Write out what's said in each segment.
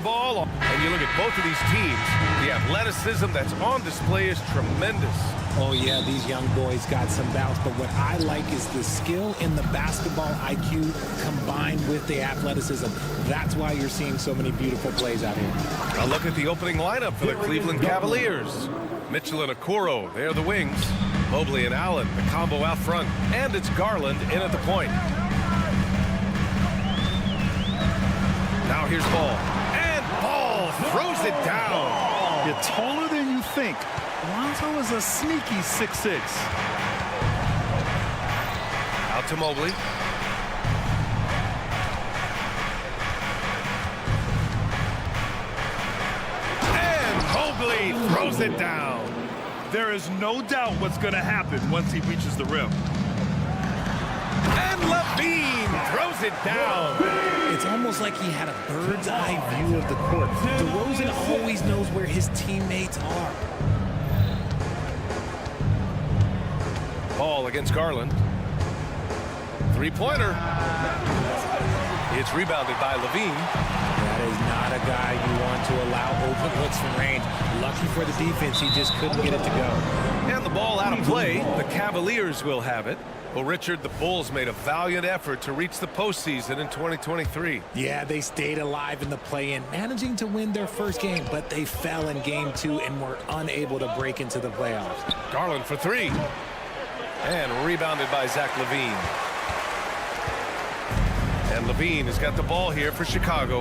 Inside ball. And you look at both of these teams, the athleticism that's on display is tremendous. Oh, yeah, these young boys got some bounce, but what I like is the skill in the basketball IQ combined with the athleticism. That's why you're seeing so many beautiful plays out here. A look at the opening lineup for the Cleveland Cavaliers. Mitchell and Okoro, they're the wings. Mobley and Allen, the combo out front. And it's Garland in at the point. Now here's Ball. And Ball throws it down. You're taller than you think. Lonzo is a sneaky 6'6". Out to Mobley. And Mobley throws it down. There is no doubt what's going to happen once he reaches the rim. And Levine throws it down. It's almost like he had a bird's eye view of the court. DeRozan always knows where his teammates are. Ball against Garland. Three-pointer. It's rebounded by Levine. That is not a guy you want to allow open looks from range. Lucky for the defense, he just couldn't get it to go. And the ball out of play. The Cavaliers will have it. Well, Richard, the Bulls made a valiant effort to reach the postseason in 2023. Yeah, they stayed alive in the play-in, managing to win their first game, but they fell in game 2 and were unable to break into the playoffs. Garland for three. And rebounded by Zach LaVine. And LaVine has got the ball here for Chicago.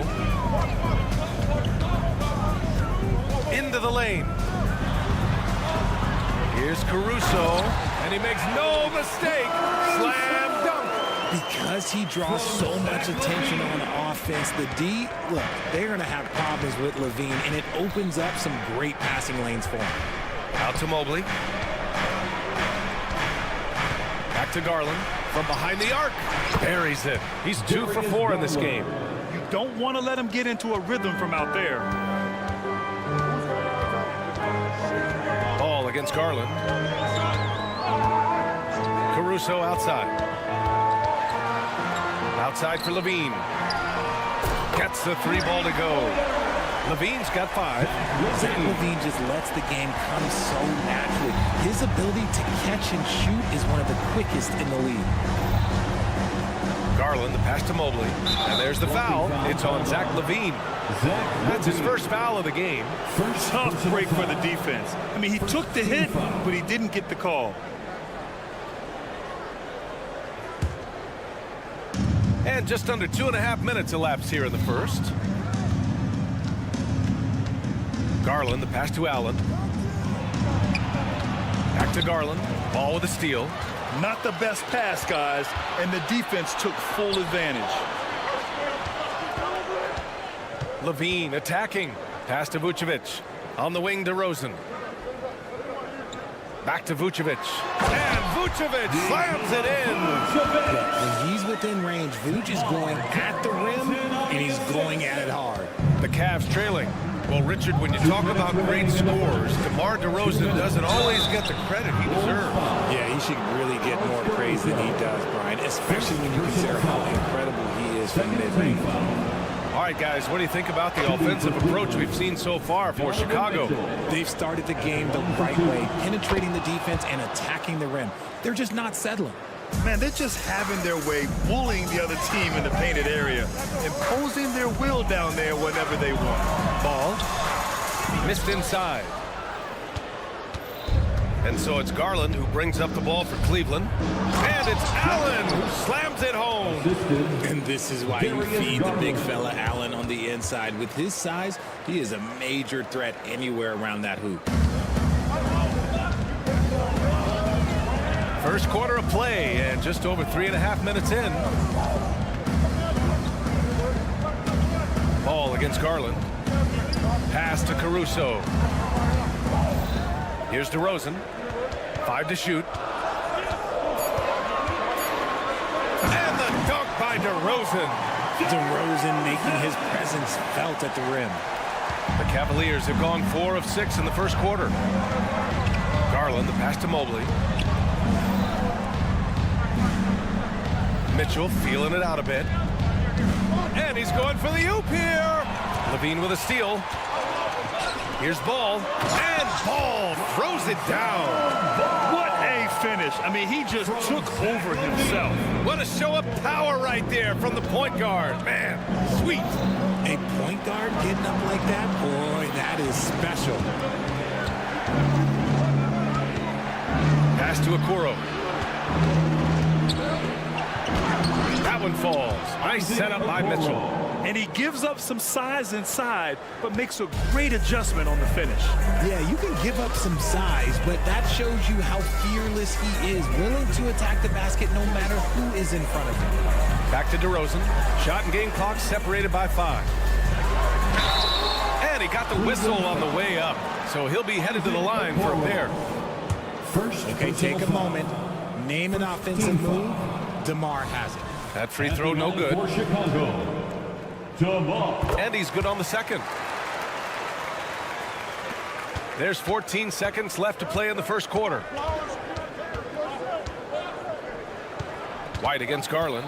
Into the lane. Here's Caruso. And he makes no mistake. Slam dunk. Because he draws so much attention on offense, the D, look, they're going to have problems with LaVine, and it opens up some great passing lanes for him. Out to Mobley. Back to Garland from behind the arc. Buries it. He's 2 for 4 in this game. You don't want to let him get into a rhythm from out there. Ball against Garland. Caruso outside. Outside for Levine. Gets the 3-ball to go. Levine's got 5. Zach LaVine just lets the game come so naturally. His ability to catch and shoot is one of the quickest in the league. Garland, the pass to Mobley. And there's the foul. It's on Zach LaVine. That's his first foul of the game. Tough break for the defense. I mean, he took the hit, but he didn't get the call. And just under 2.5 minutes elapsed here in the first. Garland, the pass to Allen. Back to Garland. Ball with a steal. Not the best pass, guys, and the defense took full advantage. Levine attacking. Pass to Vucevic. On the wing to Rosen. Back to Vucevic. And Vucevic slams it in. When he's within range, Vuce is going at the rim, and he's going at it hard. The Cavs trailing. Well, Richard, when you talk about great scores, DeMar DeRozan doesn't always get the credit he deserves. Yeah, he should really get more praise than he does, Brian, especially when you consider how incredible he is from mid-range. All right, guys, what do you think about the offensive approach we've seen so far for Chicago? They've started the game the right way, penetrating the defense and attacking the rim. They're just not settling. Man, they're just having their way, bullying the other team in the painted area, imposing their will down there whenever they want. Ball missed inside. And so it's Garland who brings up the ball for Cleveland. And it's Allen who slams it home. And this is why you feed the big fella Allen on the inside. With his size, he is a major threat anywhere around that hoop. First quarter of play and just over 3.5 minutes in. Ball against Garland. Pass to Caruso. Here's DeRozan. 5 to shoot. And the dunk by DeRozan. DeRozan making his presence felt at the rim. The Cavaliers have gone 4 of 6 in the first quarter. Garland, the pass to Mobley. Mitchell feeling it out a bit. And he's going for the oop here. Levine with a steal. Here's Ball. And Ball throws it down. What a finish. I mean, he just took over himself. What a show of power right there from the point guard. Man, sweet. A point guard getting up like that? Boy, that is special. Pass to Okoro. That one falls. Nice setup by Mitchell. And he gives up some size inside, but makes a great adjustment on the finish. Yeah, you can give up some size, but that shows you how fearless he is, willing to attack the basket no matter who is in front of him. Back to DeRozan. Shot and game clock separated by 5. And he got the whistle on the way up, so he'll be headed to the line for a pair. Okay, take a moment. Name an offensive move. DeMar has it. That free throw no good. For Chicago, DeMar. And he's good on the second. There's 14 seconds left to play in the first quarter. White against Garland.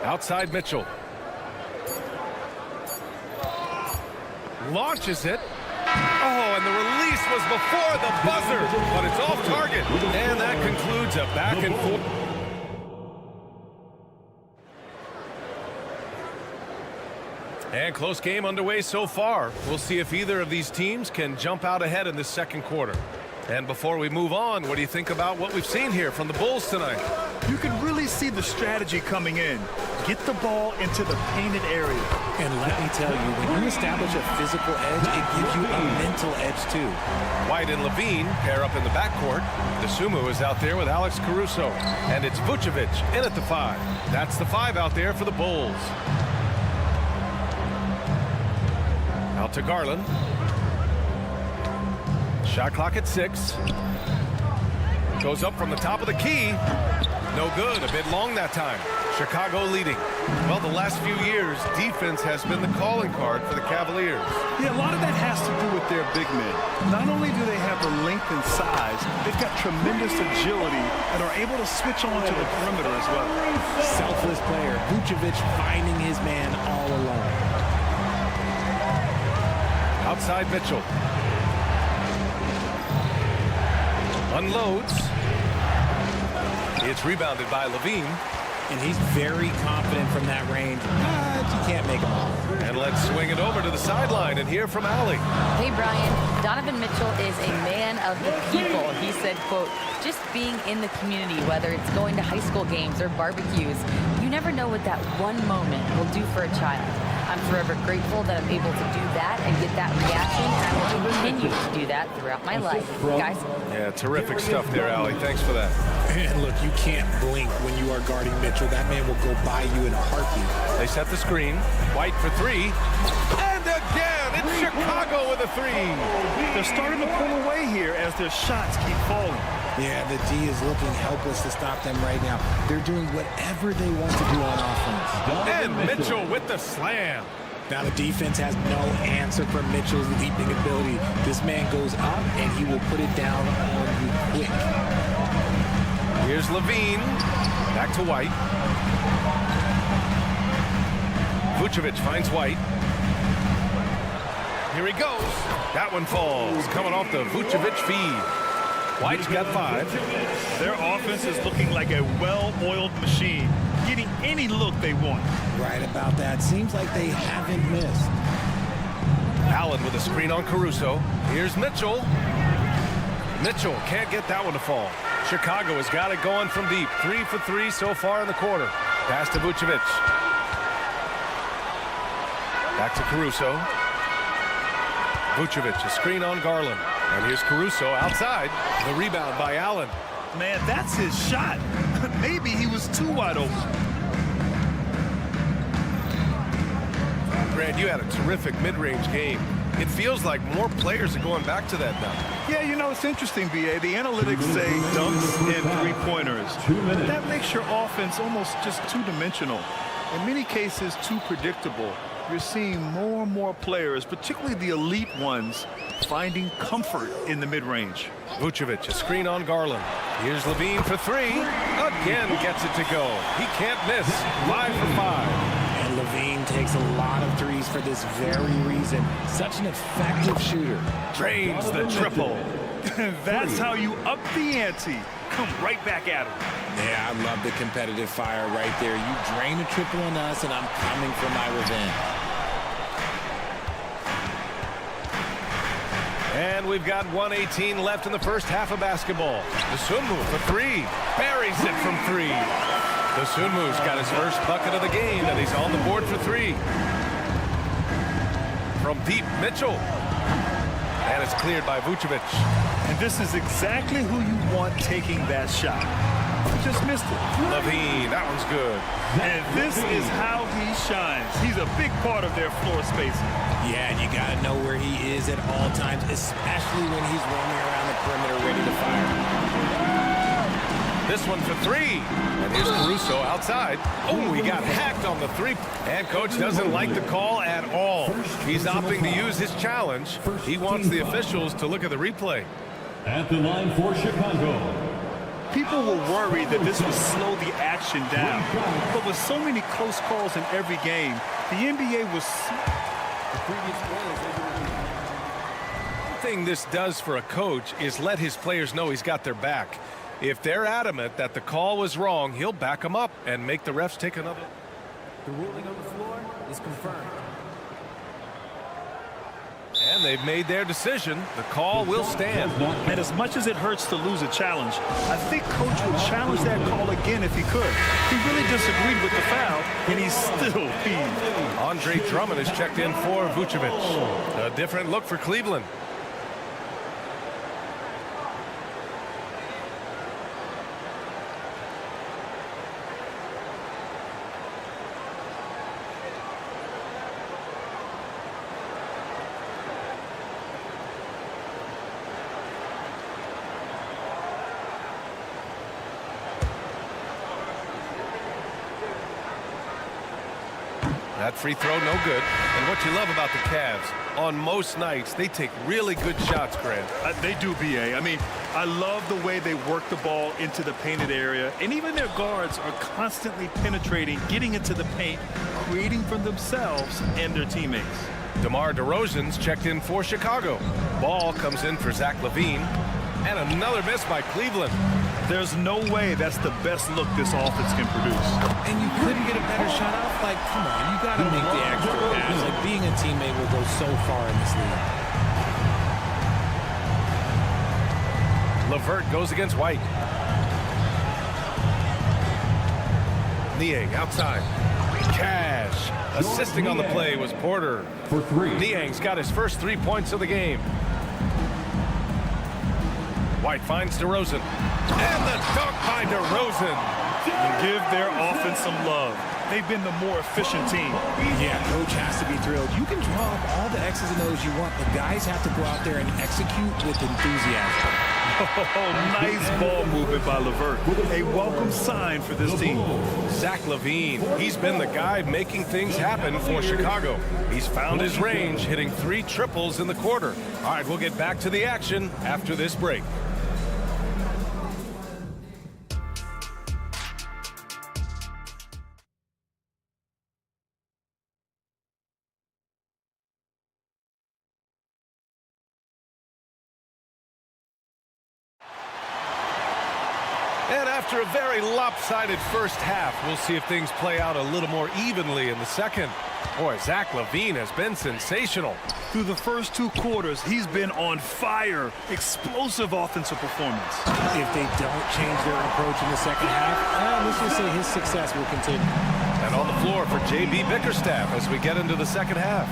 Outside Mitchell. Launches it. Oh, and the release was before the buzzer, but it's off target. And that concludes a back and forth. And close game underway so far. We'll see if either of these teams can jump out ahead in this second quarter. And before we move on, what do you think about what we've seen here from the Bulls tonight? You can really see the strategy coming in. Get the ball into the painted area. And let me tell you, when you establish a physical edge, it gives you a mental edge too. White and Levine pair up in the backcourt. DeSumo is out there with Alex Caruso. And it's Vucevic in at the 5. That's the 5 out there for the Bulls. Out to Garland. Shot clock at 6. Goes up from the top of the key. No good. A bit long that time. Chicago leading. Well, the last few years, defense has been the calling card for the Cavaliers. Yeah, a lot of that has to do with their big men. Not only do they have the length and size, they've got tremendous agility and are able to switch on to the perimeter as well. Selfless player. Vucevic finding his man all alone. Outside Mitchell. Unloads. It's rebounded by Levine. And he's very confident from that range, but you can't make him off. And let's swing it over to the sideline and hear from Allie. Hey, Brian. Donovan Mitchell is a man of the people. He said, quote, just being in the community, whether it's going to high school games or barbecues, you never know what that one moment will do for a child. I'm forever grateful that I'm able to do that and get that reaction, and I will continue to do that throughout my life. Guys? Yeah, terrific stuff there, Allie. Thanks for that. And look, you can't blink when you are guarding Mitchell. That man will go by you in a heartbeat. They set the screen. White for 3. And again, it's Chicago with a 3. They're starting to pull away here as their shots keep falling. Yeah, the D is looking helpless to stop them right now. They're doing whatever they want to do on offense. And Mitchell with the slam. Now the defense has no answer for Mitchell's leaping ability. This man goes up and he will put it down on you quick. Here's Levine. Back to White. Vucevic finds White. Here he goes. That one falls. Coming off the Vucevic feed. White's got 5. Their offense is looking like a well-oiled machine, getting any look they want. Right about that. Seems like they haven't missed. Allen with a screen on Caruso. Here's Mitchell. Mitchell can't get that one to fall. Chicago has got it going from deep. 3 for 3 so far in the quarter. Pass to Vucevic. Back to Caruso. Vucevic, a screen on Garland. And here's Caruso outside. The rebound by Allen. Man, that's his shot. Maybe he was too wide open. Brad, you had a terrific mid-range game. It feels like more players are going back to that now. Yeah, you know, it's interesting, B.A. The analytics say dunks and three-pointers. That makes your offense almost just two-dimensional. In many cases, too predictable. You're seeing more and more players, particularly the elite ones, finding comfort in the mid-range. Vucevic, a screen on Garland. Here's Levine for 3. Again gets it to go. He can't miss. 5 for 5. And Levine takes a lot of threes for this very reason. Such an effective shooter. Drains the triple. That's how you up the ante. Come right back at him. Yeah, I love the competitive fire right there. You drain a triple on us, and I'm coming for my revenge. And we've got 1:18 left in the first half of basketball. Dosunmu for three. Buries it from three. Dosunmu's got his first bucket of the game, and he's on the board for three. From deep, Mitchell. And it's cleared by Vucevic. And this is exactly who you want taking that shot. Just missed it. Levine, that one's good. And this is how he shines. He's a big part of their floor spacing. Yeah, and you got to know where he is at all times, especially when he's roaming around the perimeter ready to fire. This one for three. And here's Caruso outside. Oh, he got hacked on the three. And coach doesn't like the call at all. He's opting to use his challenge. He wants the officials to look at the replay. At the line for Chicago. People were worried that this would slow the action down. But with so many close calls in every game, the NBA was... One thing this does for a coach is let his players know he's got their back. If they're adamant that the call was wrong, he'll back them up and make the refs take another. The ruling on the floor is confirmed. And they've made their decision. The call will stand. And as much as it hurts to lose a challenge, I think coach would challenge that call again if he could. He really disagreed with the foul, and he's still peeved. Andre Drummond is checked in for Vucevic. A different look for Cleveland. That free throw, no good. And what you love about the Cavs, on most nights, they take really good shots, Grant. They do, B.A. I mean, I love the way they work the ball into the painted area. And even their guards are constantly penetrating, getting into the paint, creating for themselves and their teammates. DeMar DeRozan's checked in for Chicago. Ball comes in for Zach LaVine. And another miss by Cleveland. There's no way that's the best look this offense can produce. And you couldn't get a better shot off? Like, come on, you got to make the extra pass. Like, being a teammate will go so far in this league. LeVert goes against White. Niang outside. Cash. Assisting on the play was Porter. For three. Niang's got his first 3 points of the game. White finds DeRozan. And the dunk by DeRozan. Give their offense some love. They've been the more efficient team. Yeah, coach has to be thrilled. You can draw up all the X's and O's you want, but guys have to go out there and execute with enthusiasm. Oh, nice ball movement by LeVert. A welcome sign for this team. Zach LaVine, he's been the guy making things happen for Chicago. He's found his range, hitting 3 triples in the quarter. All right, we'll get back to the action after this break. And after a very lopsided first half, we'll see if things play out a little more evenly in the second. Boy, Zach LaVine has been sensational. Through the first 2 quarters, he's been on fire. Explosive offensive performance. If they don't change their approach in the second half, let's just say his success will continue. And on the floor for J.B. Bickerstaff as we get into the second half.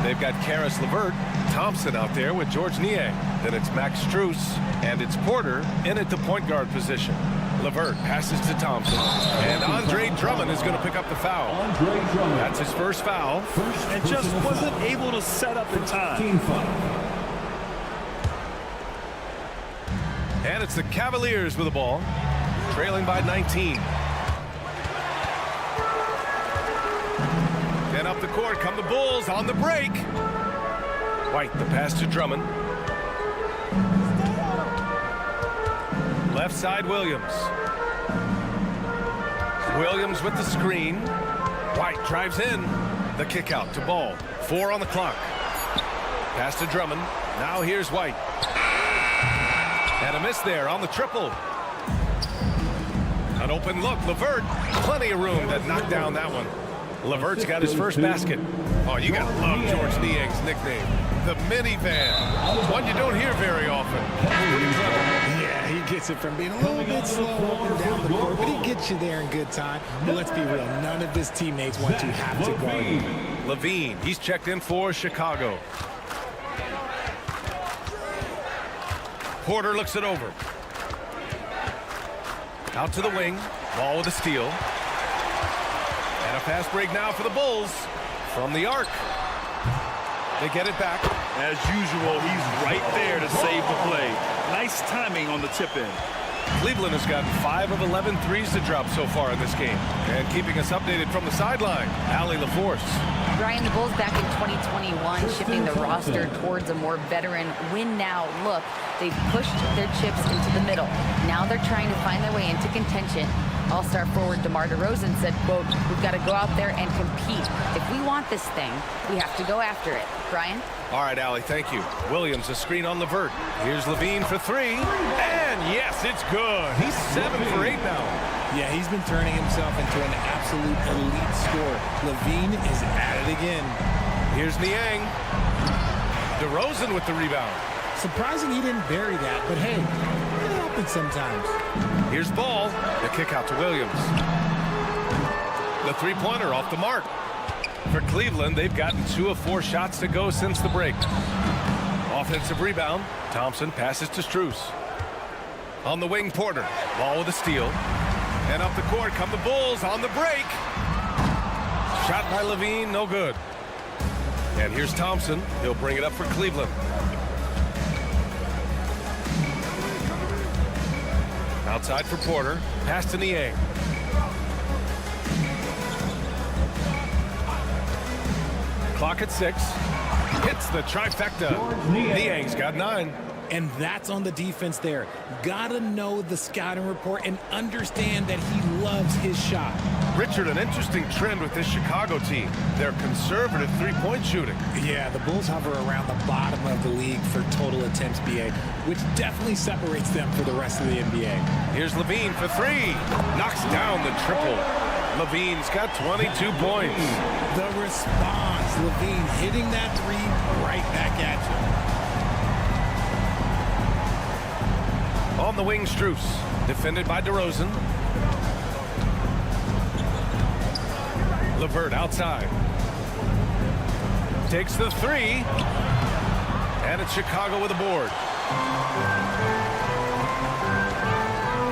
They've got Karis LeVert, Thompson out there with George Niang. Then it's Max Strus, and it's Porter in at the point guard position. LeVert passes to Thompson, and Andre Drummond is going to pick up the foul. Andre Drummond. That's his first foul. And just wasn't able to set up in time. And it's the Cavaliers with the ball, trailing by 19. And up the court come the Bulls on the break. White, the pass to Drummond. Left side, Williams. Williams with the screen. White drives in. The kick out to Ball. 4 on the clock. Pass to Drummond. Now here's White. And a miss there on the triple. An open look. LeVert. Plenty of room to knock down that one. LeVert's got his first basket. Oh, you got to love George Niang's nickname. The minivan. One you don't hear very often. Pretty clever. Yeah, he gets it from being a little bit slow up and down the court, but he gets you there in good time. But let's be real, none of his teammates want to have to guard him. Levine, he's checked in for Chicago. Porter looks it over. Out to the wing. Ball with a steal. And a fast break now for the Bulls. From the arc. They get it back. As usual, he's right there to save the play. Nice timing on the tip in. Cleveland has gotten 5 of 11 threes to drop so far in this game. And keeping us updated from the sideline, Allie LaForce. Brian, the Bulls back in 2021 shifting the roster towards a more veteran win-now look. They've pushed their chips into the middle. Now they're trying to find their way into contention. All-star forward DeMar DeRozan said, quote, "We've got to go out there and compete. If we want this thing, we have to go after it." Brian? All right, Allie, thank you. Williams, a screen on LeVert. Here's Levine for 3. And yes, it's good. He's 7 for 8 now. Yeah, he's been turning himself into an absolute elite scorer. Levine is at it again. Here's Niang. DeRozan with the rebound. Surprising he didn't bury that, but hey, it happens sometimes. Here's Ball. The kick out to Williams. The three-pointer off the mark. For Cleveland, they've gotten 2 of 4 shots to go since the break. Offensive rebound. Thompson passes to Strus. On the wing, Porter. Ball with a steal. And up the court come the Bulls on the break. Shot by Levine, no good. And here's Thompson. He'll bring it up for Cleveland. Outside for Porter. Pass to Niang. Clock at 6. Hits the trifecta. Niang's got 9. And that's on the defense there. Gotta know the scouting report and understand that he loves his shot. Richard, an interesting trend with this Chicago team. They're conservative three-point shooting. Yeah, the Bulls hover around the bottom of the league for total attempts, BA, which definitely separates them for the rest of the NBA. Here's Levine for 3. Knocks down the triple. Levine's got 22 points. The response, Levine hitting that 3 right back at you. On the wing, Strus. Defended by DeRozan. LeVert outside. Takes the 3. And it's Chicago with a board.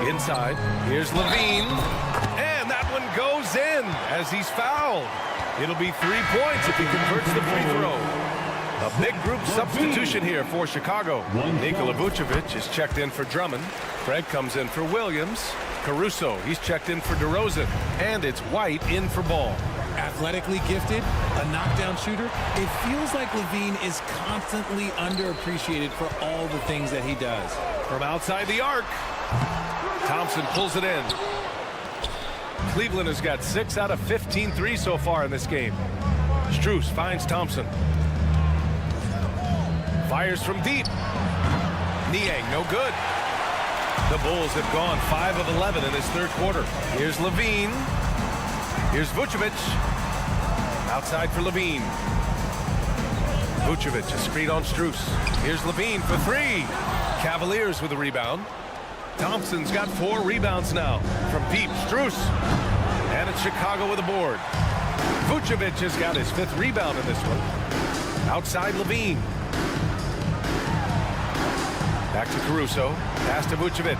Inside. Here's Levine. And that one goes in as he's fouled. It'll be 3 points if he converts the free throw. A big group substitution here for Chicago. Nikola Vucevic is checked in for Drummond. Craig comes in for Williams. Caruso, he's checked in for DeRozan. And it's White in for Ball. Athletically gifted, a knockdown shooter. It feels like Levine is constantly underappreciated for all the things that he does. From outside the arc, Thompson pulls it in. Cleveland has got 6 out of 15 threes so far in this game. Strus finds Thompson. Fires from deep. Niang, no good. The Bulls have gone 5 of 11 in this third quarter. Here's Levine. Here's Vucevic. Outside for Levine. Vucevic, a screen on Strus. Here's Levine for 3. Cavaliers with a rebound. Thompson's got 4 rebounds now from deep. Strus. And it's Chicago with a board. Vucevic has got his 5th rebound in this one. Outside Levine. Back to Caruso. Pass to Vucevic.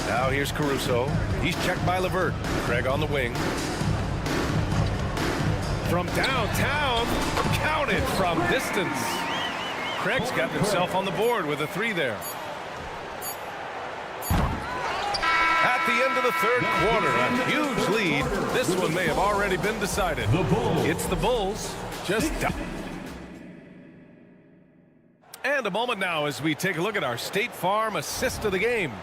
Now here's Caruso. He's checked by LeVert. Craig on the wing. From downtown. Counted from distance. Craig's got himself on the board with a 3 there. At the end of the third quarter, a huge lead. This one may have already been decided. It's the Bulls. Just and a moment now as we take a look at our State Farm assist of the game.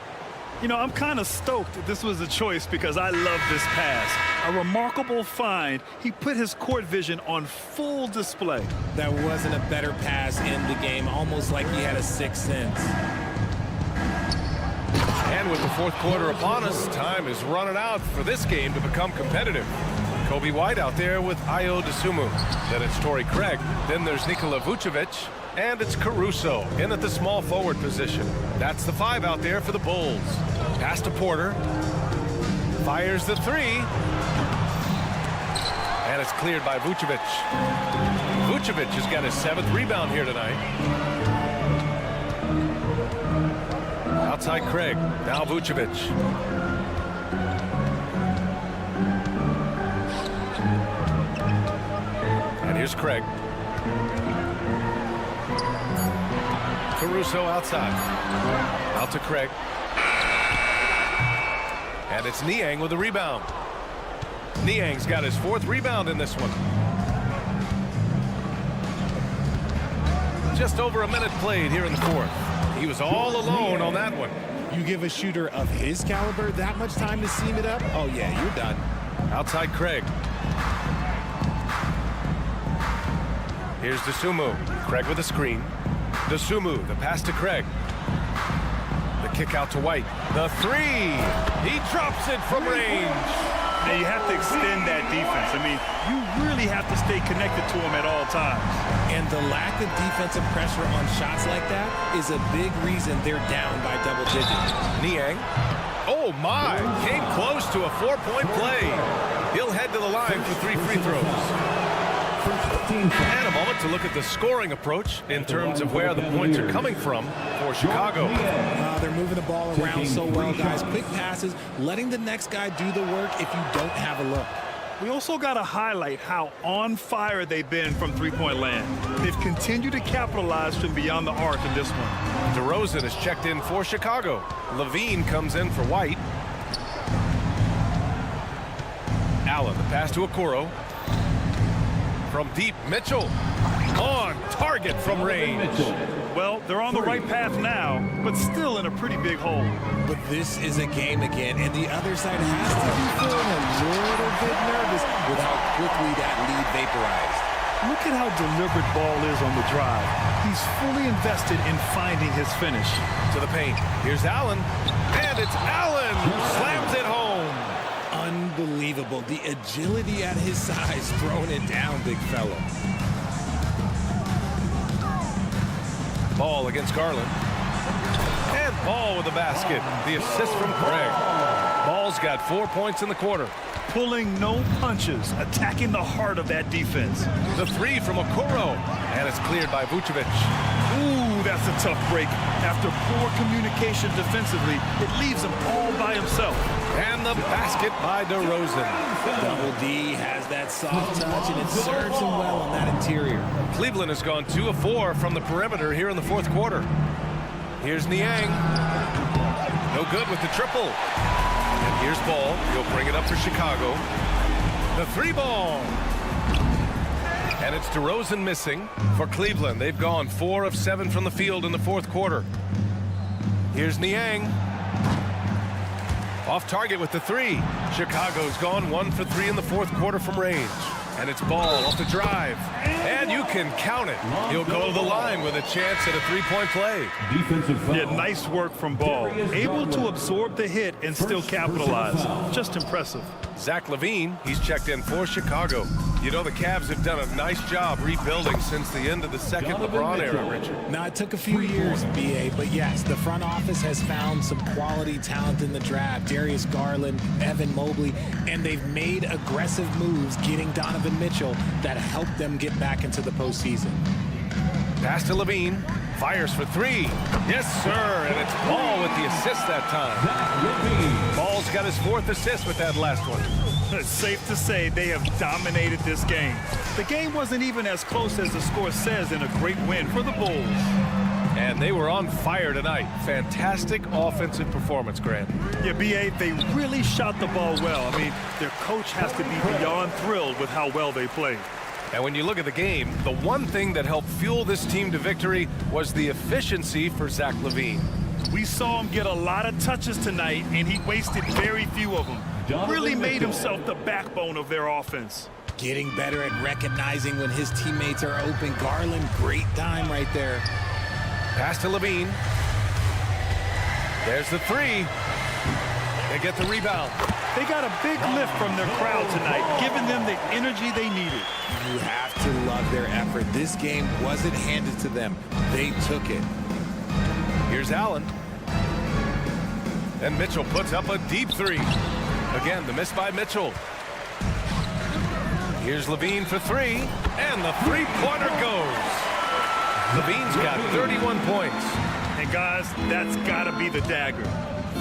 You know, I'm kind of stoked that this was a choice because I love this pass. A remarkable find. He put his court vision on full display. That wasn't a better pass in the game, almost like he had a sixth sense. And with the fourth quarter upon us, time is running out for this game to become competitive. Kobe White out there with Ayo Dosunmu. Then it's Torrey Craig. Then there's Nikola Vucevic. And it's Caruso in at the small forward position. That's the 5 out there for the Bulls. Pass to Porter. Fires the 3. And it's cleared by Vucevic. Vucevic has got his 7th rebound here tonight. Outside Craig. Now Vucevic. And here's Craig. Caruso outside. Out to Craig. And it's Niang with the rebound. Niang's got his 4th rebound in this one. Just over a minute played here in the 4th. He was all alone on that one. You give a shooter of his caliber that much time to seam it up? Oh, yeah, you're done. Outside Craig. Here's Dosunmu. Craig with a screen. Dosunmu, the pass to Craig. The kick out to White. The 3. He drops it from range. Now you have to extend that defense. I mean, you really have to stay connected to him at all times. And the lack of defensive pressure on shots like that is a big reason they're down by double digits. Niang. Oh, my. Came close to a 4-point play. He'll head to the line for 3 free throws. And a moment to look at the scoring approach in terms of where the points are coming from for Chicago. They're moving the ball around so well, guys. Quick passes, letting the next guy do the work if you don't have a look. We also got to highlight how on fire they've been from three-point land. They've continued to capitalize from beyond the arc in this one. DeRozan is checked in for Chicago. Levine comes in for White. Allen, the pass to Okoro. From deep, Mitchell on target from range. Well, they're on the right path now, but still in a pretty big hole. But this is a game again, and the other side has to be feeling a little bit nervous with how quickly that lead vaporized. Look at how deliberate Ball is on the drive. He's fully invested in finding his finish. To the paint. Here's Allen. And it's Allen who slams it home. Unbelievable. The agility at his size, throwing it down, big fella. Ball against Garland. And Ball with the basket. The assist from Craig. Ball's got 4 points in the quarter. Pulling no punches, attacking the heart of that defense. The 3 from Okoro. And it's cleared by Vucevic. Ooh, that's a tough break. After poor communication defensively, it leaves him all by himself. And the basket by DeRozan. Double D has that soft touch, and it serves him well on that interior. Cleveland has gone 2 of 4 from the perimeter here in the 4th quarter. Here's Niang. No good with the triple. And here's Ball. He'll bring it up for Chicago. The 3 ball. And it's DeRozan missing for Cleveland. They've gone 4 of 7 from the field in the 4th quarter. Here's Niang. Off target with the 3. Chicago's gone 1 for 3 in the 4th quarter from range. And it's Ball off the drive. And you can count it. He'll go to the line with a chance at a 3-point play. Defensive foul. Yeah, nice work from Ball. Able to absorb the hit and still capitalize. Just impressive. Zach LaVine, he's checked in for Chicago. You know, the Cavs have done a nice job rebuilding since the end of the second LeBron era, Richard. Now, it took a few years, B.A., but yes, the front office has found some quality talent in the draft. Darius Garland, Evan Mobley, and they've made aggressive moves getting Donovan Mitchell that helped them get back into the postseason. Pass to LaVine. Fires for 3. Yes, sir. And it's Ball with the assist that time. Ball's got his 4th assist with that last one. It's safe to say they have dominated this game. The game wasn't even as close as the score says in a great win for the Bulls. And they were on fire tonight. Fantastic offensive performance, Grant. Yeah, B.A., they really shot the ball well. I mean, their coach has to be beyond thrilled with how well they played. And when you look at the game, the one thing that helped fuel this team to victory was the efficiency for Zach LaVine. We saw him get a lot of touches tonight, and he wasted very few of them. Really made himself the backbone of their offense. Getting better at recognizing when his teammates are open. Garland, great time right there. Pass to Levine. There's the three. They get the rebound. They got a big lift from their crowd tonight, giving them the energy they needed. You have to love their effort. This game wasn't handed to them. They took it. Here's Allen. And Mitchell puts up a deep three. Again, the miss by Mitchell. Here's Levine for three. And the three-pointer goes. Levine's got 31 points. And guys, that's got to be the dagger.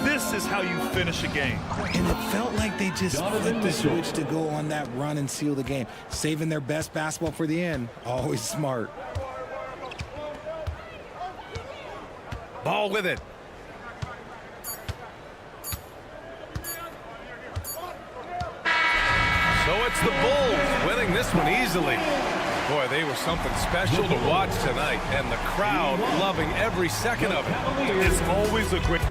This is how you finish a game. And it felt like they just flipped the switch to go on that run and seal the game. Saving their best basketball for the end. Always smart. Ball with it. So it's the Bulls winning this one easily. Boy, they were something special to watch tonight, and the crowd loving every second of it. It's always a great...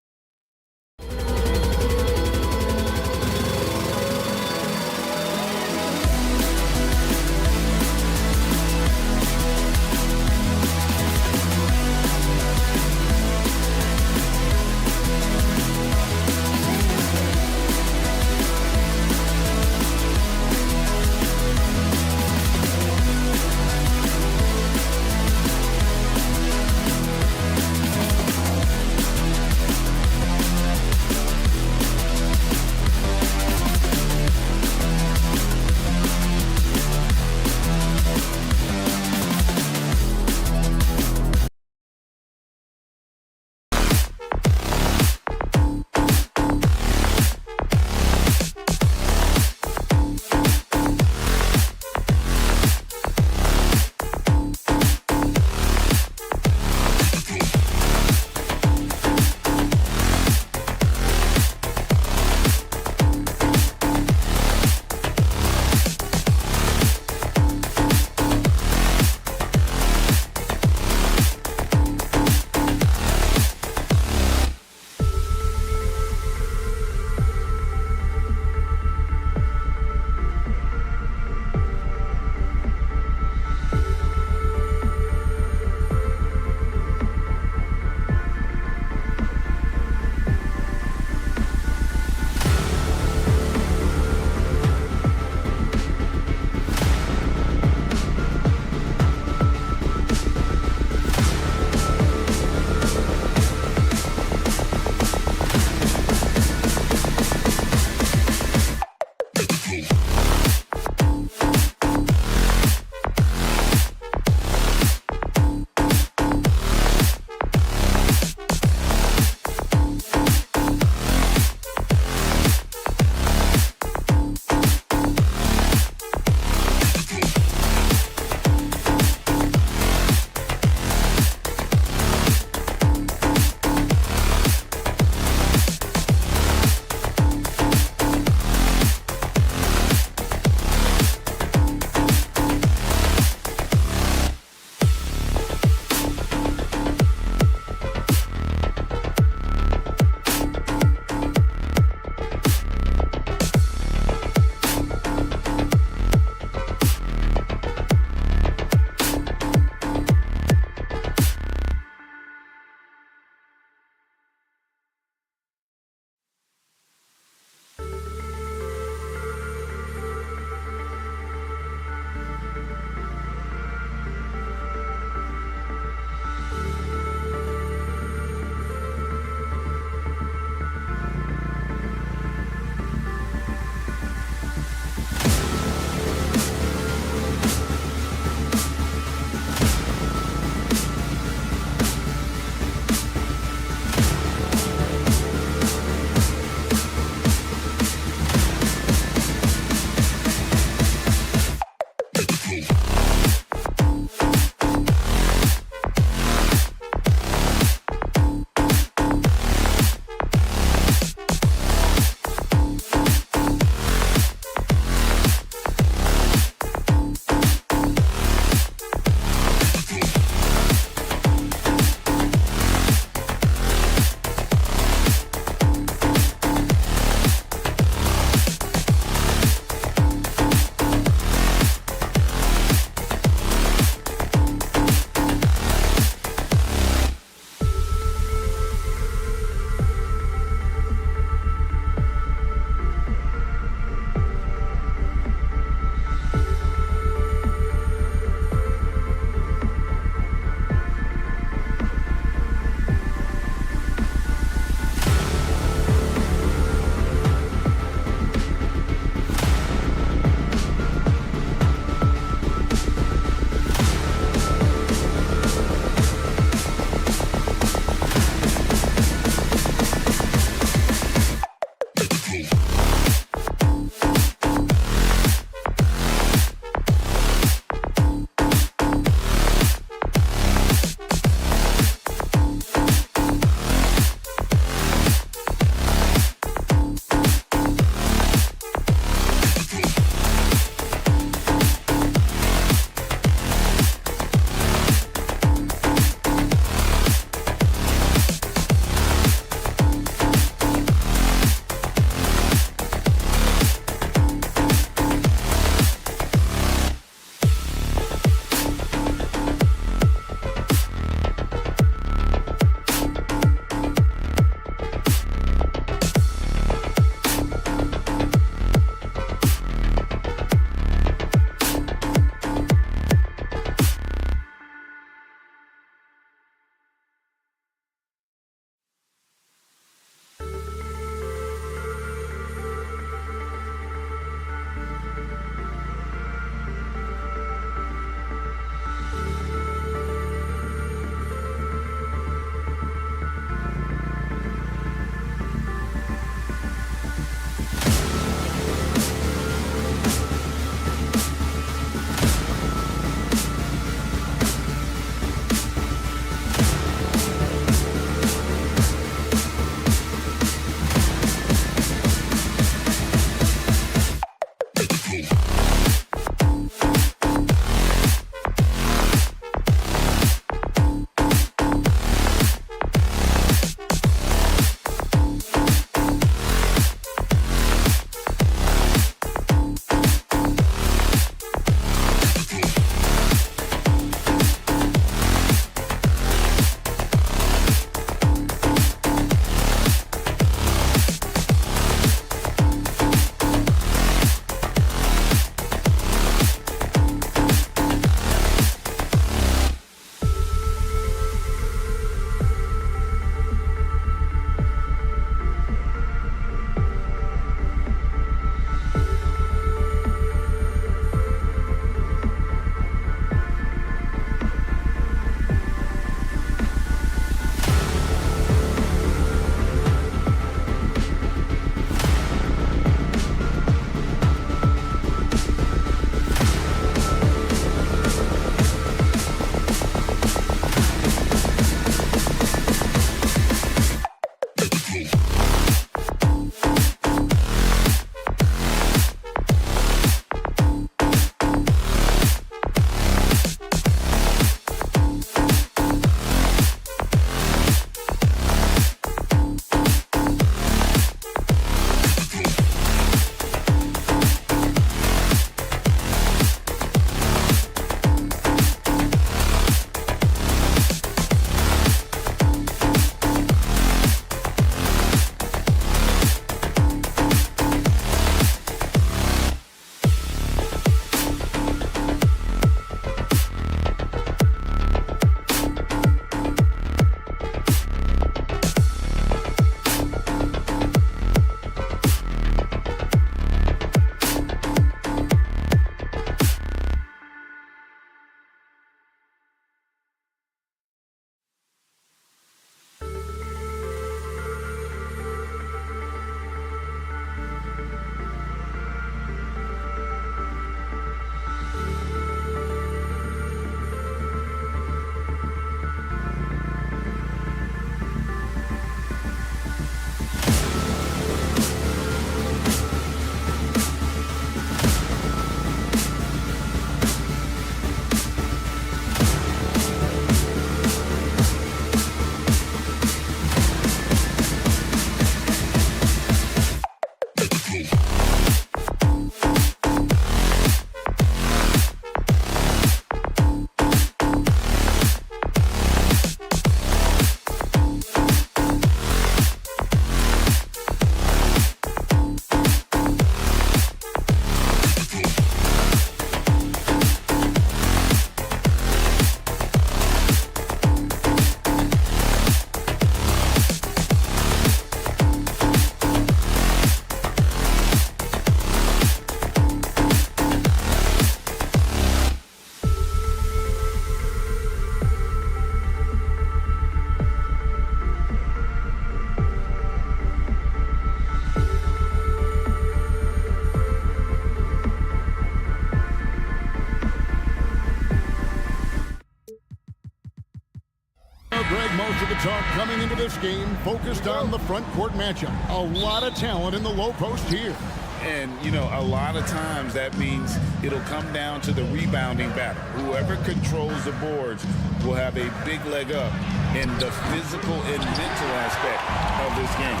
the talk coming into this game focused on the front court matchup. A lot of talent in the low post here. And, you know, a lot of times that means it'll come down to the rebounding battle. Whoever controls the boards will have a big leg up in the physical and mental aspect of this game.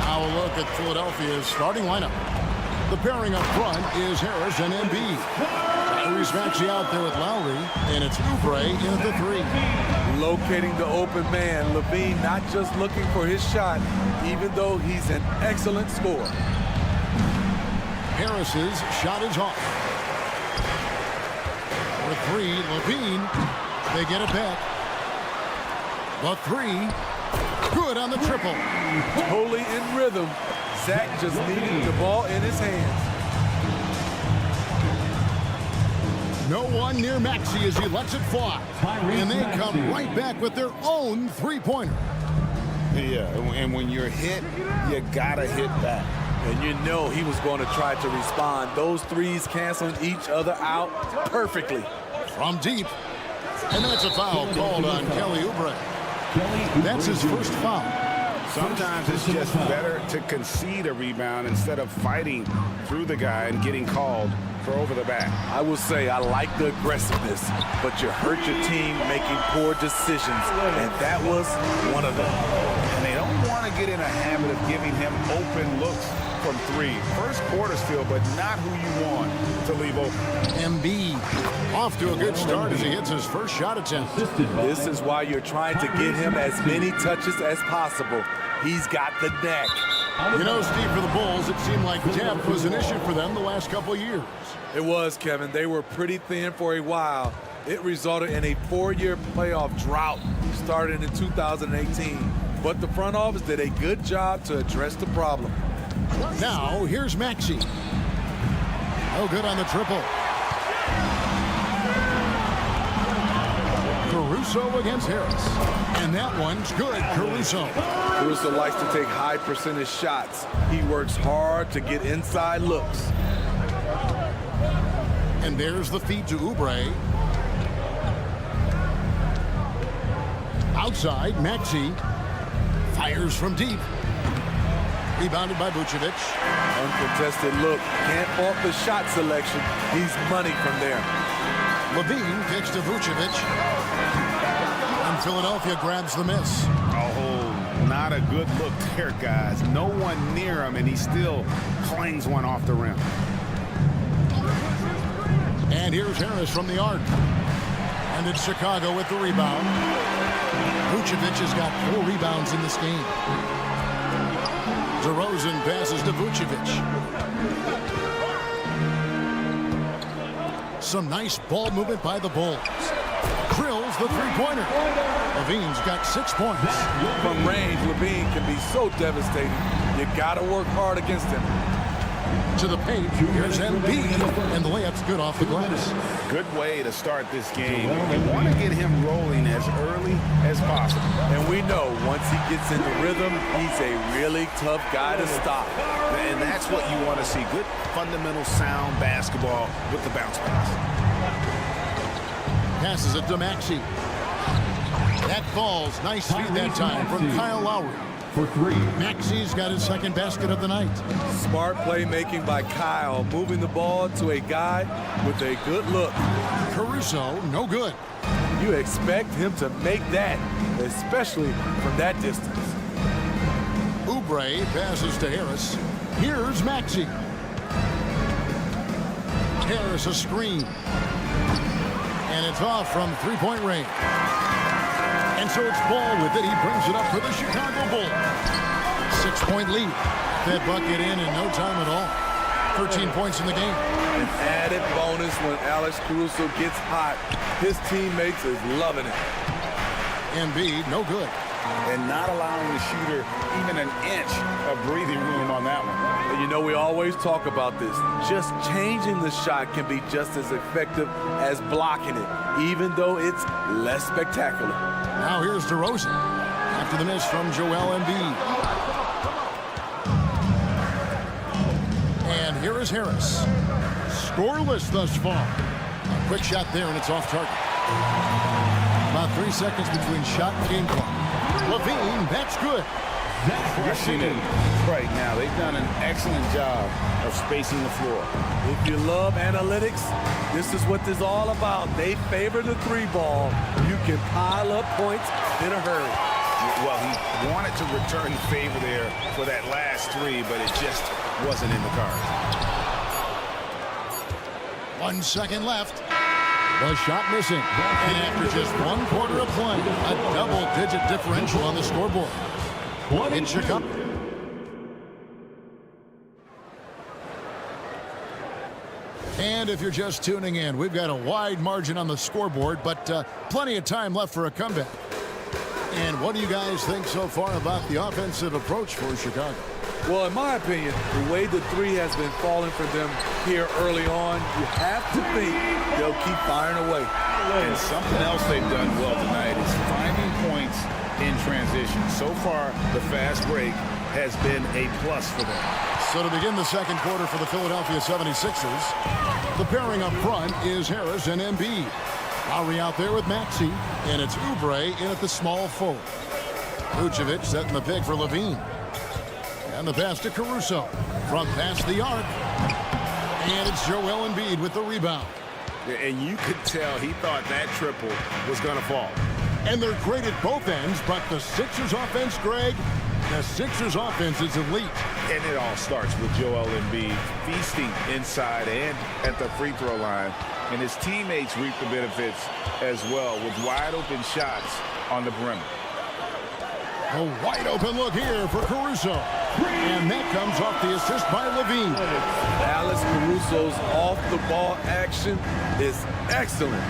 Now a look at Philadelphia's starting lineup. The pairing up front is Harris and Embiid. Tyrese Maxey out there with Lowry, and it's Oubre in at the 3. Locating the open man, Levine not just looking for his shot, even though he's an excellent scorer. Harris's shot is off. For 3, Levine. They get it back. The 3. Good on the triple. Totally in rhythm. Zach just needed the ball in his hands. No one near Maxey as he lets it fly. And they come right back with their own three-pointer. Yeah, and when you're hit, you gotta hit back. And you know he was going to try to respond. Those threes canceling each other out perfectly. From deep. And that's a foul called on Kelly Oubre. That's his first foul. Sometimes it's just better to concede a rebound instead of fighting through the guy and getting called for over the back. I will say I like the aggressiveness, but you hurt your team making poor decisions, and that was one of them. And they don't want to get in a habit of giving him open looks from 3. First quarter still, but not who you want to leave open. Embiid off to a good start as he hits his first shot attempt. This is why you're trying to get him as many touches as possible. He's got the neck. You know, Steve, for the Bulls, it seemed like depth was an issue for them the last couple of years. It was, Kevin. They were pretty thin for a while. It resulted in a 4-year playoff drought starting in 2018. But the front office did a good job to address the problem. Now, here's Maxey. No good on the triple. Caruso against Harris. And that one's good, Caruso. Caruso likes to take high percentage shots. He works hard to get inside looks. And there's the feed to Oubre. Outside, Maxey fires from deep. Rebounded by Vucevic. Uncontested look. Can't fault the shot selection. He's money from there. Levine kicks to Vucevic. And Philadelphia grabs the miss. Oh, not a good look there, guys. No one near him, and he still clangs one off the rim. And here's Harris from the arc. And it's Chicago with the rebound. Vucevic has got 4 rebounds in this game. DeRozan passes to Vucevic. Some nice ball movement by the Bulls. Drills the three-pointer. Levine's got 6 points. From range, Levine can be so devastating. You got to work hard against him. To the paint, here's Embiid, and the layup's good off the glass. Good way to start this game. You want to get him rolling as early as possible. And we know once he gets in the rhythm, he's a really tough guy to stop. And that's what you want to see. Good, fundamental, sound basketball with the bounce pass. Passes it to Maxey. That falls. Nice feed that time from Kyle Lowry. For 3. Maxey's got his second basket of the night. Smart playmaking by Kyle, moving the ball to a guy with a good look. Caruso, no good. You expect him to make that, especially from that distance. Oubre passes to Harris. Here's Maxey. Harris a screen. And it's off from three-point range. And so it's Ball with it. He brings it up for the Chicago Bulls. 6-point lead. That bucket in no time at all. 13 points in the game. An added bonus when Alex Caruso gets hot. His teammates is loving it. Embiid, no good. And not allowing the shooter even an inch of breathing room on that one. And you know, we always talk about this. Just changing the shot can be just as effective as blocking it, even though it's less spectacular. Now here's DeRozan after the miss from Joel Embiid. And here is Harris. Scoreless thus far. A quick shot there, and it's off target. About 3 seconds between shot and game clock. Levine, that's good. Crushing it right now. They've done an excellent job of spacing the floor. If you love analytics, this is what this is all about. They favor the three ball. You can pile up points in a hurry. Well, he wanted to return the favor there for that last three, but it just wasn't in the cards. 1 second left. The shot missing. And after just 1 quarter of play, a double-digit differential on the scoreboard. In Chicago. And if you're just tuning in, we've got a wide margin on the scoreboard, but plenty of time left for a comeback. And what do you guys think so far about the offensive approach for Chicago? Well, in my opinion, the way the three has been falling for them here early on, you have to think they'll keep firing away. And something else they've done well tonight is finding points in transition. So far, the fast break has been a plus for them. So to begin the second quarter for the Philadelphia 76ers, the pairing up front is Harris and Embiid. Lowry out there with Maxey, and it's Oubre in at the small forward. Vucevic setting the pick for Levine. And the pass to Caruso from past the arc. And it's Joel Embiid with the rebound. And you could tell he thought that triple was going to fall. And they're great at both ends, but the Sixers offense, Greg, the Sixers offense is elite. And it all starts with Joel Embiid feasting inside and at the free throw line. And his teammates reap the benefits as well with wide open shots on the perimeter. A wide open look here for Caruso. And that comes off the assist by Levine. Alex Caruso's off-the-ball action is excellent.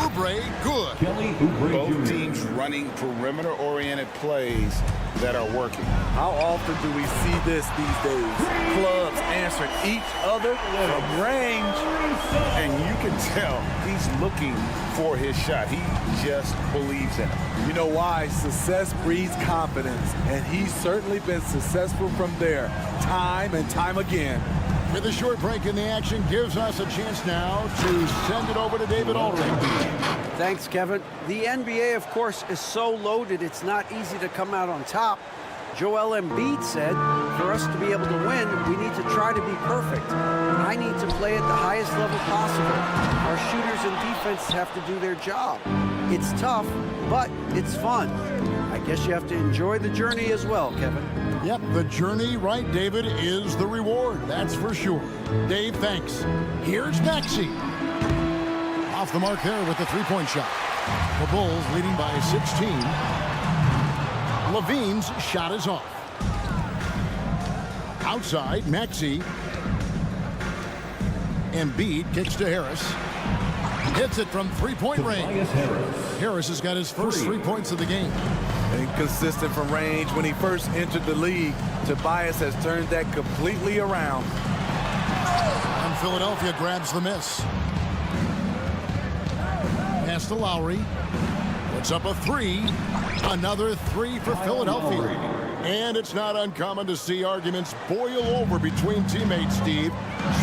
Oubre, good. Kelly Oubre Both Jr. teams running perimeter-oriented plays that are working. How often do we see this these days? Clubs answering each other from range. And you can tell he's looking for his shot. He just believes in it. You know why? Success breeds confidence, and he's certainly been successful from there, time and time again. With a short break in the action, gives us a chance now to send it over to David Aldridge. Thanks, Kevin. The NBA, of course, is so loaded, it's not easy to come out on top. Joel Embiid said, for us to be able to win, we need to try to be perfect. I need to play at the highest level possible. Our shooters and defense have to do their job. It's tough, but it's fun. I guess you have to enjoy the journey as well, Kevin. Yep, the journey, right, David, is the reward. That's for sure. Dave, thanks. Here's Maxey. Off the mark there with the three-point shot. The Bulls leading by 16. Levine's shot is off. Outside, Maxey. Embiid kicks to Harris. Hits it from three-point range. Harris has got his first 3 points of the game. Inconsistent from range. When he first entered the league, Tobias has turned that completely around. And Philadelphia grabs the miss. Pass to Lowry. Puts up a three. Another three for Philadelphia. And it's not uncommon to see arguments boil over between teammates, Steve.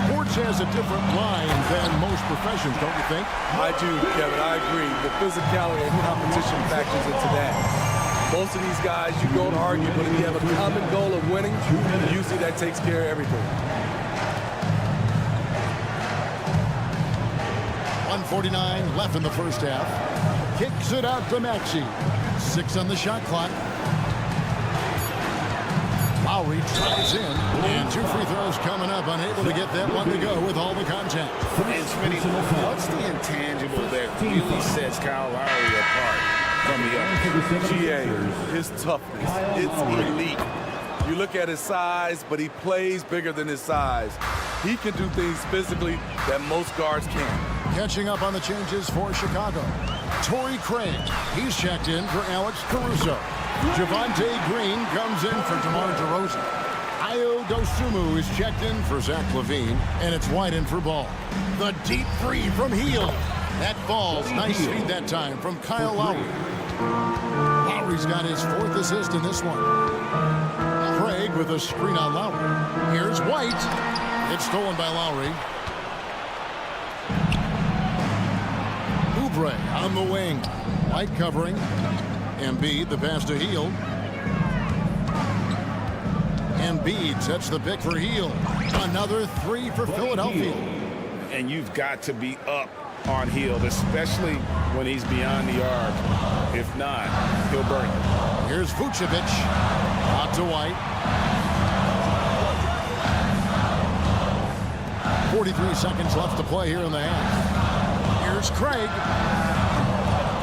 Sports has a different line than most professions, don't you think? I do, Kevin. I agree. The physicality and competition factors into that. Most of these guys, you go to argue, but if you have a common goal of winning, usually that takes care of everything. 1:49 left in the first half. Kicks it out to Maxey. 6 on the shot clock. Lowry tries in, and 2 free throws coming up, unable to get that one to go with all the contact. And Smitty, what's the intangible that really sets Kyle Lowry apart from the others? GA, his toughness, it's elite. You look at his size, but he plays bigger than his size. He can do things physically that most guards can't. Catching up on the changes for Chicago. Torrey Craig, he's checked in for Alex Caruso. Javonte Green comes in for DeMar DeRozan. Ayo Dosunmu is checked in for Zach LaVine, and it's White in for Ball. The deep three from Hield. That falls. Nice feed that time from Kyle Lowry. Lowry's got his 4th assist in this one. Craig with a screen on Lowry. Here's White. It's stolen by Lowry. Oubre on the wing. White covering. Embiid, the pass to Hield. Embiid sets the pick for Hield. Another three for Philadelphia. And you've got to be up on Hield, especially when he's beyond the arc. If not, he'll burn you. Here's Vucevic. Out to White. 43 seconds left to play here in the half. Here's Craig.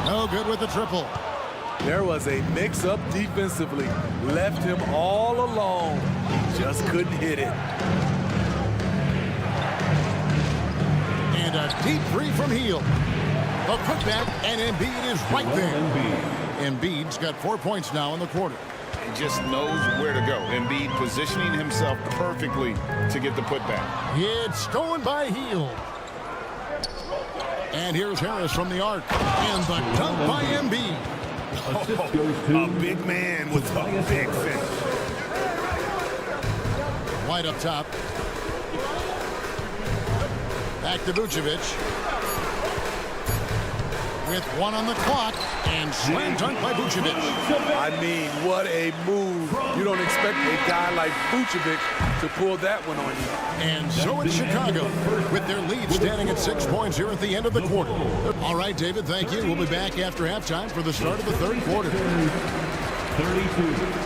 No good with the triple. There was a mix-up defensively. Left him all alone. He just couldn't hit it. And a deep three from Hield. A putback, and Embiid is right there. Embiid's got 4 points now in the quarter. He just knows where to go. Embiid positioning himself perfectly to get the putback. It's stolen by Hield. And here's Harris from the arc. And the dunk by Embiid. A big man with a big finish. White up top. Back to Vucevic. With one on the clock, and slam dunk by Vucevic. I mean, what a move. You don't expect a guy like Vucevic to pull that one on you. And so it's Chicago, with their lead standing at 6 points here at the end of the quarter. All right, David, thank you. We'll be back after halftime for the start of the third quarter. 32.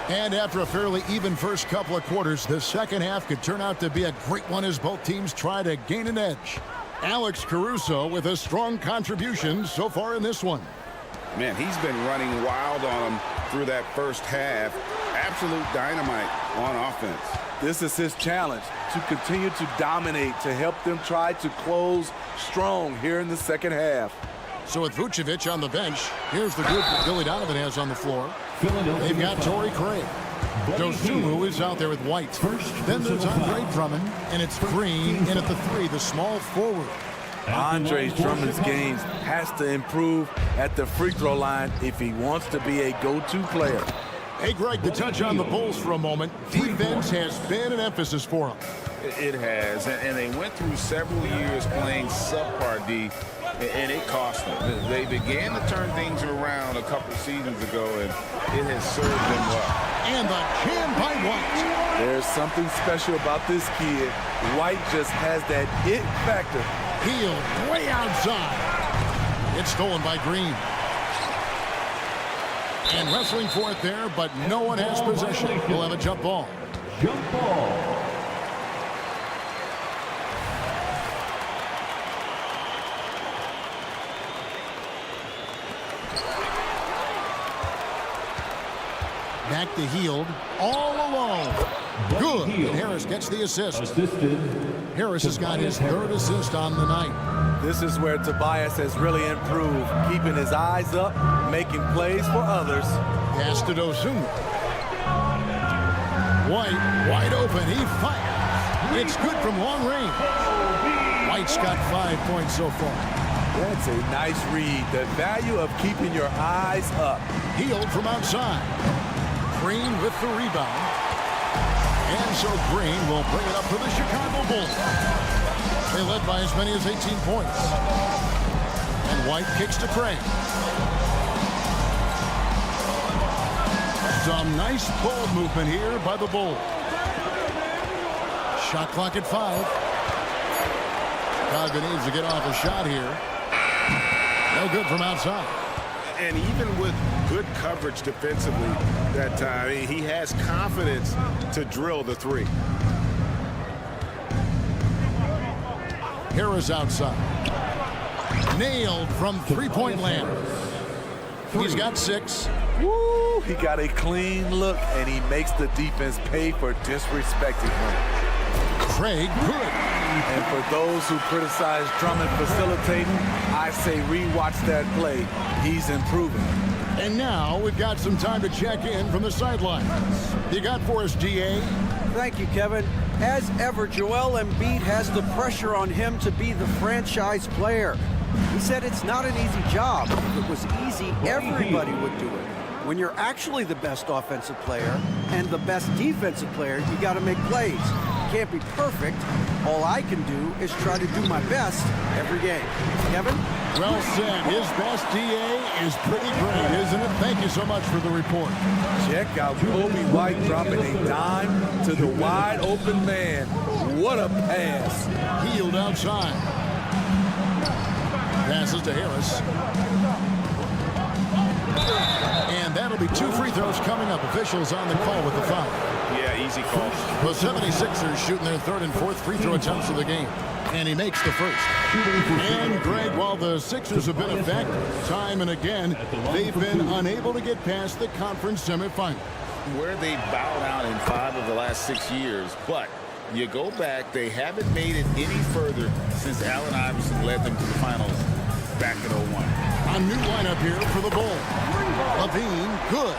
And after a fairly even first couple of quarters, the second half could turn out to be a great one as both teams try to gain an edge. Alex Caruso with a strong contribution so far in this one. Man, he's been running wild on him through that first half. Absolute dynamite on offense. This is his challenge, to continue to dominate, to help them try to close strong here in the second half. So with Vucevic on the bench, here's the group that Billy Donovan has on the floor. They've got Torrey Craig. Dosunmu is out there with White. Then there's Andre Drummond, and it's Green in at the three, the small forward. Andre Drummond's games has to improve at the free throw line if he wants to be a go-to player. Hey, Greg, to touch on the Bulls for a moment, defense has been an emphasis for them. It has, and they went through several years playing subpar D, and it cost them. They began to turn things around a couple seasons ago, and it has served them well. And the jam by White. There's something special about this kid. White just has that it factor. Hield way outside. It's stolen by Green. And wrestling for it there, but no one has possession. We'll have a jump ball. Jump ball. Back to Hield, all alone. Good, and Harris gets the assist. Assisted. Harris has got his third assist on the night. This is where Tobias has really improved, keeping his eyes up, making plays for others. Pass to Dosunmu. White, wide open, he fires. It's good from long range. White's got 5 points so far. That's a nice read. The value of keeping your eyes up. Hield from outside. Green with the rebound. And so Green will bring it up for the Chicago Bulls. They led by as many as 18 points. And White kicks to Craig. Some nice ball movement here by the Bulls. Shot clock at 5. Chicago needs to get off a shot here. No good from outside. And even with good coverage defensively that time, he has confidence to drill the three. Harris outside. Nailed from three-point land. He's got 6. Woo! He got a clean look, and he makes the defense pay for disrespecting him. Craig, good. And for those who criticize Drummond facilitating, I say rewatch that play. He's improving. And now we've got some time to check in from the sidelines. You got for us, GA? Thank you, Kevin. As ever, Joel Embiid has the pressure on him to be the franchise player. He said it's not an easy job. If it was easy, everybody would do it. When you're actually the best offensive player and the best defensive player, you got to make plays. You can't be perfect. All I can do is try to do my best every game. Kevin? Well said. His best DA is pretty great, isn't it? Thank you so much for the report. Check out Kobe White dropping a dime to the wide open man. What a pass. Healed outside. Passes to Harris. And that'll be 2 free throws coming up. Officials on the call with the foul. Yeah, easy call. The 76ers shooting their 3rd and 4th free throw attempts of the game. And he makes the first. And Greg, while the Sixers have been effective time and again, they've been unable to get past the conference semifinal. Where they bowed out in 5 of the last 6 years, but you go back, they haven't made it any further since Allen Iverson led them to the finals back in 01. A new lineup here for the Bulls. Levine, good.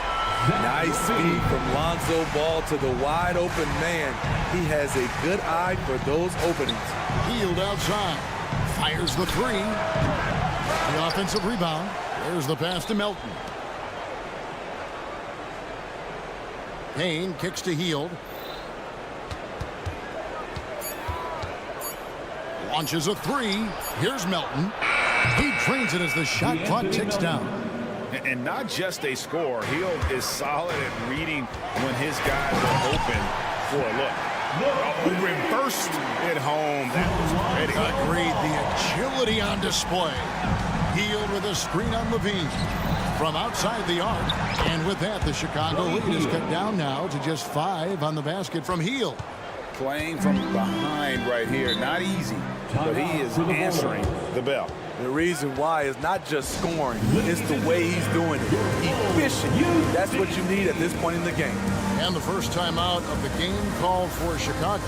Nice speed from Lonzo Ball to the wide open man. He has a good eye for those openings. Healed outside. Fires the 3. The offensive rebound. There's the pass to Melton. Payne kicks to Healed. Launches a 3. Here's Melton. He drains it as the shot clock ticks down. And not just a score. Hield is solid at reading when his guys are open for a look. Oh, reversed it home. That was ready. Agreed. The agility on display. Hield with a screen on Levine from outside the arc. And with that, the Chicago lead is cut down now to just 5 on the basket from Hield. Playing from behind right here. Not easy, but he is answering the bell. The reason why is not just scoring, it's the way he's doing it. Efficient. That's what you need at this point in the game. And the first timeout of the game called for Chicago.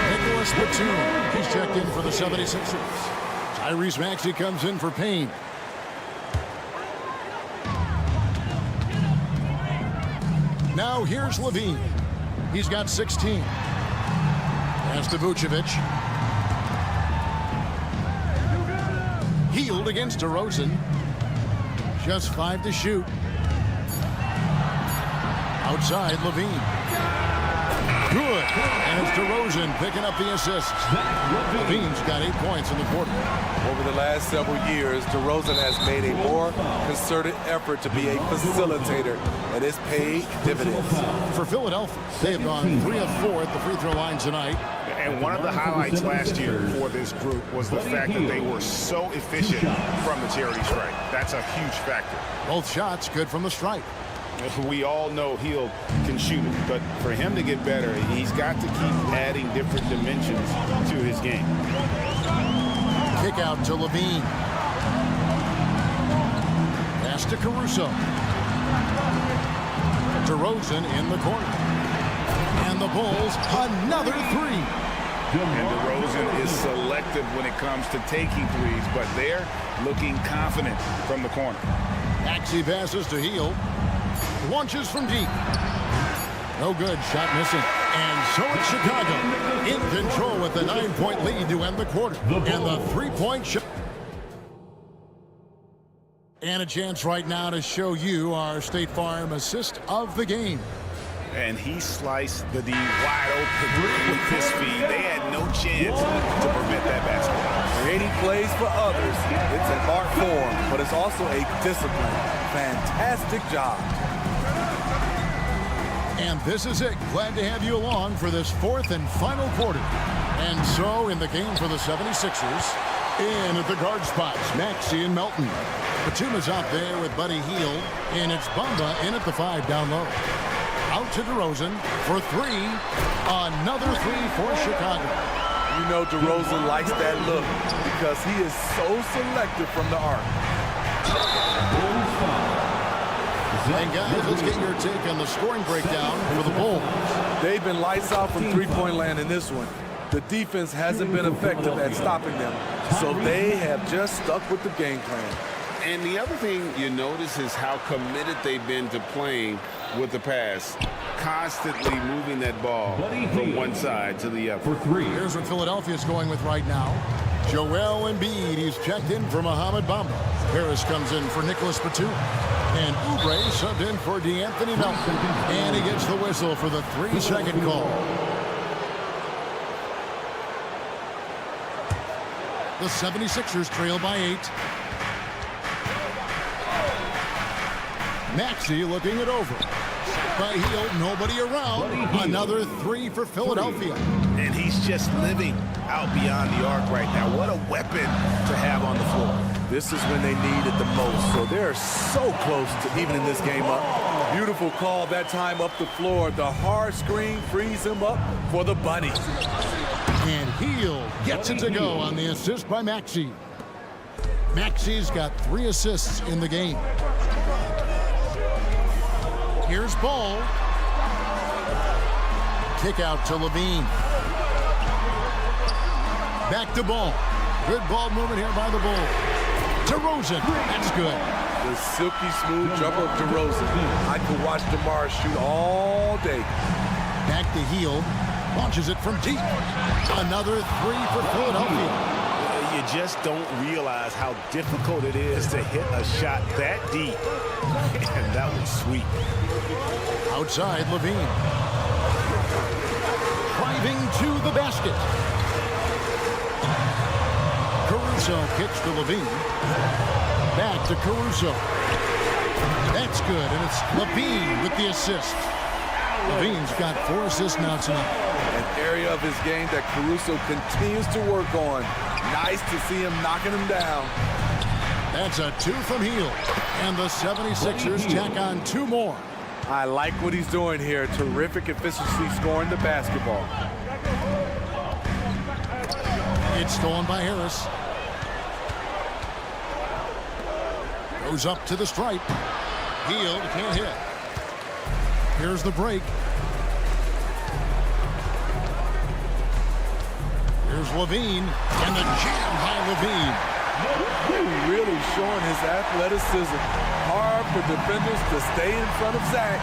Nicholas Batum. He's checked in for the 76ers. Tyrese Maxey comes in for Payne. Now here's Levine. He's got 16. Pass to Vucevic. Healed against DeRozan. Just 5 to shoot. Outside, Levine. Good. And it's DeRozan picking up the assist. Levine's got 8 points in the quarter. Over the last several years, DeRozan has made a more concerted effort to be a facilitator, and it's paid dividends. For Philadelphia, they've gone 3 of 4 at the free throw line tonight. And one of the highlights last year for this group was the fact that they were so efficient from the charity stripe. That's a huge factor. Both shots good from the stripe. We all know Hield can shoot it, but for him to get better, he's got to keep adding different dimensions to his game. Kick out to Levine. Pass to Caruso. DeRozan in the corner. And the Bulls, another 3. And DeRozan is selective when it comes to taking threes, but they're looking confident from the corner. Maxey passes to Hield. Launches from deep. No good. Shot missing. And so it's Chicago in control with the 9-point lead to end the quarter. And the 3-point shot. And a chance right now to show you our State Farm assist of the game. And he sliced the D wide open with his feet. They had no chance to prevent that basket. Creating plays for others. It's an art form, but it's also a discipline. Fantastic job. And this is it. Glad to have you along for this 4th and final quarter. And so in the game for the 76ers, in at the guard spots, Maxey and Melton. Batum is out there with Buddy Hield, and it's Bamba in at the 5 down low. Out to DeRozan for 3. Another 3 for Chicago. You know DeRozan likes that look because he is so selective from the arc. And guys, let's get your take on the scoring breakdown for the Bulls. They've been lights out from three-point land in this one. The defense hasn't been effective at stopping them, so they have just stuck with the game plan. And the other thing you notice is how committed they've been to playing with the pass, constantly moving that ball from one side to the other. For 3. Here's what Philadelphia's going with right now. Joel Embiid, he's checked in for Mohamed Bamba. Harris comes in for Nicholas Batum. And Oubre subbed in for DeAnthony Melton. And he gets the whistle for the 3-second call. The 76ers trail by 8. Maxey looking it over. By Hield, nobody around. Another 3 for Philadelphia. And he's just living out beyond the arc right now. What a weapon to have on the floor. This is when they need it the most. So they're so close to evening this game up. Beautiful call that time up the floor. The hard screen frees him up for the bunny. And Hield gets it to go on the assist by Maxey. Maxey's got 3 assists in the game. Here's Ball. Kick out to Levine. Back to Ball. Good ball movement here by the Bulls. DeRozan. That's good. The silky smooth jumper of DeRozan. I could watch DeMar shoot all day. Back to Hield. Launches it from deep. Another 3 for Philadelphia. You just don't realize how difficult it is to hit a shot that deep. And that was sweet. Outside, Levine. Driving to the basket. Caruso kicks to Levine. Back to Caruso. That's good, and it's Levine with the assist. Levine's got 4 assists now tonight. An area of his game that Caruso continues to work on. Nice to see him knocking him down. That's a 2 from Hield. And the 76ers tack on 2 more. I like what he's doing here. Terrific efficiency scoring the basketball. It's stolen by Harris. Goes up to the stripe. Hield can't hit. Here's the break. Here's Levine. And the jam by Levine. Really showing his athleticism. Hard for defenders to stay in front of Zach.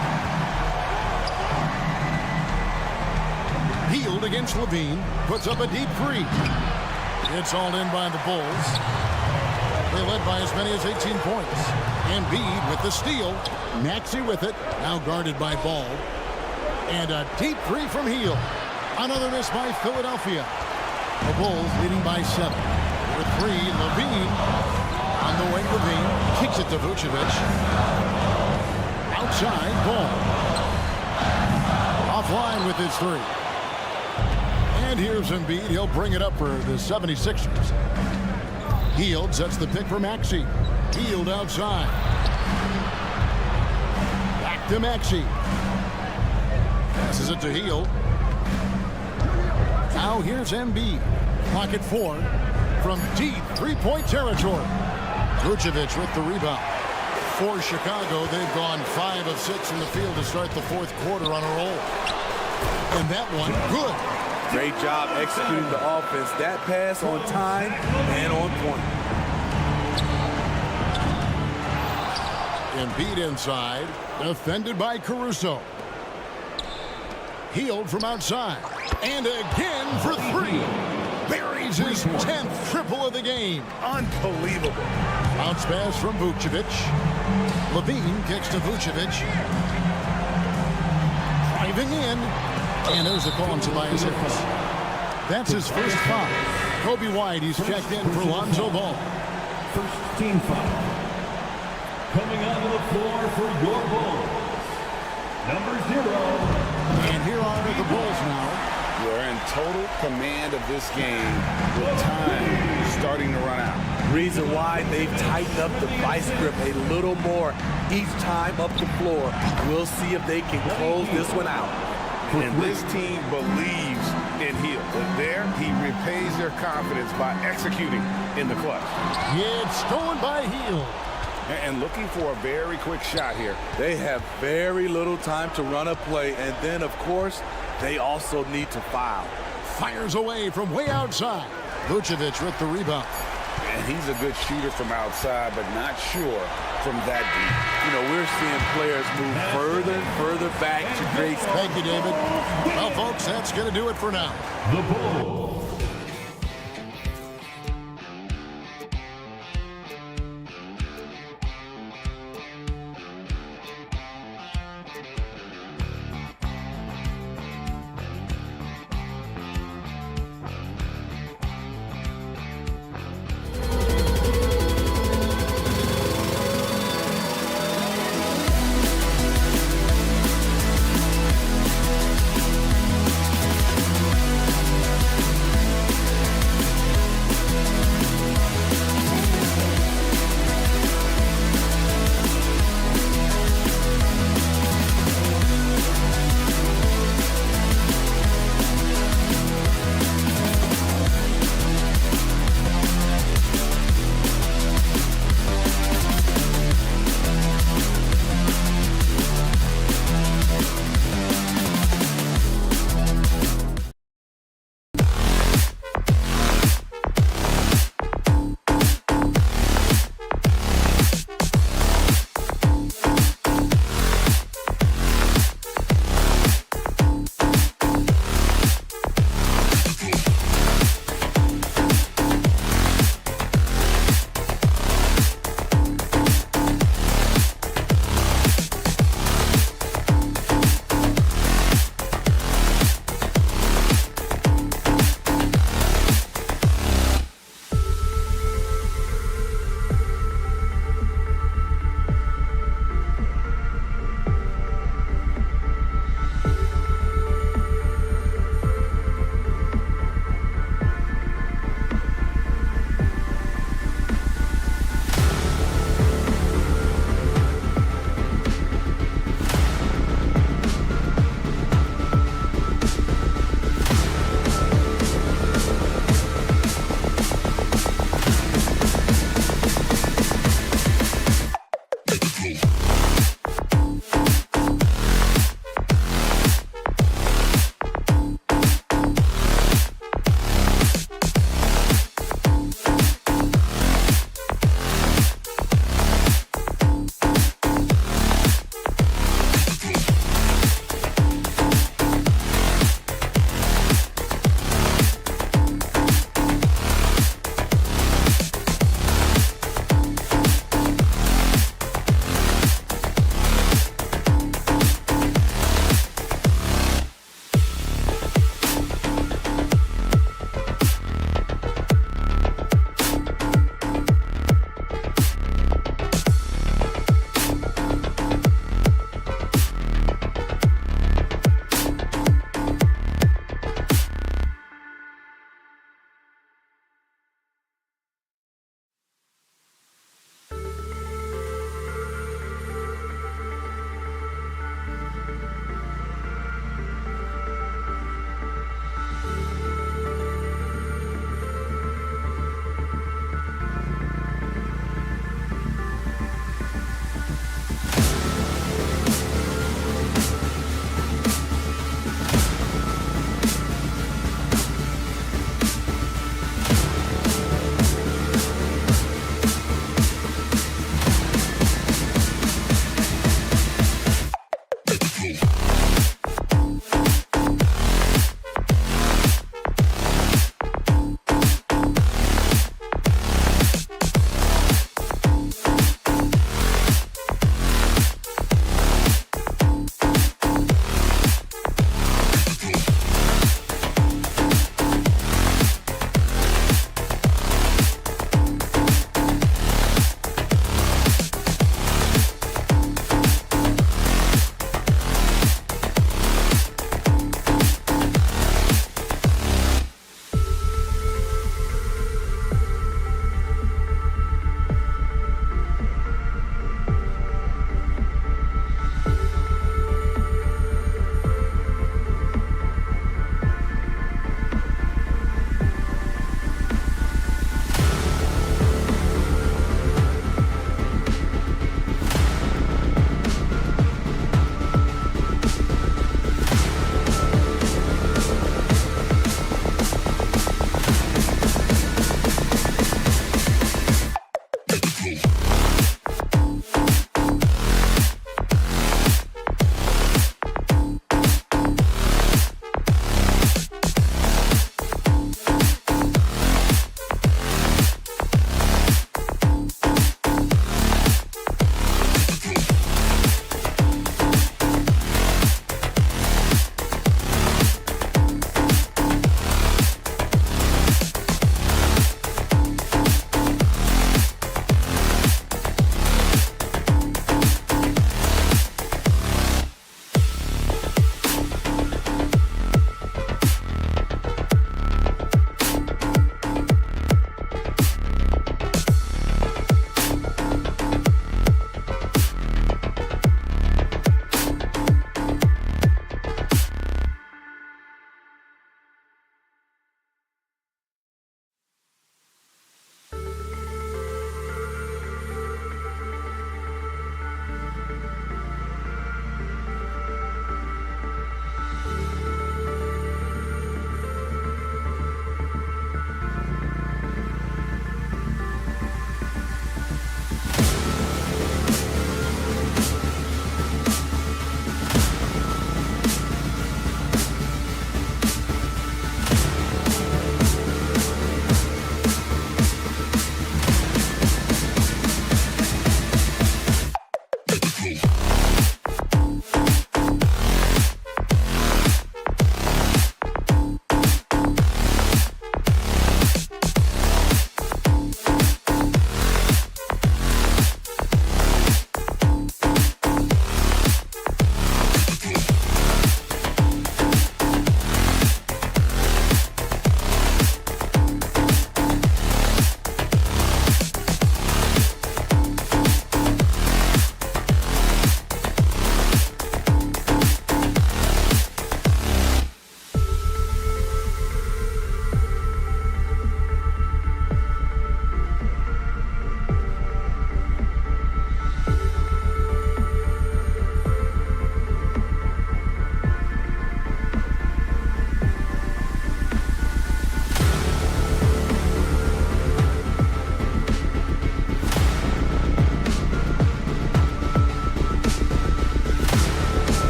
Hield against Levine. Puts up a deep 3. It's all in by the Bulls. They led by as many as 18 points. Embiid with the steal. Maxey with it. Now guarded by Ball. And a deep 3 from Hield. Another miss by Philadelphia. The Bulls leading by 7. With 3, Levine. On the wing, Levine. Kicks it to Vucevic. Outside, Ball. Offline with his 3. And here's Embiid. He'll bring it up for the 76ers. Hield sets the pick for Maxey. Hield outside. Back to Maxey. Passes it to Hield. Now here's Embiid. Pocket 4 from deep 3-point territory. Vucevic with the rebound. For Chicago, they've gone 5 of 6 from the field to start the 4th quarter on a roll. And that one, good. Great job executing the offense. That pass on time and on point. Embiid inside, defended by Caruso. Hield from outside, and again for 3. Buries his 10th triple of the game. Unbelievable. Bounce pass from Vucevic. Levine kicks to Vucevic. Driving in, and there's a call on Tobias Harris. That's his first foul. Kobe White, he's checked in for Lonzo Ball. First team foul. Coming onto the floor for your Bulls. Number 0. And here are the Bulls now. We're in total command of this game with time starting to run out. Reason why they've tightened up the vice grip a little more each time up the floor. We'll see if they can close this one out. And this team believes in Hield. But there, he repays their confidence by executing in the clutch. Yeah, it's stolen by Hield. And looking for a very quick shot here. They have very little time to run a play, and then, of course, they also need to foul. Fires away from way outside. Vucevic with the rebound. And he's a good shooter from outside, but not sure from that deep. You know, we're seeing players move further and further back to create. Thank you, David. Well, folks, that's going to do it for now. The Bulls.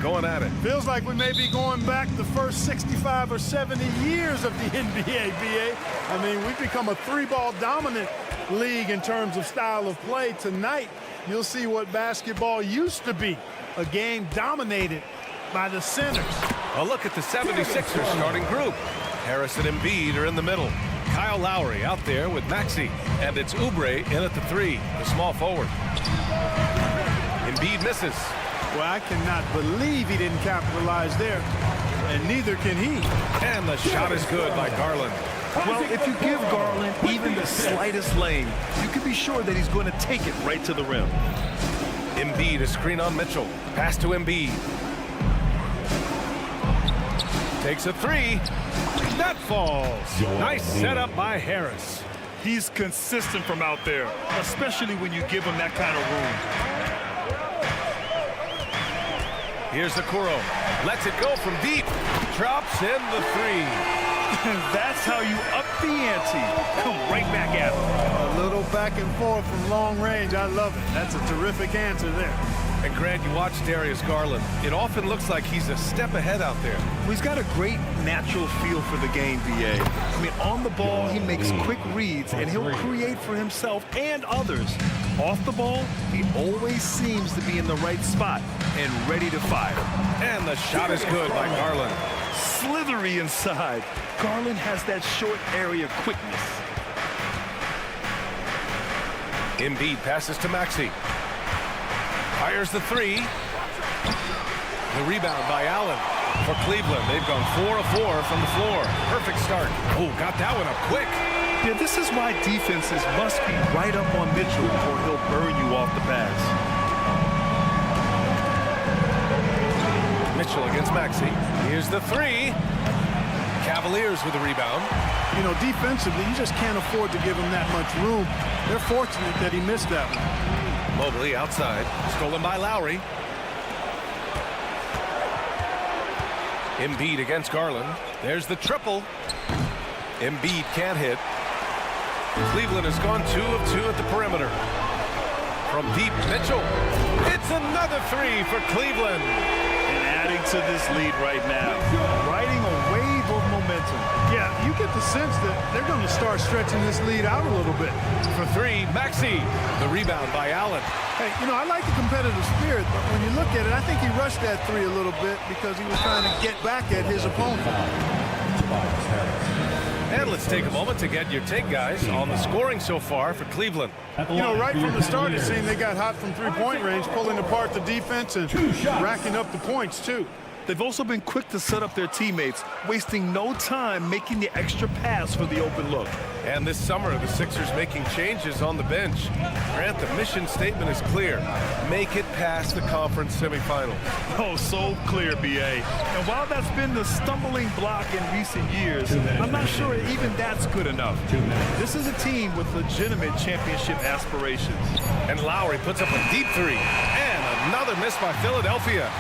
going at it. Feels like we may be going back the first 65 or 70 years of the NBA, BA. I mean, we've become a three-ball dominant league in terms of style of play. Tonight, you'll see what basketball used to be, a game dominated by the centers. A look at the 76ers starting group. Harris and Embiid are in the middle. Kyle Lowry out there with Maxey. And it's Oubre in at the 3, the small forward. Embiid misses. Well, I cannot believe he didn't capitalize there, and neither can he. And the shot is good by Garland. Well, if you give Garland even the slightest lane, you can be sure that he's going to take it right to the rim. Embiid, a screen on Mitchell. Pass to Embiid. Takes a 3. That falls. Nice setup by Harris. He's consistent from out there, especially when you give him that kind of room. Here's Okoro. Lets it go from deep. Drops in the 3. That's how you up the ante. Come right back at him. A little back and forth from long range. I love it. That's a terrific answer there. And Grant, you watch Darius Garland. It often looks like he's a step ahead out there. Well, he's got a great natural feel for the game, VA. I mean, on the ball, he makes quick reads, and he'll create for himself and others. Off the ball, he always seems to be in the right spot and ready to fire. And the shot is good by Garland. Slithery inside. Garland has that short area quickness. Embiid passes to Maxey. Fires the 3. The rebound by Allen for Cleveland. They've gone 4 of 4 from the floor. Perfect start. Oh, got that one up quick. Yeah, this is why defenses must be right up on Mitchell or he'll burn you off the pass. Mitchell against Maxey. Here's the 3. Cavaliers with the rebound. You know, defensively, you just can't afford to give him that much room. They're fortunate that he missed that one. Mobley outside. Stolen by Lowry. Embiid against Garland. There's the triple. Embiid can't hit. Cleveland has gone 2 of 2 at the perimeter. From deep, Mitchell. It's another 3 for Cleveland. And adding to this lead right now. Riding a wave of momentum. Yeah, you get the sense that they're going to start stretching this lead out a little bit. For 3, Maxey. The rebound by Allen. Hey, you know, I like the competitive spirit, but when you look at it, I think he rushed that 3 a little bit because he was trying to get back at his opponent. And let's take a moment to get your take, guys, on the scoring so far for Cleveland. You know, right from the start, it seemed they got hot from three-point range, pulling apart the defense and racking up the points, too. They've also been quick to set up their teammates, wasting no time making the extra pass for the open look. And this summer, the Sixers making changes on the bench. Grant, the mission statement is clear. Make it past the conference semifinals. Oh, so clear, BA. And while that's been the stumbling block in recent years, I'm not sure even that's good enough. This is a team with legitimate championship aspirations. And Lowry puts up a deep 3. And another miss by Philadelphia.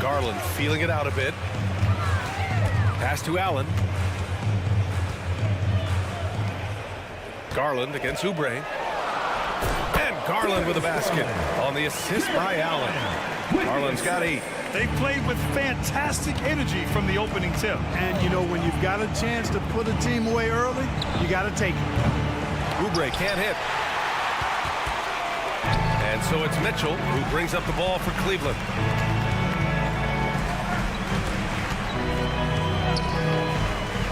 Garland feeling it out a bit. Pass to Allen. Garland against Oubre. And Garland with a basket on the assist by Allen. Garland's got 8. They played with fantastic energy from the opening tip. And, you know, when you've got a chance to put a team away early, you got to take it. Oubre can't hit. And so it's Mitchell who brings up the ball for Cleveland.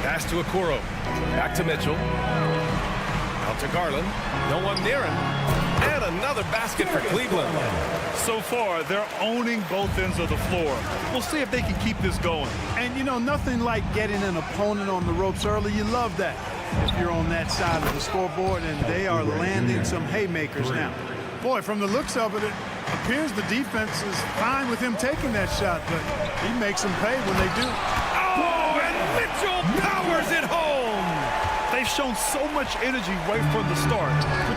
Pass to Okoro. Back to Mitchell. Out to Garland. No one near him. And another basket for Cleveland. So far, they're owning both ends of the floor. We'll see if they can keep this going. And, you know, nothing like getting an opponent on the ropes early. You love that if you're on that side of the scoreboard, and they are landing some haymakers now. Boy, from the looks of it, it appears the defense is fine with him taking that shot, but he makes them pay when they do. Oh, and Mitchell powers it home. They've shown so much energy right from the start,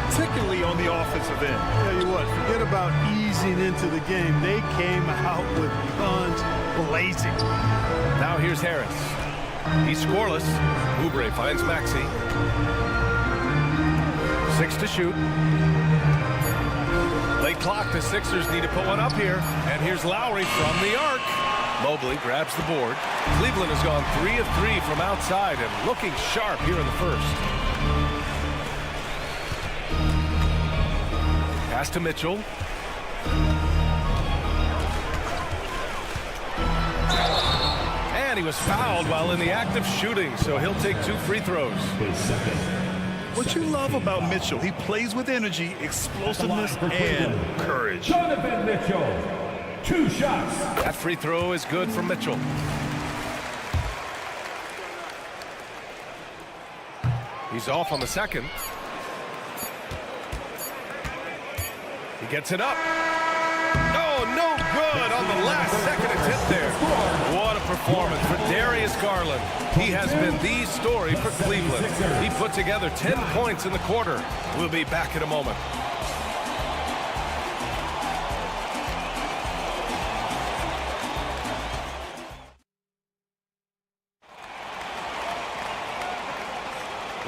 particularly on the offensive end. Tell you what, forget about easing into the game. They came out with guns blazing. Now here's Harris. He's scoreless. Oubre finds Maxey. 6 to shoot. Late clock, the Sixers need to put one up here. And here's Lowry from the arc. Mobley grabs the board. Cleveland has gone 3 of 3 from outside and looking sharp here in the first. Pass to Mitchell. And he was fouled while in the act of shooting, so he'll take 2 free throws. What you love about Mitchell, he plays with energy, explosiveness, and courage. Donovan Mitchell, 2 shots. That free throw is good for Mitchell. He's off on the second. He gets it up. Oh, no good on the last second attempt there. What a performance for Darius Garland. He has been the story for Cleveland. He put together 10 points in the quarter. We'll be back in a moment.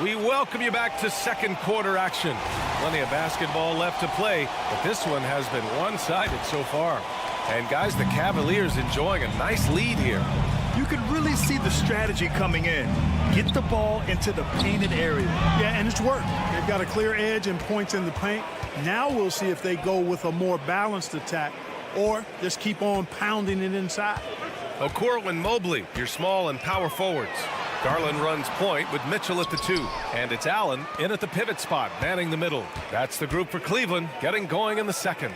We welcome you back to second quarter action. Plenty of basketball left to play, but this one has been one-sided so far. And guys, the Cavaliers enjoying a nice lead here. You can really see the strategy coming in. Get the ball into the painted area. Yeah, and it's worked. They've got a clear edge and points in the paint. Now we'll see if they go with a more balanced attack or just keep on pounding it inside. Okoro and Mobley, your small and power forwards. Garland runs point with Mitchell at the 2. And it's Allen in at the pivot spot, manning the middle. That's the group for Cleveland, getting going in the second.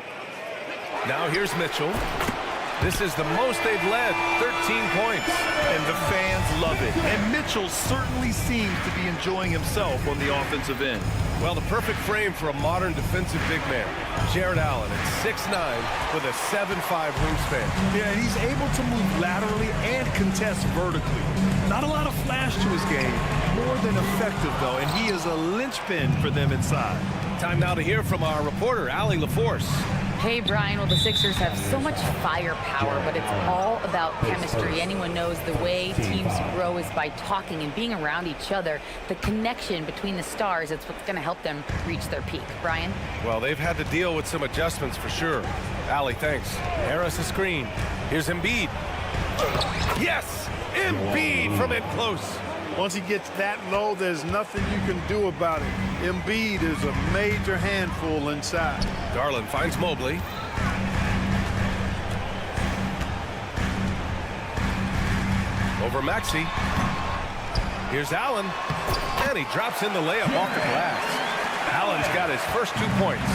Now here's Mitchell. This is the most they've led, 13 points. And the fans love it. And Mitchell certainly seems to be enjoying himself on the offensive end. Well, the perfect frame for a modern defensive big man. Jared Allen at 6'9" with a 7'5" wingspan. Yeah, and he's able to move laterally and contest vertically. Not a lot of flash to his game. More than effective, though, and he is a linchpin for them inside. Time now to hear from our reporter, Allie LaForce. Hey, Brian. Well, the Sixers have so much firepower, but it's all about chemistry. Anyone knows the way teams grow is by talking and being around each other. The connection between the stars, it's what's going to help them reach their peak. Brian? Well, they've had to deal with some adjustments for sure. Allie, thanks. Harris a screen. Here's Embiid. Yes! Embiid from in close. Once he gets that low, there's nothing you can do about it. Embiid is a major handful inside. Garland finds Mobley. Over Maxey. Here's Allen. And he drops in the layup off the glass. Allen's got his first 2 points.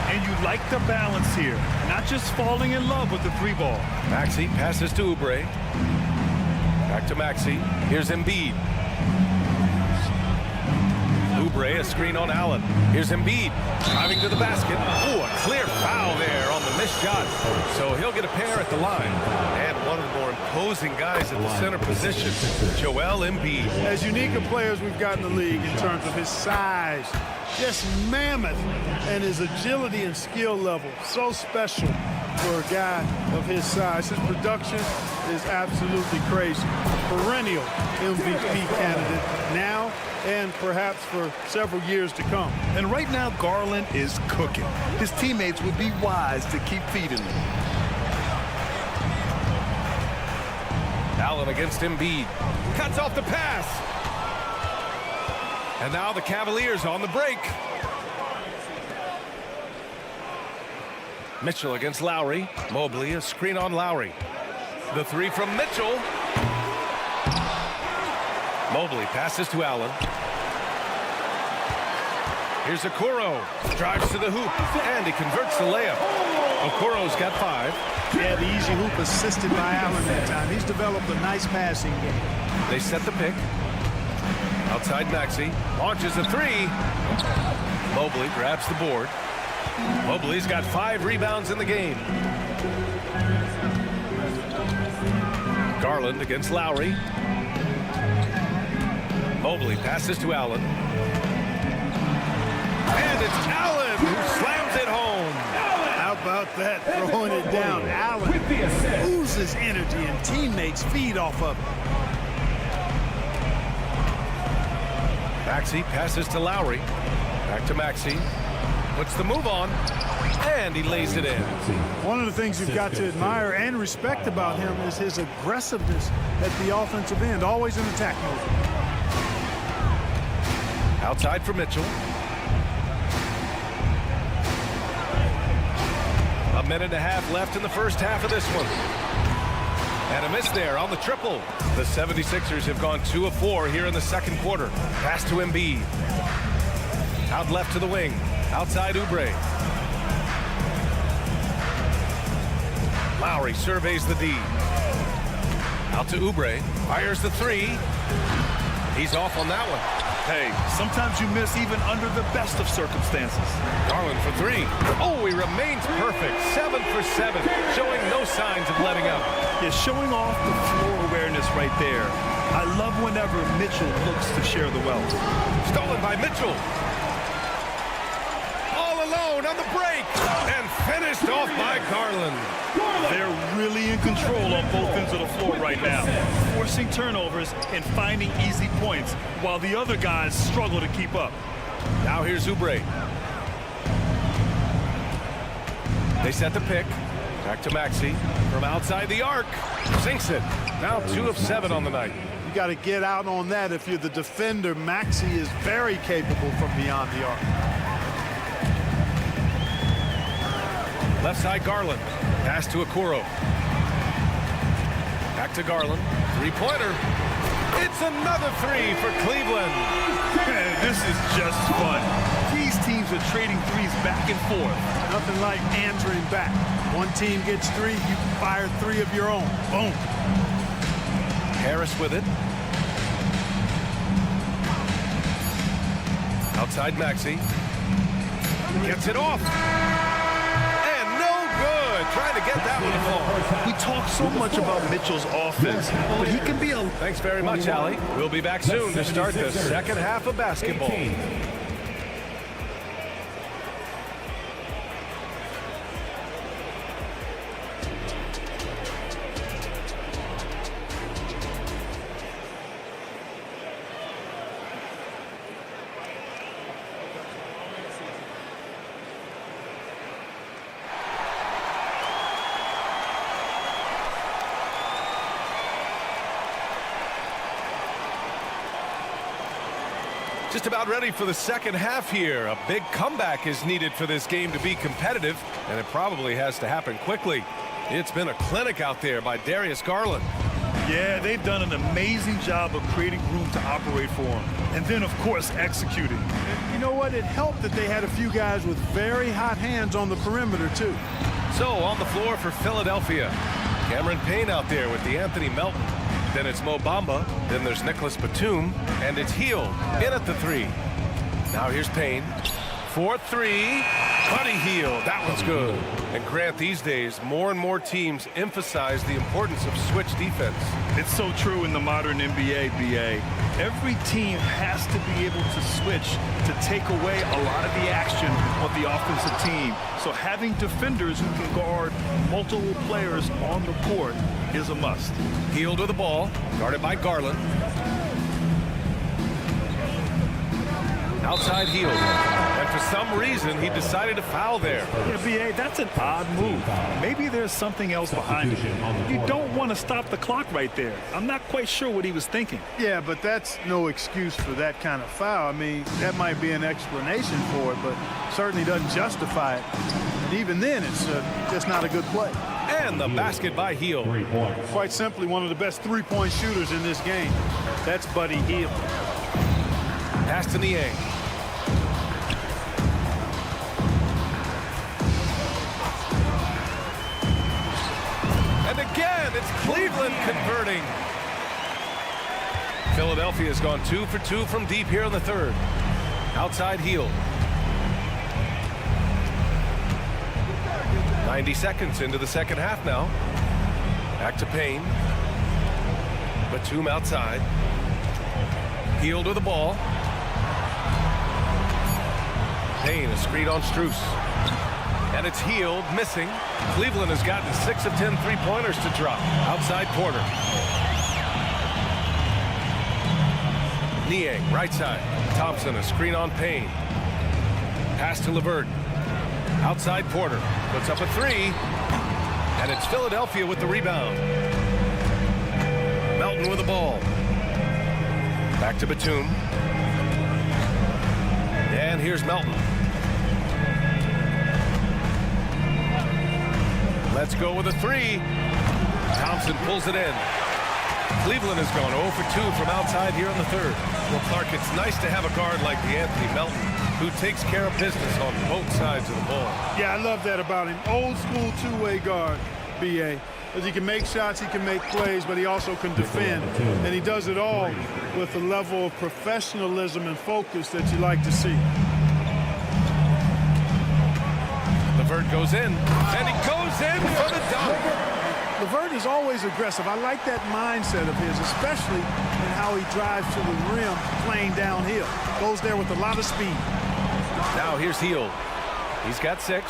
And you like the balance here. Not just falling in love with the 3-ball. Maxey passes to Oubre. Back to Maxey. Here's Embiid. Oubre, a screen on Allen. Here's Embiid driving to the basket. Ooh, a clear foul there on the missed shot. So he'll get a pair at the line. And one of the more imposing guys at the center position, Joel Embiid. As unique a player as we've got in the league in terms of his size, just mammoth, and his agility and skill level, so special for a guy of his size. His production is absolutely crazy. Perennial MVP candidate now and perhaps for several years to come. And right now, Garland is cooking. His teammates would be wise to keep feeding him. Allen against Embiid. Cuts off the pass. And now the Cavaliers on the break. Mitchell against Lowry. Mobley, a screen on Lowry. The 3 from Mitchell. Mobley passes to Allen. Here's Okoro. Drives to the hoop. And he converts the layup. Okoro's got 5. Yeah, the easy hoop assisted by Allen that time. He's developed a nice passing game. They set the pick. Outside Maxey. Launches a 3. Mobley grabs the board. Mobley's got 5 rebounds in the game. Garland against Lowry. Mobley passes to Allen. And it's Allen who slams it home. How about that, throwing it down? Allen oozes energy and teammates feed off of it. Maxey passes to Lowry. Back to Maxey. Puts the move on. And he lays it in. One of the things you've got to admire and respect about him is his aggressiveness at the offensive end. Always in attack mode. Outside for Mitchell. A minute and a half left in the first half of this one. And a miss there on the triple. The 76ers have gone 2 of 4 here in the second quarter. Pass to Embiid. Out left to the wing. Outside Oubre. Lowry surveys the D. Out to Oubre. Fires the 3. He's off on that one. Hey, sometimes you miss even under the best of circumstances. Garland for 3. Oh, he remains perfect. 7 for 7. Showing no signs of letting up. Yeah, showing off the floor awareness right there. I love whenever Mitchell looks to share the wealth. Stolen by Mitchell. All alone on the break. And finished off by Garland. They're really in control on both ends of the floor right now, forcing turnovers and finding easy points while the other guys struggle to keep up. Now here's Oubre. They set the pick. Back to Maxey from outside the arc. Sinks it. Now 2 of 7 on the night. You got to get out on that if you're the defender. Maxey is very capable from beyond the arc. Left side Garland. Pass to Okoro. Back to Garland. 3-pointer. It's another 3 for Cleveland. Man, this is just fun. These teams are trading threes back and forth. Nothing like answering back. One team gets 3, you fire 3 of your own. Boom. Harris with it. Outside Maxey. Gets it off. Trying to get that one to fall. We talk so much about Mitchell's offense, but he can be a... Thanks very much, Allie. We'll be back soon to start the second half of basketball. Just about ready for the second half here. A big comeback is needed for this game to be competitive, and it probably has to happen quickly. It's been a clinic out there by Darius Garland. Yeah, they've done an amazing job of creating room to operate for him. And then, of course, executing. You know what? It helped that they had a few guys with very hot hands on the perimeter, too. So, on the floor for Philadelphia, Cameron Payne out there with the Anthony Melton. Then it's Mo Bamba. Then there's Nicholas Batum. And it's Hield in at the 3. Now here's Payne. 4-3. Buddy Hield. That one's good. And Grant, these days, more and more teams emphasize the importance of switch defense. It's so true in the modern NBA, BA. Every team has to be able to switch to take away a lot of the action of the offensive team. So having defenders who can guard multiple players on the court is a must. Hield with the ball, guarded by Garland. Outside Hield. And for some reason, he decided to foul there. Yeah, BA, that's an odd move. Maybe there's something else behind it. You don't want to stop the clock right there. I'm not quite sure what he was thinking. Yeah, but that's no excuse for that kind of foul. I mean, that might be an explanation for it, but certainly doesn't justify it. And even then, it's just not a good play. And the basket by Hield. Quite simply, one of the best three-point shooters in this game. That's Buddy Hield. Pass to Niang. And again, it's Cleveland converting. Philadelphia has gone 2 for 2 from deep here in the third. Outside Hield. 90 seconds into the second half now. Back to Payne. Batum outside. Hield with the ball. Payne, a screen on Strus. And it's Hield missing. Cleveland has gotten 6 of 10 three-pointers to drop. Outside Porter. Niang, right side. Thompson, a screen on Payne. Pass to LeVert. Outside Porter. Puts up a three. And it's Philadelphia with the rebound. Melton with the ball. Back to Batum. And here's Melton. Let's go with a three. Thompson pulls it in. Cleveland has gone 0 for 2 from outside here in the third. Well, Clark, it's nice to have a guard like Anthony Melton who takes care of business on both sides of the ball. Yeah, I love that about him. Old school two-way guard, B.A. Because he can make shots, he can make plays, but he also can defend. And he does it all with a level of professionalism and focus that you like to see. LeVert goes in, and he goes in for the dunk. LeVert is always aggressive. I like that mindset of his, especially in how he drives to the rim playing downhill. Goes there with a lot of speed. Now here's Hield. He's got 6.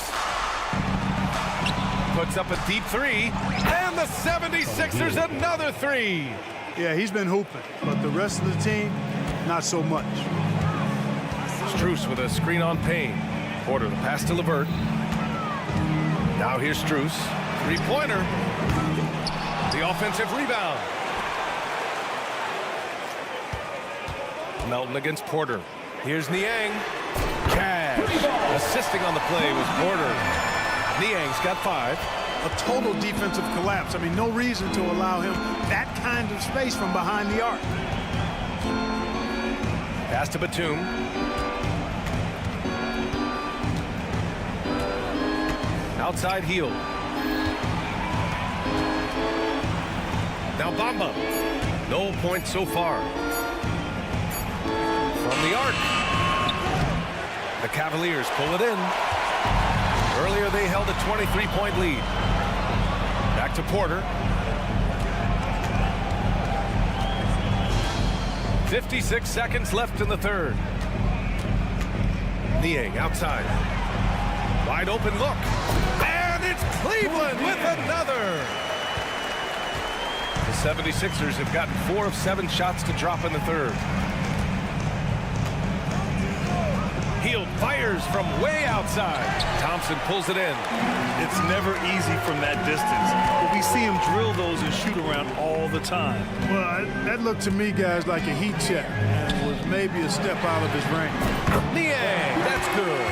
Puts up a deep three, and the 76ers another three. Yeah, he's been hooping, but the rest of the team, not so much. Strus with a screen on Payne. Porter the pass to LeVert. Now here's Strus. Three-pointer. The offensive rebound. Melton against Porter. Here's Niang. Cash. Assisting on the play was Porter. Niang's got 5. A total defensive collapse. I mean, no reason to allow him that kind of space from behind the arc. Pass to Batum. Outside Hield. Now Bamba. No points so far. From the arc. The Cavaliers pull it in. Earlier they held a 23-point lead. Back to Porter. 56 seconds left in the third. Niang outside. Wide open look. And it's Cleveland with another. The 76ers have gotten 4 of 7 shots to drop in the third. Hield fires from way outside. Thompson pulls it in. It's never easy from that distance, but we see him drill those and shoot around all the time. Well, that looked to me, guys, like a heat check and was maybe a step out of his range. Niang, that's good.